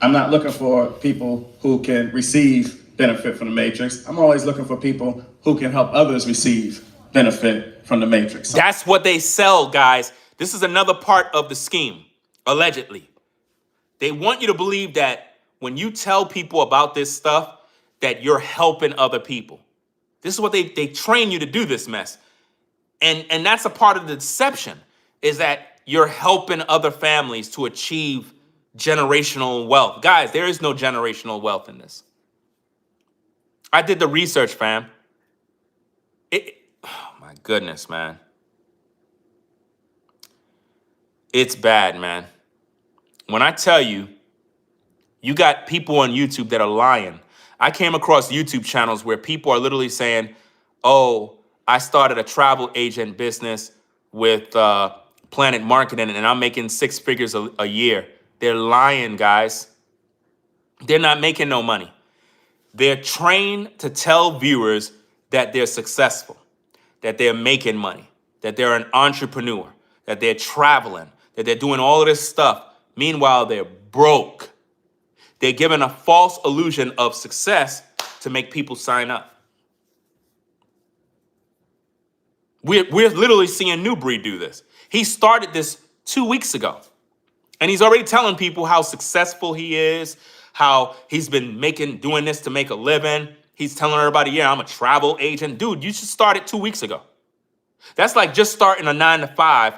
I'm not looking for people who can receive benefit from the matrix. I'm always looking for people who can help others receive benefit from the matrix. That's what they sell, guys. This is another part of the scheme, allegedly. They want you to believe that when you tell people about this stuff, that you're helping other people. This is what they train you to do, this mess. And that's a part of the deception, is that you're helping other families to achieve generational wealth. Guys, there is no generational wealth in this. I did the research, fam. Oh my goodness, man. It's bad, man. When I tell you, you got people on YouTube that are lying. I came across YouTube channels where people are literally saying, oh, I started a travel agent business with Planet Marketing and I'm making 6 figures a year. They're lying, guys. They're not making no money. They're trained to tell viewers that they're successful, that they're making money, that they're an entrepreneur, that they're traveling, that they're doing all of this stuff. Meanwhile, they're broke. They're given a false illusion of success to make people sign up. We're literally seeing New Breed do this. He started this 2 weeks ago. And he's already telling people how successful he is, how he's been doing this to make a living. He's telling everybody, yeah, I'm a travel agent. Dude, you should start it 2 weeks ago. That's like just starting a 9 to 5.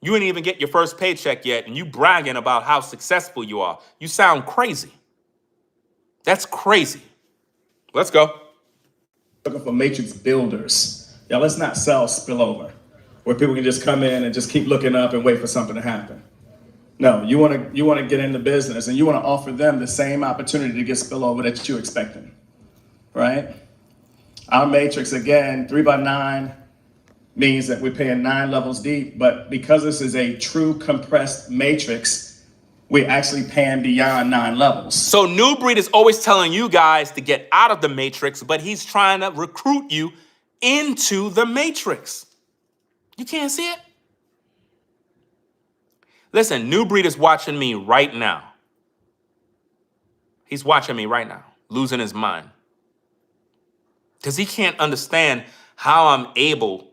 You didn't even get your first paycheck yet, and you bragging about how successful you are. You sound crazy. That's crazy. Let's go. Looking for matrix builders. Yeah, let's not sell spillover, where people can just come in and just keep looking up and wait for something to happen. No, you want to get into business, and you want to offer them the same opportunity to get spillover that you're expecting, right? Our matrix, again, 3x9 means that we're paying 9 levels deep, but because this is a true compressed matrix, we're actually paying beyond 9 levels. So New Breed is always telling you guys to get out of the matrix, but he's trying to recruit you into the matrix. You can't see it? Listen, New Breed is watching me right now. He's watching me right now, losing his mind. Because he can't understand how I'm able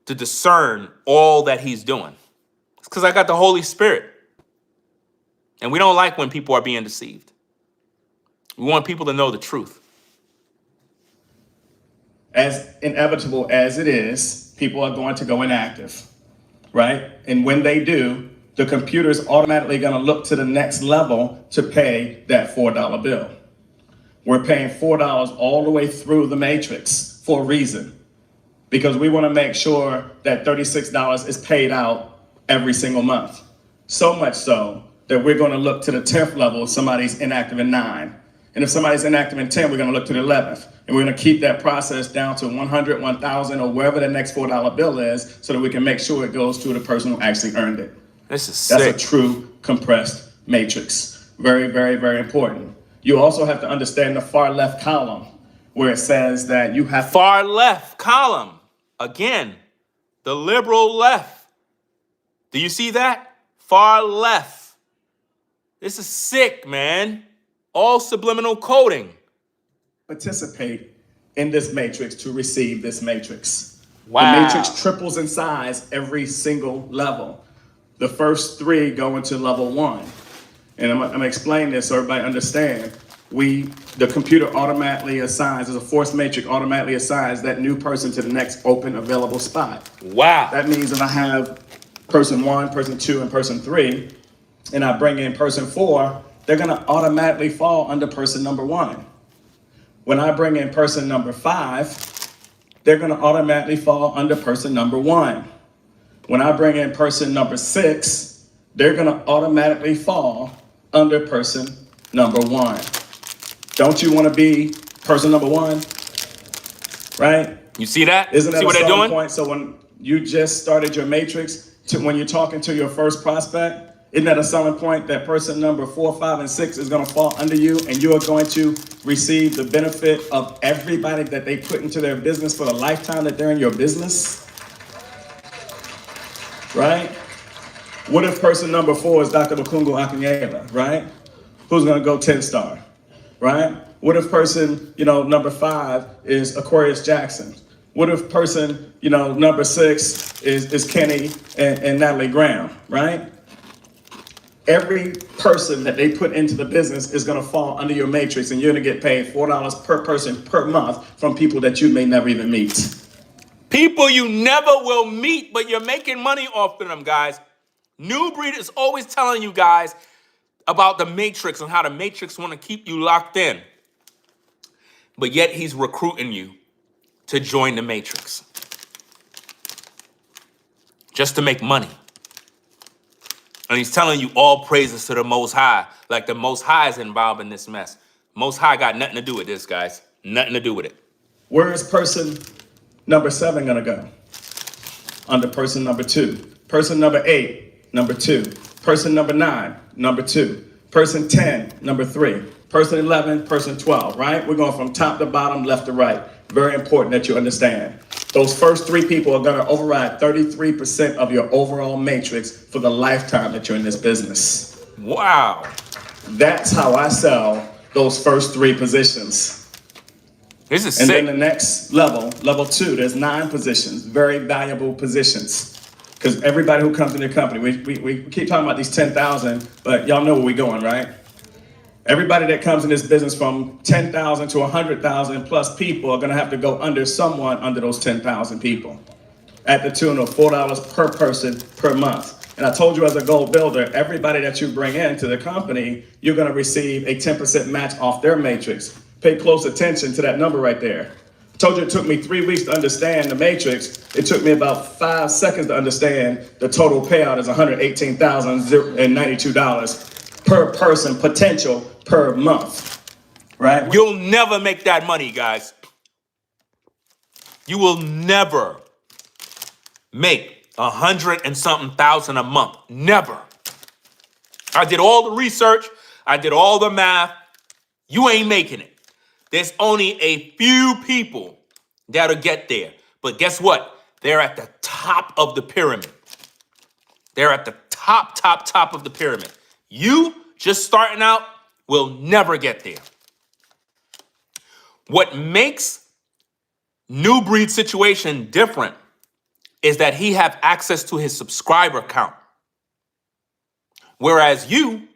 to discern all that he's doing. It's because I got the Holy Spirit. And we don't like when people are being deceived. We want people to know the truth. As inevitable as it is, people are going to go inactive, right? And when they do, the computer's automatically going to look to the next level to pay that $4 bill. We're paying $4 all the way through the matrix for a reason, because we want to make sure that $36 is paid out every single month. So much so that we're going to look to the 10th level if somebody's inactive in 9. And if somebody's inactive in 10, we're going to look to the 11th. And we're going to keep that process down to 100, 1,000, or wherever the next $4 bill is, so that we can make sure it goes to the person who actually earned it. This is sick. That's a true compressed matrix. Very, very, very important. You also have to understand the far left column, where it says that you have Far left column. Again, the liberal left. Do you see that? Far left. This is sick, man. All subliminal coding. participate in this matrix to receive this matrix. Wow. The matrix triples in size every single level. The first 3 go into level 1. And I'm gonna explain this so everybody understand. The computer automatically assigns, as a force matrix, automatically assigns that new person to the next open available spot. Wow. That means that I have person 1, person 2, and person 3, and I bring in person 4, they're gonna automatically fall under person number 1. When I bring in person number 5, they're gonna automatically fall under person number 1. When I bring in person number 6, they're gonna automatically fall under person number 1. Don't you wanna be person number 1? Right? You see that? Isn't that See a what they're selling doing? point? So when you just started your matrix, when you're talking to your first prospect, isn't that a selling point that person number 4, 5, and 6 is going to fall under you, and you are going to receive the benefit of everybody that they put into their business for the lifetime that they're in your business? Right? What if person number 4 is Dr. Bakungu Akinyela, right? who's going to go 10-star, right? What if person, number 5 is Aquarius Jackson? What if person, number 6 is Kenny and Natalie Graham, right? Every person that they put into the business is going to fall under your matrix, and you're going to get paid $4 per person per month from people that you may never even meet. People you never will meet, but you're making money off of them, guys. New Breed is always telling you guys about the matrix and how the matrix want to keep you locked in. But yet he's recruiting you to join the matrix just to make money. And he's telling you all praises to the Most High, like the Most High is involved in this mess. Most High got nothing to do with this, guys. Nothing to do with it. Where is person number 7 going to go? Under person number 2. Person number 8, number 2. Person number 9, number 2. Person 10, number 3. Person 11, person 12, right? We're going from top to bottom, left to right. Very important that you understand. Those first 3 people are going to override 33% of your overall matrix for the lifetime that you're in this business. Wow. That's how I sell those first 3 positions. This is And sick. then the next level, level 2, there's 9 positions, very valuable positions. Because everybody who comes in your company, we keep talking about these 10,000, but y'all know where we're going, right? Everybody that comes in this business from 10,000 to 100,000 plus people are going to have to go under someone under those 10,000 people at the tune of $4 per person per month. And I told you as a goal builder, everybody that you bring into the company, you're going to receive a 10% match off their matrix. Pay close attention to that number right there. I told you it took me 3 weeks to understand the matrix. It took me about 5 seconds to understand the total payout is $118,092 per person potential per month, right? You'll never make that money, guys. You will never make 100 and something thousand a month. Never. I did all the research. I did all the math. You ain't making it. There's only a few people that'll get there. But guess what? They're at the top of the pyramid. They're at the top of the pyramid. You just starting out will never get there. What makes New Breed situation different is that he have access to his subscriber count. Whereas you,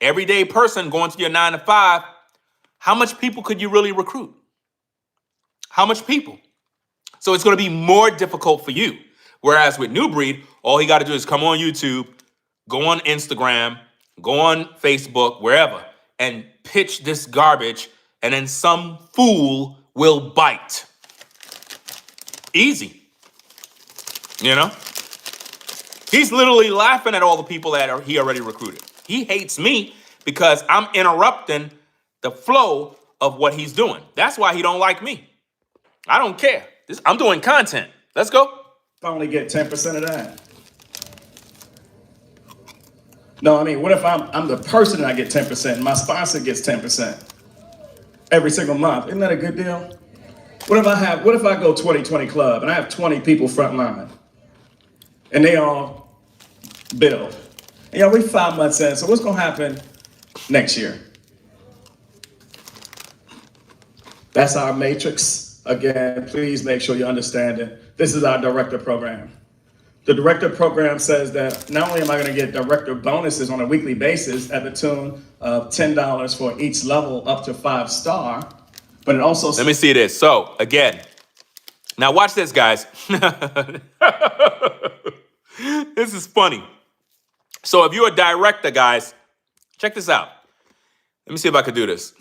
everyday person going to your 9 to 5, how much people could you really recruit? How much people? So it's going to be more difficult for you. Whereas with New Breed, all he got to do is come on YouTube, go on Instagram, go on Facebook, wherever, and pitch this garbage, and then some fool will bite. Easy. You know? He's literally laughing at all the people that he already recruited. He hates me because I'm interrupting the flow of what he's doing. That's why he don't like me. I don't care. I'm doing content. Let's go. I only get 10% of that. No, I mean, what if I'm the person and I get 10%, and my sponsor gets 10% every single month? Isn't that a good deal? What if I go 20-20 club and I have 20 people front line and they all build? And we 5 months in, so what's gonna happen next year? That's our matrix. Again, please make sure you understand it. This is our director program. The director program says that not only am I going to get director bonuses on a weekly basis at the tune of $10 for each level up to 5-star, but it also... Let me see this. So, again, now watch this, guys. This is funny. So if you're a director, guys, check this out. Let me see if I could do this.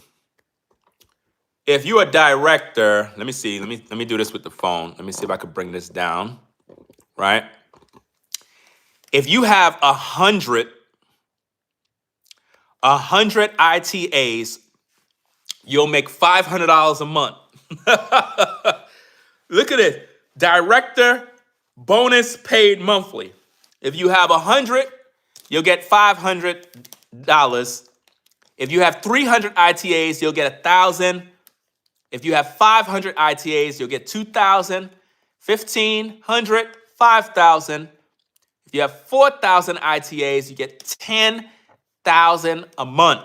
If you're a director, let me see. Let me do this with the phone. Let me see if I could bring this down, right? If you have 100 ITAs, you'll make $500 a month. Look at it. Director bonus paid monthly. If you have 100, you'll get $500. If you have 300 ITAs, you'll get $1,000. If you have 500 ITAs, you'll get $2,000, 1,500, $5,000. If you have 4,000 ITAs, you get $10,000 a month.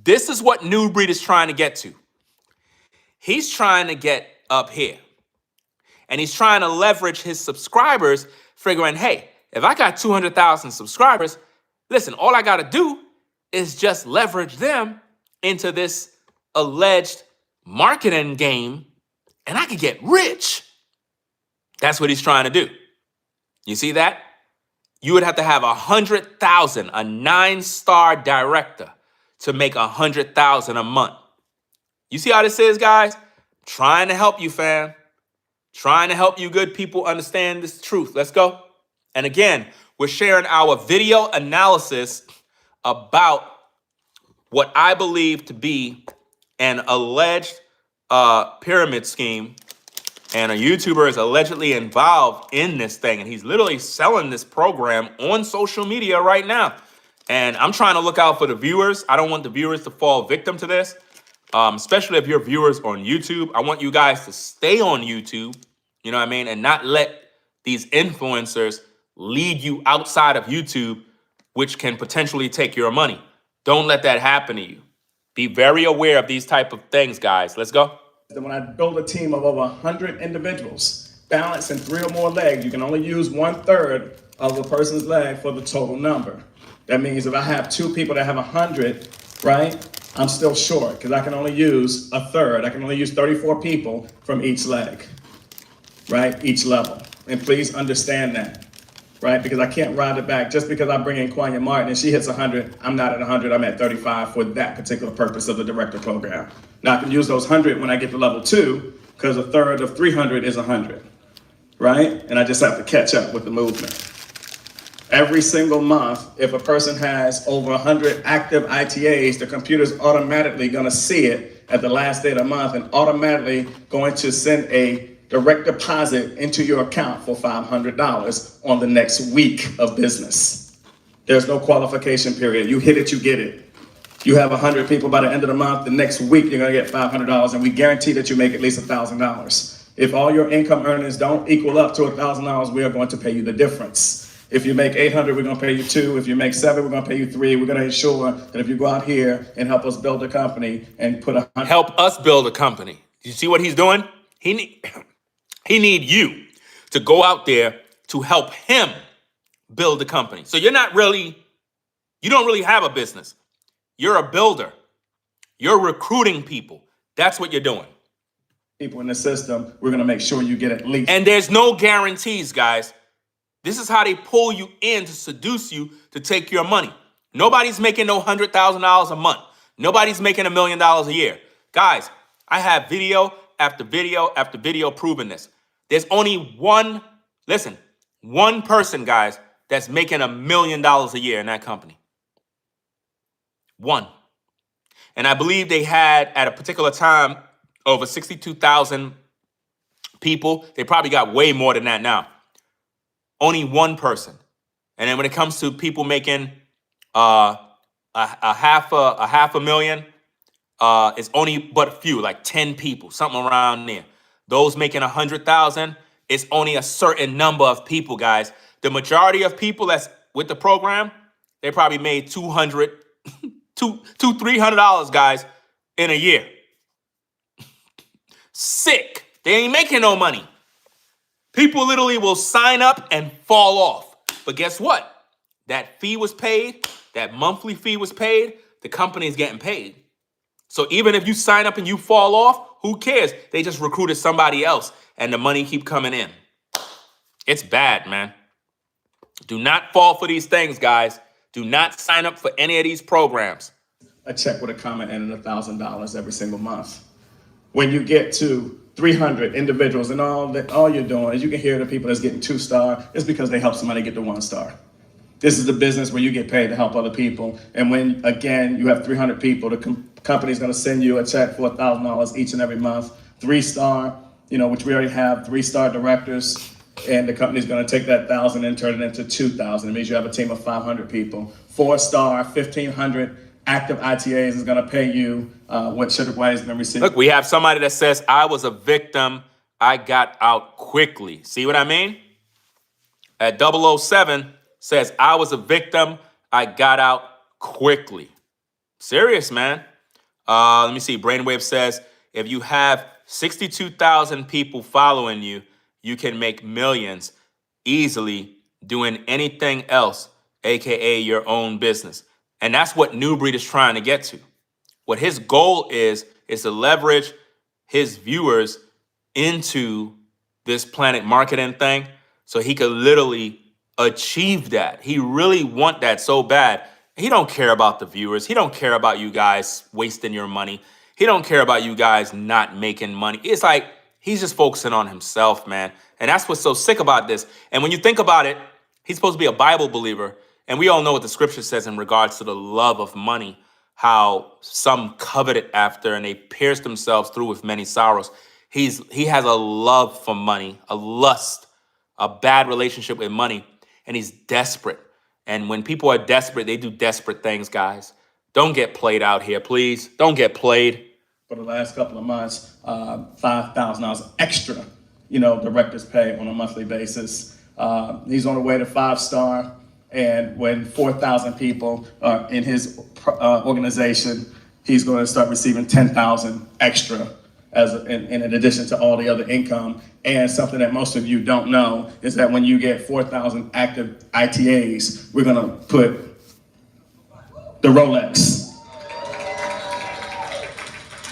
This is what New Breed is trying to get to. He's trying to get up here. And he's trying to leverage his subscribers, figuring, hey, if I got 200,000 subscribers, listen, all I got to do is just leverage them into this alleged marketing game, and I could get rich. That's what he's trying to do. You see that? You would have to have 100,000, a 9-star director, to make 100,000 a month. You see how this is, guys? Trying to help you, fam. Trying to help you good people understand this truth. Let's go. And again, we're sharing our video analysis about what I believe to be an alleged pyramid scheme. And a YouTuber is allegedly involved in this thing. And he's literally selling this program on social media right now. And I'm trying to look out for the viewers. I don't want the viewers to fall victim to this. Especially if you're viewers on YouTube. I want you guys to stay on YouTube, you know what I mean, and not let these influencers lead you outside of YouTube, which can potentially take your money. Don't let that happen to you. Be very aware of these type of things, guys. Let's go. When I build a team of over 100 individuals, balancing 3 or more legs, you can only use 1/3 of a person's leg for the total number. That means if I have 2 people that have 100, right? I'm still short because I can only use 1/3. I can only use 34 people from each leg, right? Each level. And please understand that, right? Because I can't ride it back. Just because I bring in Quanya Martin and she hits 100, I'm not at 100, I'm at 35 for that particular purpose of the director program. Now I can use those 100 when I get to level 2 because 1/3 of 300 is 100, right? And I just have to catch up with the movement. Every single month, if a person has over 100 active ITAs, the computer's automatically going to see it at the last day of the month and automatically going to send a direct deposit into your account for $500 on the next week of business. There's no qualification period. You hit it, you get it. You have 100 people by the end of the month, the next week you're going to get $500, and we guarantee that you make at least $1,000. If all your income earnings don't equal up to $1,000, we are going to pay you the difference. If you make 800, we're going to pay you 2. If you make 7, we're going to pay you 3. We're going to ensure that if you go out here and help us build a company and put a Help us build a company. You see what he's doing? He need you to go out there to help him build a company. So you don't really have a business. You're a builder. You're recruiting people. That's what you're doing. people in the system, we're going to make sure you get at least. And there's no guarantees, guys. This is how they pull you in to seduce you to take your money. Nobody's making no $100,000 a month. Nobody's making $1 million a year. Guys, I have video after video after video proving this. There's only one person, guys, that's making $1 million a year in that company. One. And I believe they had, at a particular time, over 62,000 people. They probably got way more than that now. Only one person. And then when it comes to people making a half a million, it's only but a few, like 10 people, something around there. Those making 100,000, it's only a certain number of people, guys. The majority of people that's with the program, they probably made $300, guys, in a year. Sick. They ain't making no money. People literally will sign up and fall off. But guess what? That fee was paid. That monthly fee was paid. The company is getting paid. So even if you sign up and you fall off, who cares? They just recruited somebody else and the money keep coming in. It's bad, man. Do not fall for these things, guys. Do not sign up for any of these programs. A check with a comment and $1,000 every single month. When you get to 300 individuals and all you're doing is you can hear the people that's getting 2-star, it's because they help somebody get to 1-star. This is the business where you get paid to help other people. And when, again, you have 300 people, the company's going to send you a check for $1,000 each and every month. 3-star, which we already have 3-star directors. And the company's going to take that 1,000 and turn it into 2,000. It means you have a team of 500 people. 4-star, 1,500 active ITAs is going to pay you what Sugar is going to receive. Look, we have somebody that says, I was a victim. I got out quickly. See what I mean? At 007 says, I was a victim. I got out quickly. Serious, man. Let me see. Brainwave says if you have 62,000 people following you, you can make millions easily doing anything else, aka your own business. And that's what New Breed is trying to get to. What his goal is to leverage his viewers into this planet marketing thing so he could literally achieve that. He really want that so bad. He don't care about the viewers. He don't care about you guys wasting your money. He don't care about you guys not making money. It's like he's just focusing on himself, man. And that's what's so sick about this. And when you think about it, he's supposed to be a Bible believer. And we all know what the scripture says in regards to the love of money, how some coveted after and they pierced themselves through with many sorrows. He has a love for money, a lust, a bad relationship with money, and he's desperate. And when people are desperate, they do desperate things, guys. Don't get played out here, please. Don't get played. For the last couple of months, $5,000 extra, director's pay on a monthly basis. He's on the way to 5-star. And when 4,000 people are in his organization, he's going to start receiving 10,000 extra in addition to all the other income. And something that most of you don't know is that when you get 4,000 active ITAs, we're going to put the Rolex.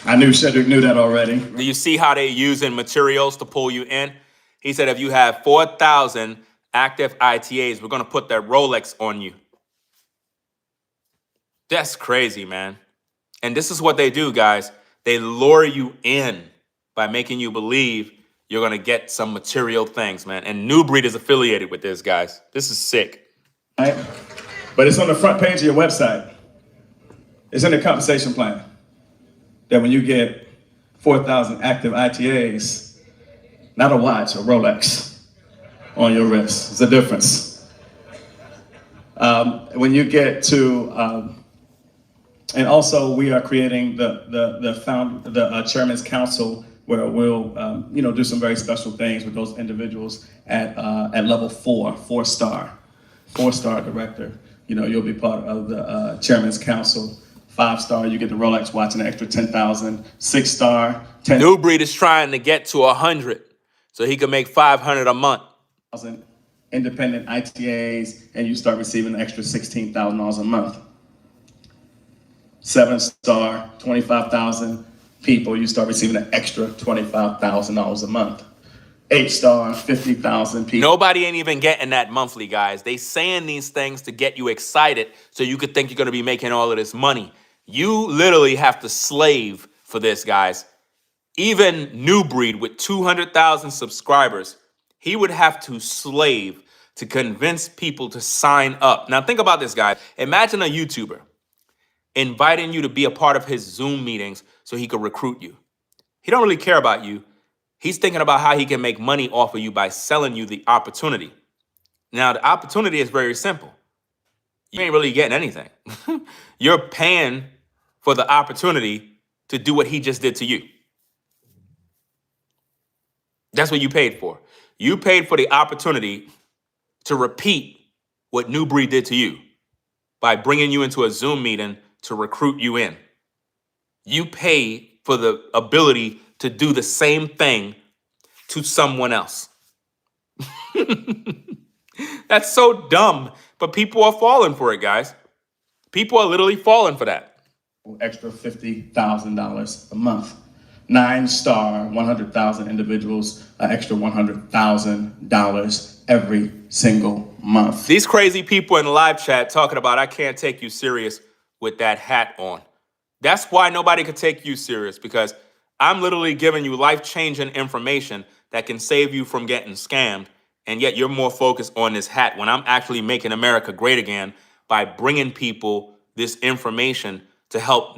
I knew Cedric knew that already. Do you see how they're using materials to pull you in? He said if you have 4,000 active ITAs, we're going to put that Rolex on you. That's crazy, man. And this is what they do, guys. They lure you in by making you believe you're going to get some material things, man. And New Breed is affiliated with this, guys. This is sick. Right? But it's on the front page of your website. It's in the compensation plan that when you get 4,000 active ITAs, not a watch, a Rolex on your wrist. It's a difference. When you get to, and also we are creating the Chairman's Council where we'll do some very special things with those individuals at level 4-star director. You'll be part of the Chairman's Council. 5-star, you get the Rolex watch, an extra 10,000. 6-star, 10. New Breed is trying to get to 100 so he can make 500 a month. Independent ITAs, and you start receiving an extra $16,000 a month. 7-star, 25,000 people, you start receiving an extra $25,000 a month. 8-star, 50,000 people. Nobody ain't even getting that monthly, guys. They saying these things to get you excited so you could think you're going to be making all of this money. You literally have to slave for this, guys. Even New Breed with 200,000 subscribers, he would have to slave to convince people to sign up. Now think about this, guys. Imagine a YouTuber inviting you to be a part of his Zoom meetings so he could recruit you. He don't really care about you. He's thinking about how he can make money off of you by selling you the opportunity. Now, the opportunity is very simple. You ain't really getting anything. You're paying for the opportunity to do what he just did to you. That's what you paid for. You paid for the opportunity to repeat what New Breed did to you by bringing you into a Zoom meeting to recruit you in. You paid for the ability to do the same thing to someone else. That's so dumb, but people are falling for it, guys. People are literally falling for that. Extra $50,000 a month. 9-star, 100,000 individuals, an extra $100,000 every single month. These crazy people in the live chat talking about I can't take you serious with that hat on. That's why nobody could take you serious, because I'm literally giving you life-changing information that can save you from getting scammed, and yet you're more focused on this hat when I'm actually making America great again by bringing people this information to help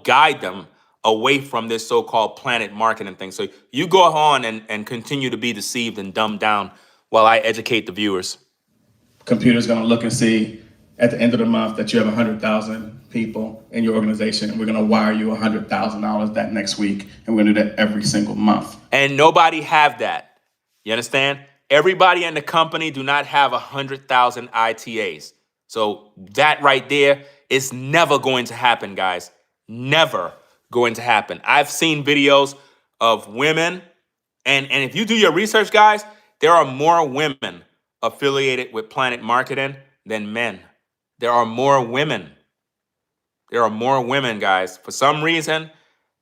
guide them away from this so-called planet marketing thing. So you go on and continue to be deceived and dumbed down while I educate the viewers. Computer's gonna look and see at the end of the month that you have 100,000 people in your organization, and we're gonna wire you $100,000 that next week, and we're gonna do that every single month. And nobody have that. You understand? Everybody in the company do not have 100,000 ITAs. So that right there It's never going to happen, guys. Never going to happen. I've seen videos of women, and if you do your research, guys, there are more women affiliated with Planet Marketing than men. There are more women. There are more women, guys. For some reason,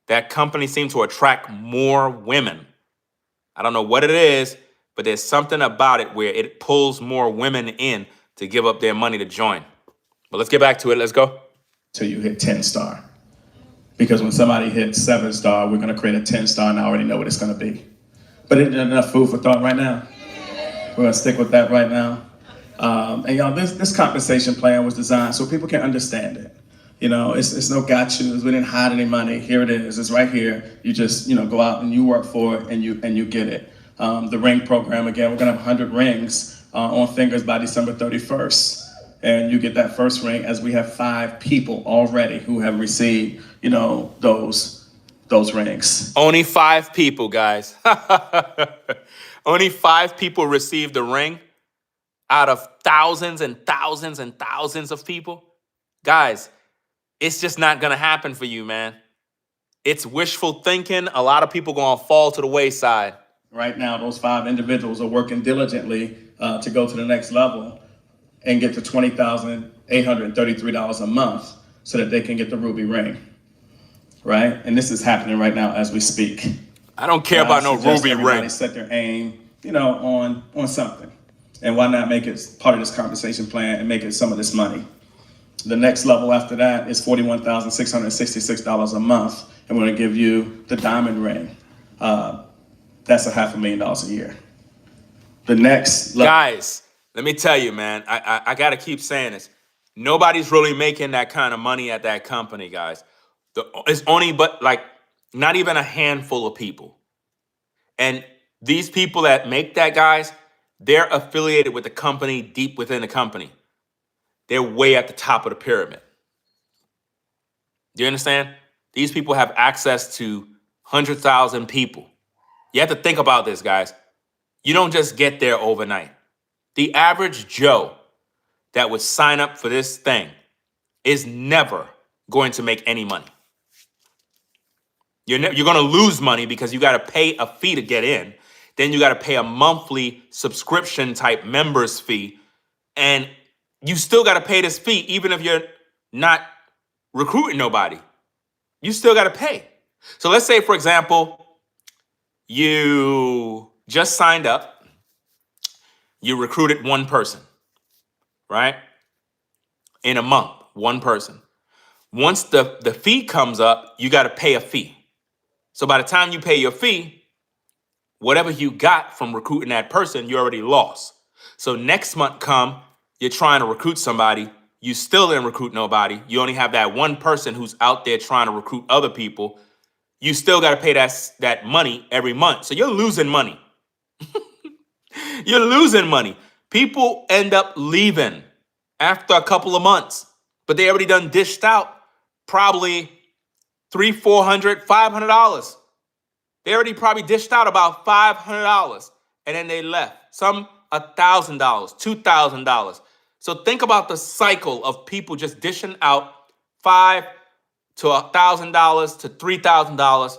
that company seems to attract more women. I don't know what it is, but there's something about it where it pulls more women in to give up their money to join. But let's get back to it. Let's go. Till you hit 10-star. Because when somebody hits 7-star, we're going to create a 10-star and I already know what it's going to be. But isn't enough food for thought right now? We're going to stick with that right now. And y'all, this compensation plan was designed so people can understand it. You know, it's no gotchas. We didn't hide any money. Here it is. It's right here. You just, go out and you work for it and you get it. The ring program, again, we're going to have 100 rings on fingers by December 31st. And you get that first ring as we have 5 people already who have received, those rings. Only 5 people, guys. Only 5 people received the ring out of thousands and thousands and thousands of people. Guys, it's just not going to happen for you, man. It's wishful thinking. A lot of people going to fall to the wayside. Right now, those 5 individuals are working diligently to go to the next level and get to $20,833 a month so that they can get the ruby ring, right? And this is happening right now as we speak. I don't care about no ruby ring. Set their aim, on something. And why not make it part of this compensation plan and make it some of this money? The next level after that is $41,666 a month, and we're gonna give you the diamond ring. That's $500,000 a year. The next level. Guys, let me tell you, man, I got to keep saying this. Nobody's really making that kind of money at that company, guys. It's only not even a handful of people. And these people that make that, guys, they're affiliated with the company deep within the company. They're way at the top of the pyramid. Do you understand? These people have access to 100,000 people. You have to think about this, guys. You don't just get there overnight. The average Joe that would sign up for this thing is never going to make any money. You're going to lose money because you got to pay a fee to get in. Then you got to pay a monthly subscription type members fee. And you still got to pay this fee even if you're not recruiting nobody. You still got to pay. So let's say, for example, you just signed up. You recruited one person, right? In a month, one person. Once the fee comes up, you got to pay a fee. So by the time you pay your fee, whatever you got from recruiting that person, you already lost. So next month come, you're trying to recruit somebody, you still didn't recruit nobody. You only have that one person who's out there trying to recruit other people. You still got to pay that money every month. So you're losing money. You're losing money. People end up leaving after a couple of months, but they already done dished out probably $300, $400, $500. They already probably dished out about $500, and then they left. Some $1,000, $2,000. So think about the cycle of people just dishing out $500 to $1,000 to $3,000,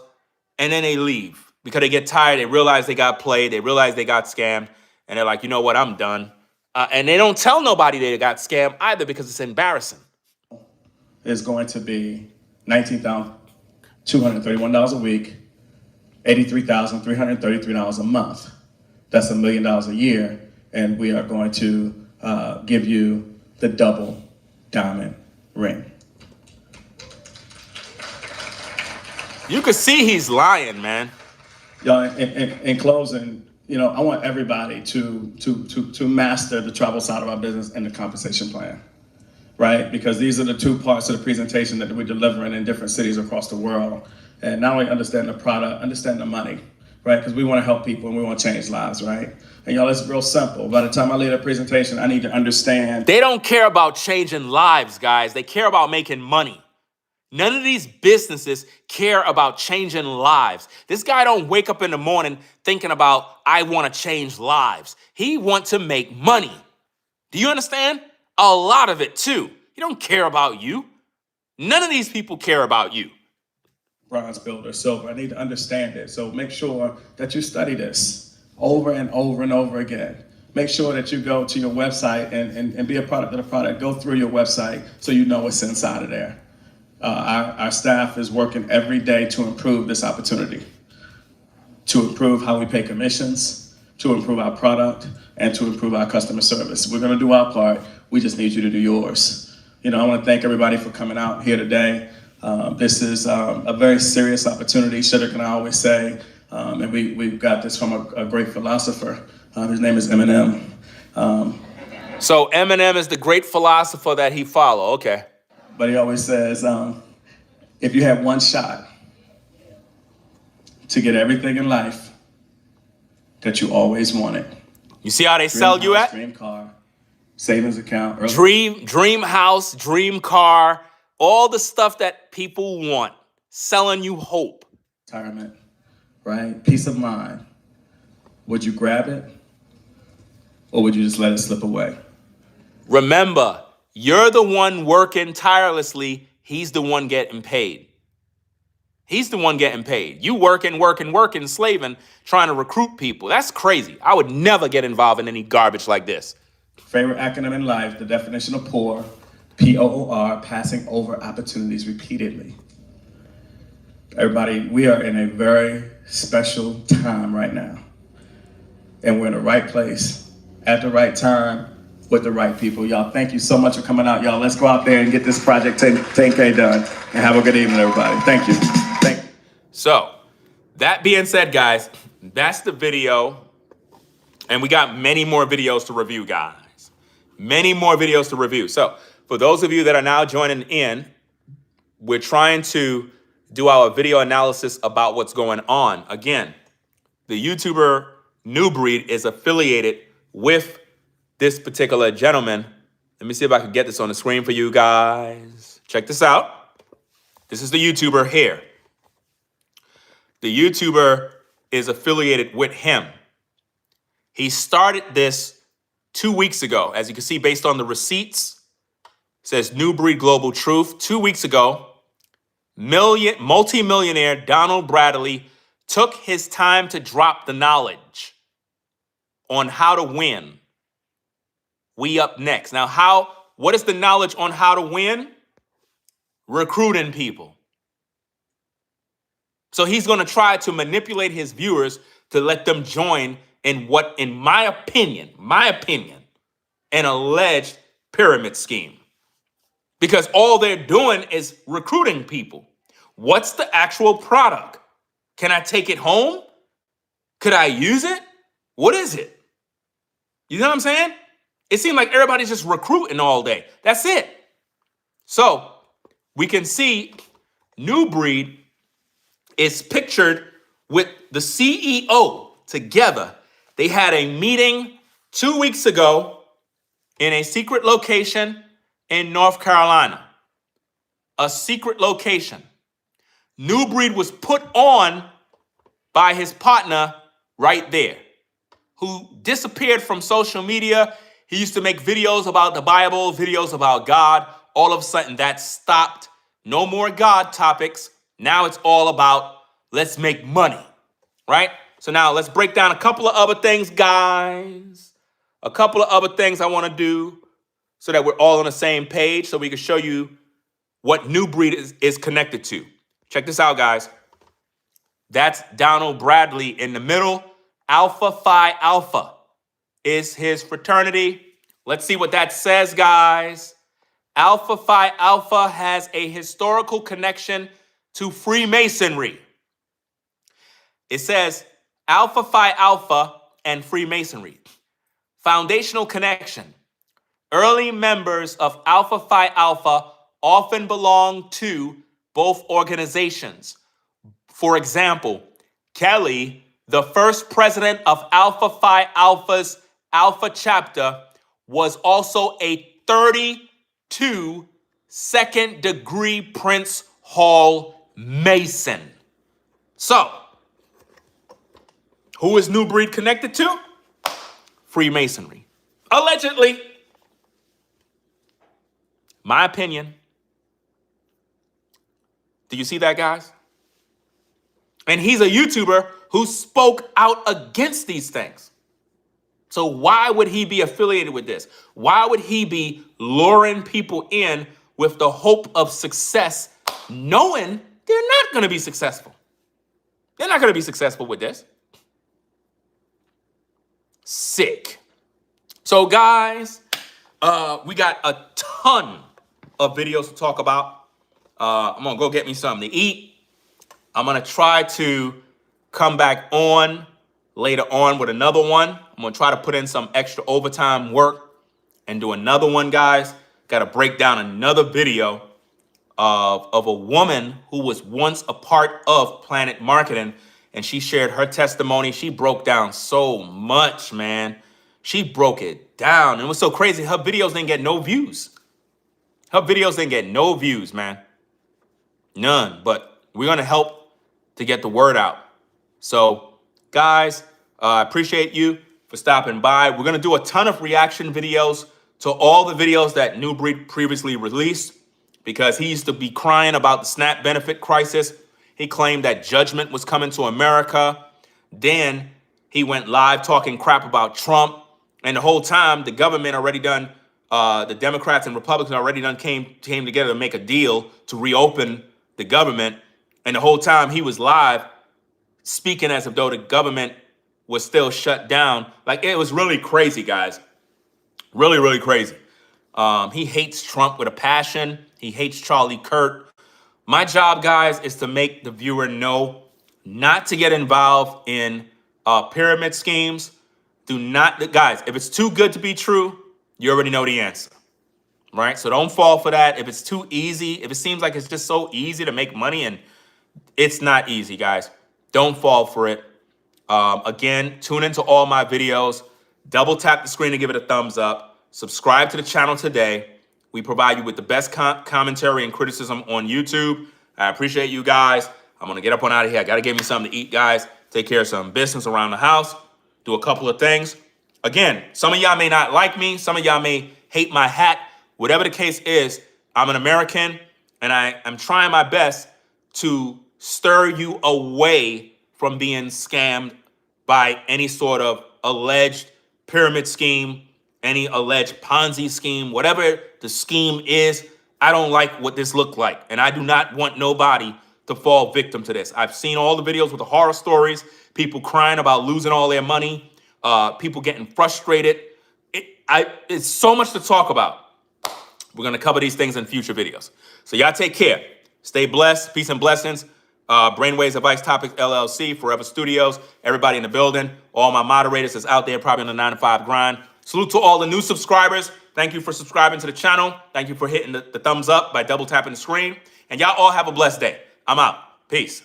and then they leave because they get tired. They realize they got played. They realize they got scammed, and they're like, you know what? I'm done. And they don't tell nobody they got scammed either because it's embarrassing. Is going to be $19,231 a week, $83,333 a month. That's $1 million a year, and we are going to give you the double diamond ring. You could see he's lying, man. Y'all, in closing, I want everybody to master the travel side of our business and the compensation plan, right? Because these are the 2 parts of the presentation that we're delivering in different cities across the world. And not only understand the product, understand the money, right? Because we want to help people and we want to change lives, right? And y'all, it's real simple. By the time I lead a presentation, I need to understand. They don't care about changing lives, guys. They care about making money. None of these businesses care about changing lives. This guy don't wake up in the morning thinking about, I want to change lives. He wants to make money. Do you understand? A lot of it too. He don't care about you. None of these people care about you. Bronze, builder, silver. I need to understand it. So make sure that you study this over and over and over again. Make sure that you go to your website and be a product of the product. Go through your website so you know what's inside of there. Our staff is working every day to improve this opportunity, to improve how we pay commissions, to improve our product, and to improve our customer service. We're gonna do our part. We just need you to do yours. You know, I wanna thank everybody for coming out here today. This is a very serious opportunity, Sugar and I always say, and we've got this from a great philosopher. His name is Eminem. So Eminem is the great philosopher that he follow. Okay. But he always says, if you had one shot to get everything in life that you always wanted. You see how they sell you at? Dream car, savings account. Dream house, dream car, all the stuff that people want, selling you hope. Retirement, right? Peace of mind. Would you grab it or would you just let it slip away? Remember, you're the one working tirelessly. He's the one getting paid. He's the one getting paid. You working, slaving, trying to recruit people. That's crazy. I would never get involved in any garbage like this. Favorite acronym in life, the definition of poor, P-O-O-R, passing over opportunities repeatedly. Everybody, we are in a very special time right now. And we're in the right place, at the right time, with the right people. Y'all, thank you so much for coming out. Y'all, let's go out there and get this project 10K done. And have a good evening, everybody. Thank you. Thank you. So, that being said, guys, that's the video. And we got many more videos to review, guys. Many more videos to review. So, for those of you that are now joining in, we're trying to do our video analysis about what's going on. Again, the YouTuber New Breed is affiliated with this particular gentleman. Let me see if I can get this on the screen for you guys. Check this out. This is the YouTuber here. The YouTuber is affiliated with him. He started this 2 weeks ago. As you can see, based on the receipts, it says New Breed Global Truth. 2 weeks ago, multi-millionaire Donald Bradley took his time to drop the knowledge on how to win. We up next. Now, what is the knowledge on how to win? Recruiting people. So he's going to try to manipulate his viewers to let them join in what, in my opinion, an alleged pyramid scheme. Because all they're doing is recruiting people. What's the actual product? Can I take it home? Could I use it? What is it? You know what I'm saying? It seemed like everybody's just recruiting all day. That's it. So we can see New Breed is pictured with the CEO together. They had a meeting 2 weeks ago in a secret location in North Carolina. A secret location. New Breed was put on by his partner right there, who disappeared from social media. He used to make videos about the Bible, videos about God. All of a sudden that stopped. No more God topics. Now it's all about let's make money, right? So now let's break down a couple of other things, guys. A couple of other things I want to do so that we're all on the same page so we can show you what New Breed is connected to. Check this out, guys. That's Donald Bradley in the middle. Alpha Phi Alpha is his fraternity. Let's see what that says, guys. Alpha Phi Alpha has a historical connection to Freemasonry. It says Alpha Phi Alpha and Freemasonry. Foundational connection. Early members of Alpha Phi Alpha often belong to both organizations. For example, Kelly, the first president of Alpha Phi Alpha's Alpha chapter, was also a 32 second degree Prince Hall Mason. So, who is New Breed connected to? Freemasonry. Allegedly. My opinion. Do you see that, guys? And he's a YouTuber who spoke out against these things. So why would he be affiliated with this? Why would he be luring people in with the hope of success, knowing they're not going to be successful? They're not going to be successful with this. Sick. So guys, we got a ton of videos to talk about. I'm going to go get me something to eat. I'm going to try to come back on later on with another one. I'm going to try to put in some extra overtime work and do another one, guys. Got to break down another video of a woman who was once a part of Planet Marketing, and she shared her testimony. She broke down so much, man. She broke it down. It was so crazy. Her videos didn't get no views. Her videos didn't get no views, man. None. But we're going to help to get the word out. So, guys, I appreciate you for stopping by. We're going to do a ton of reaction videos to all the videos that New Breed previously released, because he used to be crying about the SNAP benefit crisis. He claimed that judgment was coming to America. Then he went live talking crap about Trump. And the whole time, the government already done, the Democrats and Republicans already done came together to make a deal to reopen the government. And the whole time he was live speaking as if though the government was still shut down. Like, it was really crazy, guys. Really, really crazy. He hates Trump with a passion. He hates Charlie Kirk. My job, guys, is to make the viewer know not to get involved in pyramid schemes. Do not, guys, if it's too good to be true, you already know the answer, right? So don't fall for that. If it's too easy, if it seems like it's just so easy to make money, and it's not easy, guys. Don't fall for it. Again, tune into all my videos. Double tap the screen to give it a thumbs up. Subscribe to the channel today. We provide you with the best commentary and criticism on YouTube. I appreciate you guys. I'm going to get up on out of here. I got to give me something to eat, guys. Take care of some business around the house. Do a couple of things. Again, some of y'all may not like me. Some of y'all may hate my hat. Whatever the case is, I'm an American, and I'm trying my best to stir you away from being scammed by any sort of alleged pyramid scheme, any alleged Ponzi scheme, whatever the scheme is. I don't like what this looked like, and I do not want nobody to fall victim to this. I've seen all the videos with the horror stories, people crying about losing all their money, people getting frustrated. It's so much to talk about. We're going to cover these things in future videos. So y'all take care. Stay blessed. Peace and blessings. Brainwaves Advice Topics LLC, Forever Studios, everybody in the building, all my moderators that's out there probably on the 9-to-5 grind. Salute to all the new subscribers. Thank you for subscribing to the channel. Thank you for hitting the thumbs up by double tapping the screen. And y'all all have a blessed day. I'm out. Peace.